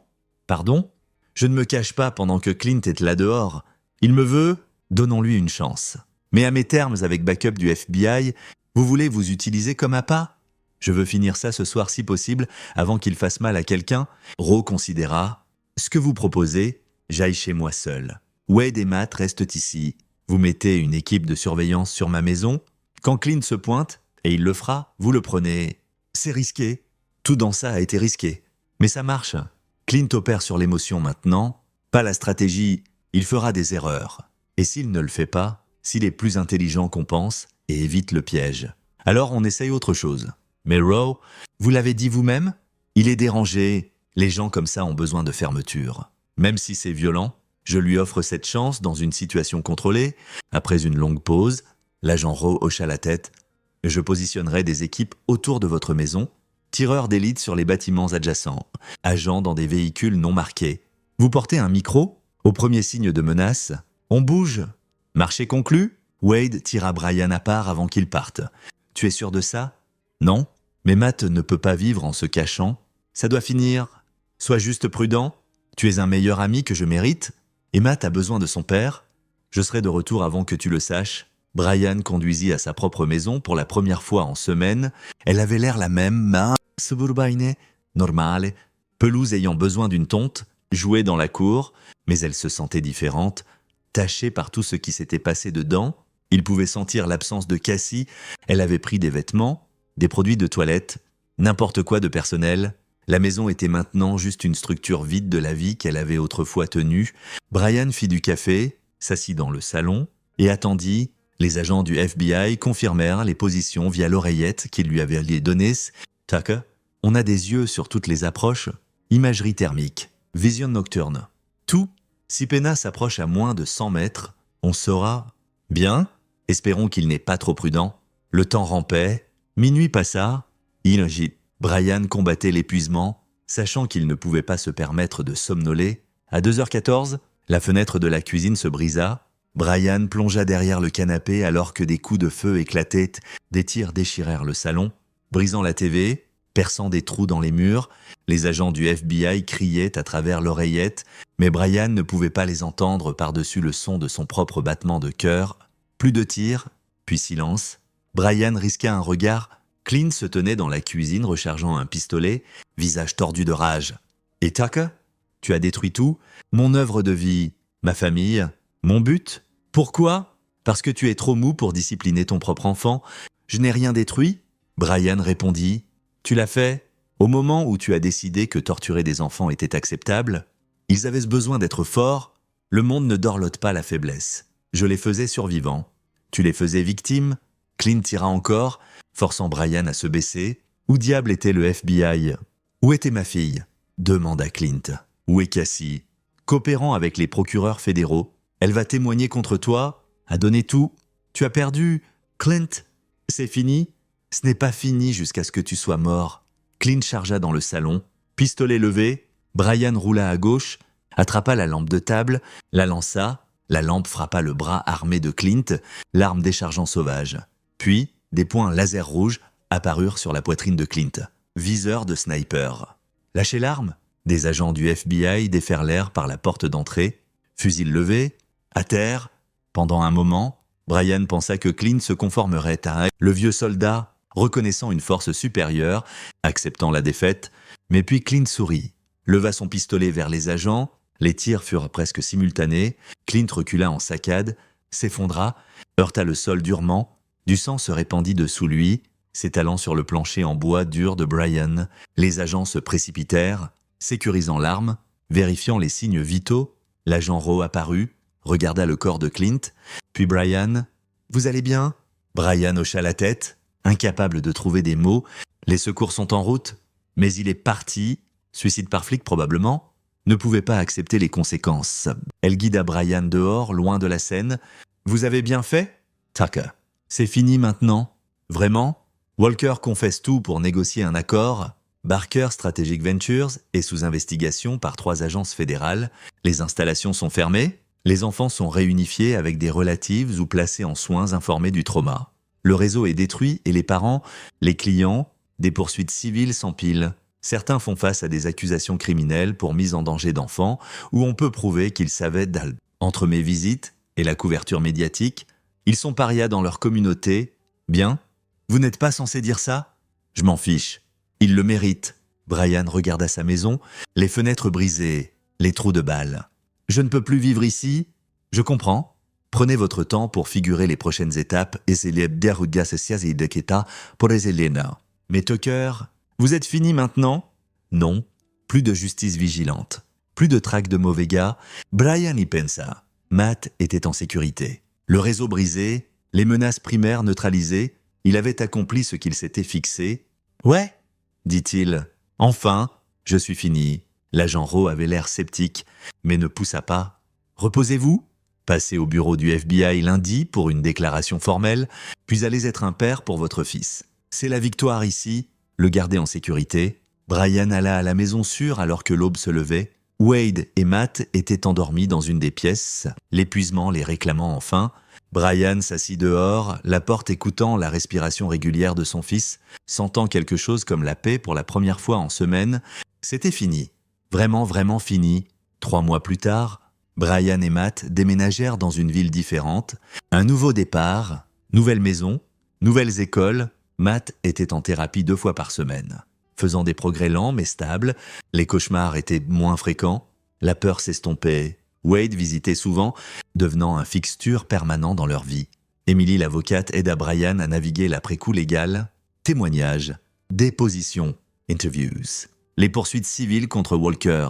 Pardon ? Je ne me cache pas pendant que Clint est là dehors. Il me veut, donnons-lui une chance. Mais à mes termes avec backup du FBI, vous voulez vous utiliser comme appât ? Je veux finir ça ce soir si possible, avant qu'il fasse mal à quelqu'un. » Rowe considéra. « Ce que vous proposez, j'aille chez moi seul. Wade et Matt restent ici. Vous mettez une équipe de surveillance sur ma maison. Quand Clint se pointe, et il le fera, vous le prenez. C'est risqué. Tout dans ça a été risqué. Mais ça marche. Clint opère sur l'émotion maintenant, pas la stratégie. Il fera des erreurs. Et s'il ne le fait pas, s'il est plus intelligent qu'on pense et évite le piège, alors on essaye autre chose. Mais Rowe, vous l'avez dit vous-même, il est dérangé. Les gens comme ça ont besoin de fermeture. Même si c'est violent, je lui offre cette chance dans une situation contrôlée. » Après une longue pause, l'agent Rowe hocha la tête. « Je positionnerai des équipes autour de votre maison, tireurs d'élite sur les bâtiments adjacents, agents dans des véhicules non marqués. Vous portez un micro ? Au premier signe de menace, on bouge. Marché conclu ? » Wade tira Brian à part avant qu'il parte. « Tu es sûr de ça ? Non ? Mais Matt ne peut pas vivre en se cachant. Ça doit finir. Sois juste prudent. Tu es un meilleur ami que je mérite. Et Matt a besoin de son père. Je serai de retour avant que tu le saches. » Brian conduisit à sa propre maison pour la première fois en semaine. Elle avait l'air la même, ma suburbaine, normale, pelouse ayant besoin d'une tonte, jouait dans la cour, mais elle se sentait différente, tachée par tout ce qui s'était passé dedans. Il pouvait sentir l'absence de Cassie. Elle avait pris des vêtements, des produits de toilette, n'importe quoi de personnel. La maison était maintenant juste une structure vide de la vie qu'elle avait autrefois tenue. Brian fit du café, s'assit dans le salon et attendit. Les agents du FBI confirmèrent les positions via l'oreillette qu'ils lui avaient données. « Tucker, on a des yeux sur toutes les approches. Imagerie thermique, vision nocturne. Tout, si Pena s'approche à moins de 100 mètres, on saura. Bien, espérons qu'il n'est pas trop prudent. » Le temps rampait. Minuit passa. Brian combattait l'épuisement, sachant qu'il ne pouvait pas se permettre de somnoler. À 2h14, la fenêtre de la cuisine se brisa. Brian plongea derrière le canapé alors que des coups de feu éclataient. Des tirs déchirèrent le salon, brisant la TV, perçant des trous dans les murs. Les agents du FBI criaient à travers l'oreillette, mais Brian ne pouvait pas les entendre par-dessus le son de son propre battement de cœur. Plus de tirs, puis silence. Brian risqua un regard. Clint se tenait dans la cuisine rechargeant un pistolet, visage tordu de rage. « Et Tucker ? Tu as détruit tout ? Mon œuvre de vie, ma famille, mon but ? Pourquoi ? Parce que tu es trop mou pour discipliner ton propre enfant. Je n'ai rien détruit ? » Brian répondit. « Tu l'as fait au moment où tu as décidé que torturer des enfants était acceptable. Ils avaient besoin d'être forts. Le monde ne dorlote pas la faiblesse. Je les faisais survivants. Tu les faisais victimes. » Clint tira encore, forçant Brian à se baisser. « Où diable était le FBI ? Où était ma fille ? » demanda Clint. « Où est Cassie ? Coopérant avec les procureurs fédéraux. Elle va témoigner contre toi, a donné tout. Tu as perdu. Clint, c'est fini ? Ce n'est pas fini jusqu'à ce que tu sois mort. » Clint chargea dans le salon. Pistolet levé, Brian roula à gauche, attrapa la lampe de table, la lança, la lampe frappa le bras armé de Clint, l'arme déchargeant sauvage. Puis, des points laser rouges apparurent sur la poitrine de Clint. Viseur de sniper. Lâchez l'arme. Des agents du FBI déferlèrent par la porte d'entrée, fusil levé, à terre. Pendant un moment, Brian pensa que Clint se conformerait à le vieux soldat, reconnaissant une force supérieure, acceptant la défaite, mais puis Clint sourit, leva son pistolet vers les agents, les tirs furent presque simultanés, Clint recula en saccade, s'effondra, heurta le sol durement, du sang se répandit dessous lui, s'étalant sur le plancher en bois dur de Brian. Les agents se précipitèrent, sécurisant l'arme, vérifiant les signes vitaux. L'agent Rowe apparut, regarda le corps de Clint, puis Brian. « Vous allez bien ?» Brian hocha la tête, incapable de trouver des mots. « Les secours sont en route, mais il est parti, suicide par flic probablement, ne pouvait pas accepter les conséquences. » Elle guida Brian dehors, loin de la scène. « Vous avez bien fait ?» Tucker. « C'est fini maintenant. Vraiment ?» Walker confesse tout pour négocier un accord. Barker Strategic Ventures est sous investigation par 3 agences fédérales. Les installations sont fermées. Les enfants sont réunifiés avec des relatives ou placés en soins informés du trauma. Le réseau est détruit et les parents, les clients, des poursuites civiles s'empilent. Certains font face à des accusations criminelles pour mise en danger d'enfants où on peut prouver qu'ils savaient entre mes visites et la couverture médiatique, ils sont parias dans leur communauté. Bien ? Vous n'êtes pas censé dire ça ? Je m'en fiche. Il le mérite. Brian regarda sa maison, les fenêtres brisées, les trous de balles. Je ne peux plus vivre ici. Je comprends. Prenez votre temps pour figurer les prochaines étapes et c'est les pour les Elena. Mais Tucker, vous êtes fini maintenant ? Non. Plus de justice vigilante. Plus de traque de mauvais gars. Brian y pensa. Matt était en sécurité. Le réseau brisé, les menaces primaires neutralisées, il avait accompli ce qu'il s'était fixé. « Ouais », dit-il. « Enfin, je suis fini. » L'agent Rowe avait l'air sceptique, mais ne poussa pas. « Reposez-vous. Passez au bureau du FBI lundi pour une déclaration formelle, puis allez être un père pour votre fils. C'est la victoire ici. » Le garder en sécurité. Brian alla à la maison sûre alors que l'aube se levait. Wade et Matt étaient endormis dans une des pièces, l'épuisement les réclamant enfin. Brian s'assit dehors, la porte écoutant la respiration régulière de son fils, sentant quelque chose comme la paix pour la première fois en semaine. C'était fini. Vraiment, vraiment fini. 3 mois plus tard, Brian et Matt déménagèrent dans une ville différente. Un nouveau départ, nouvelle maison, nouvelles écoles. Matt était en thérapie 2 fois par semaine. Faisant des progrès lents mais stables, les cauchemars étaient moins fréquents, la peur s'estompait. Wade visitait souvent, devenant un fixture permanent dans leur vie. Emily l'avocate aida Brian à naviguer l'après-coup légal. Témoignages, dépositions, interviews. Les poursuites civiles contre Walker.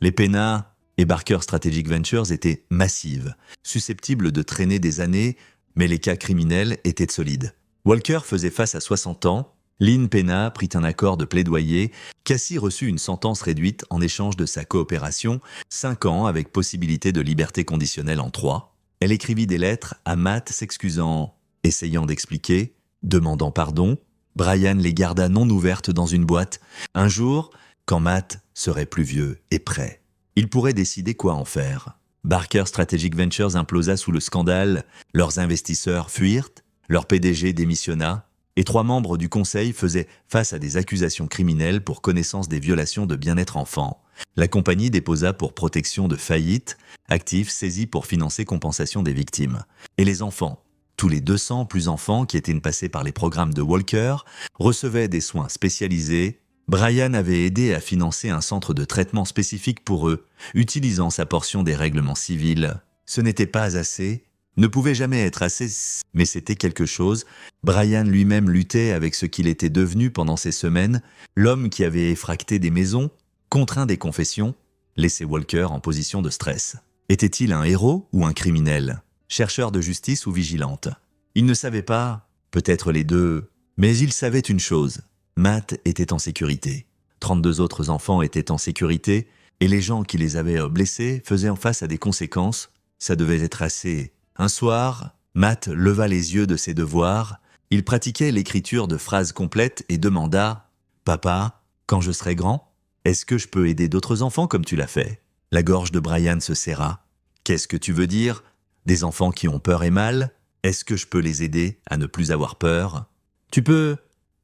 Les Pena et Barker Strategic Ventures étaient massives, susceptibles de traîner des années, mais les cas criminels étaient solides. Walker faisait face à 60 ans. Lynn Pena prit un accord de plaidoyer. Cassie reçut une sentence réduite en échange de sa coopération, 5 ans avec possibilité de liberté conditionnelle en 3. Elle écrivit des lettres à Matt s'excusant, essayant d'expliquer, demandant pardon. Brian les garda non ouvertes dans une boîte. Un jour, quand Matt serait plus vieux et prêt, il pourrait décider quoi en faire. Barker Strategic Ventures implosa sous le scandale. Leurs investisseurs fuirent, leur PDG démissionna. Et 3 membres du conseil faisaient face à des accusations criminelles pour connaissance des violations de bien-être enfant. La compagnie déposa pour protection de faillite, actifs saisis pour financer compensation des victimes. Et les enfants, tous les 200 plus enfants qui étaient passés par les programmes de Walker, recevaient des soins spécialisés. Brian avait aidé à financer un centre de traitement spécifique pour eux, utilisant sa portion des règlements civils. Ce n'était pas assez. Ne pouvait jamais être assez, mais c'était quelque chose. Brian lui-même luttait avec ce qu'il était devenu pendant ces semaines, l'homme qui avait effracté des maisons, contraint des confessions, laissé Walker en position de stress. Était-il un héros ou un criminel ? Chercheur de justice ou vigilante ? Il ne savait pas, peut-être les deux, mais il savait une chose, Matt était en sécurité. 32 autres enfants étaient en sécurité, et les gens qui les avaient blessés faisaient face à des conséquences. Ça devait être assez... Un soir, Matt leva les yeux de ses devoirs. Il pratiquait l'écriture de phrases complètes et demanda « Papa, quand je serai grand, Est-ce que je peux aider d'autres enfants comme tu l'as fait? La gorge de Brian se serra. Qu'est-ce que tu veux dire? Des enfants qui ont peur et mal? Est-ce que je peux les aider à ne plus avoir peur? Tu peux,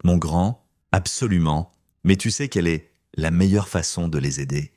mon grand, absolument, mais tu sais quelle est la meilleure façon de les aider.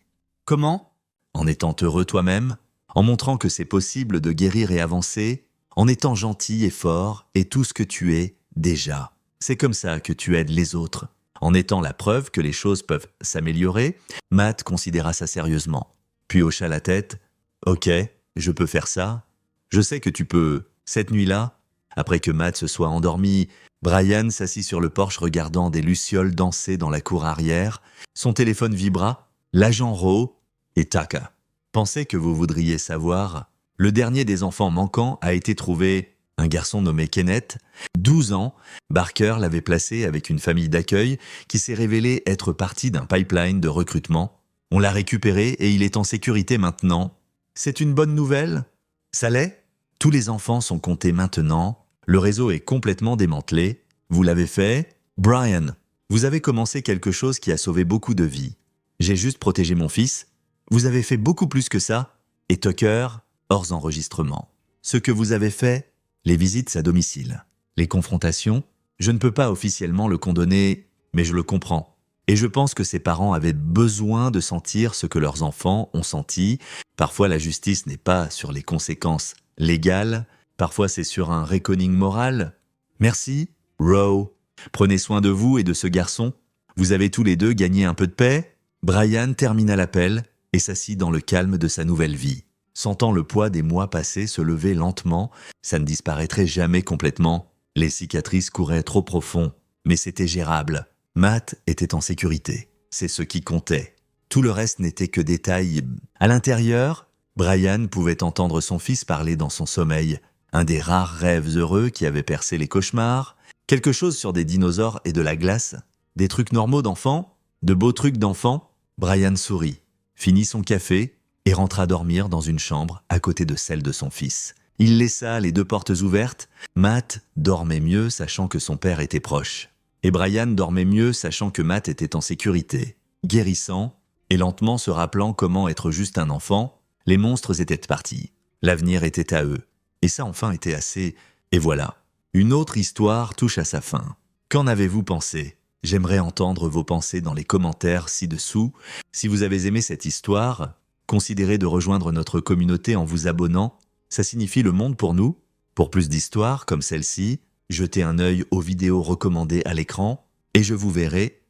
Comment? En étant heureux toi-même, en montrant que c'est possible de guérir et avancer, en étant gentil et fort et tout ce que tu es déjà. C'est comme ça que tu aides les autres. En étant la preuve que les choses peuvent s'améliorer, Matt considéra ça sérieusement. Puis hocha la tête. « Ok, je peux faire ça. Je sais que tu peux. » Cette nuit-là, après que Matt se soit endormi, Brian s'assit sur le porche regardant des lucioles danser dans la cour arrière. Son téléphone vibra. L'agent Rowe et Taka. Pensez que vous voudriez savoir. Le dernier des enfants manquants a été trouvé, un garçon nommé Kenneth. 12 ans, Barker l'avait placé avec une famille d'accueil qui s'est révélée être partie d'un pipeline de recrutement. On l'a récupéré et il est en sécurité maintenant. C'est une bonne nouvelle? Ça l'est? Tous les enfants sont comptés maintenant. Le réseau est complètement démantelé. Vous l'avez fait? Brian, vous avez commencé quelque chose qui a sauvé beaucoup de vies. J'ai juste protégé mon fils. Vous avez fait beaucoup plus que ça. Et Tucker, hors enregistrement. Ce que vous avez fait, les visites à domicile, les confrontations, je ne peux pas officiellement le condamner, mais je le comprends. Et je pense que ses parents avaient besoin de sentir ce que leurs enfants ont senti. Parfois, la justice n'est pas sur les conséquences légales, parfois c'est sur un reckoning moral. Merci, Rowe. Prenez soin de vous et de ce garçon. Vous avez tous les deux gagné un peu de paix. Brian termina l'appel et s'assit dans le calme de sa nouvelle vie. Sentant le poids des mois passés se lever lentement, ça ne disparaîtrait jamais complètement. Les cicatrices couraient trop profond, mais c'était gérable. Matt était en sécurité. C'est ce qui comptait. Tout le reste n'était que détails. À l'intérieur, Brian pouvait entendre son fils parler dans son sommeil. Un des rares rêves heureux qui avait percé les cauchemars. Quelque chose sur des dinosaures et de la glace. Des trucs normaux d'enfants. De beaux trucs d'enfants. Brian sourit, finit son café et rentra dormir dans une chambre à côté de celle de son fils. Il laissa les 2 portes ouvertes. Matt dormait mieux sachant que son père était proche. Et Brian dormait mieux sachant que Matt était en sécurité. Guérissant et lentement se rappelant comment être juste un enfant, les monstres étaient partis. L'avenir était à eux. Et ça enfin était assez. Et voilà. Une autre histoire touche à sa fin. Qu'en avez-vous pensé? J'aimerais entendre vos pensées dans les commentaires ci-dessous. Si vous avez aimé cette histoire, considérez de rejoindre notre communauté en vous abonnant. Ça signifie le monde pour nous. Pour plus d'histoires comme celle-ci, jetez un œil aux vidéos recommandées à l'écran et je vous verrai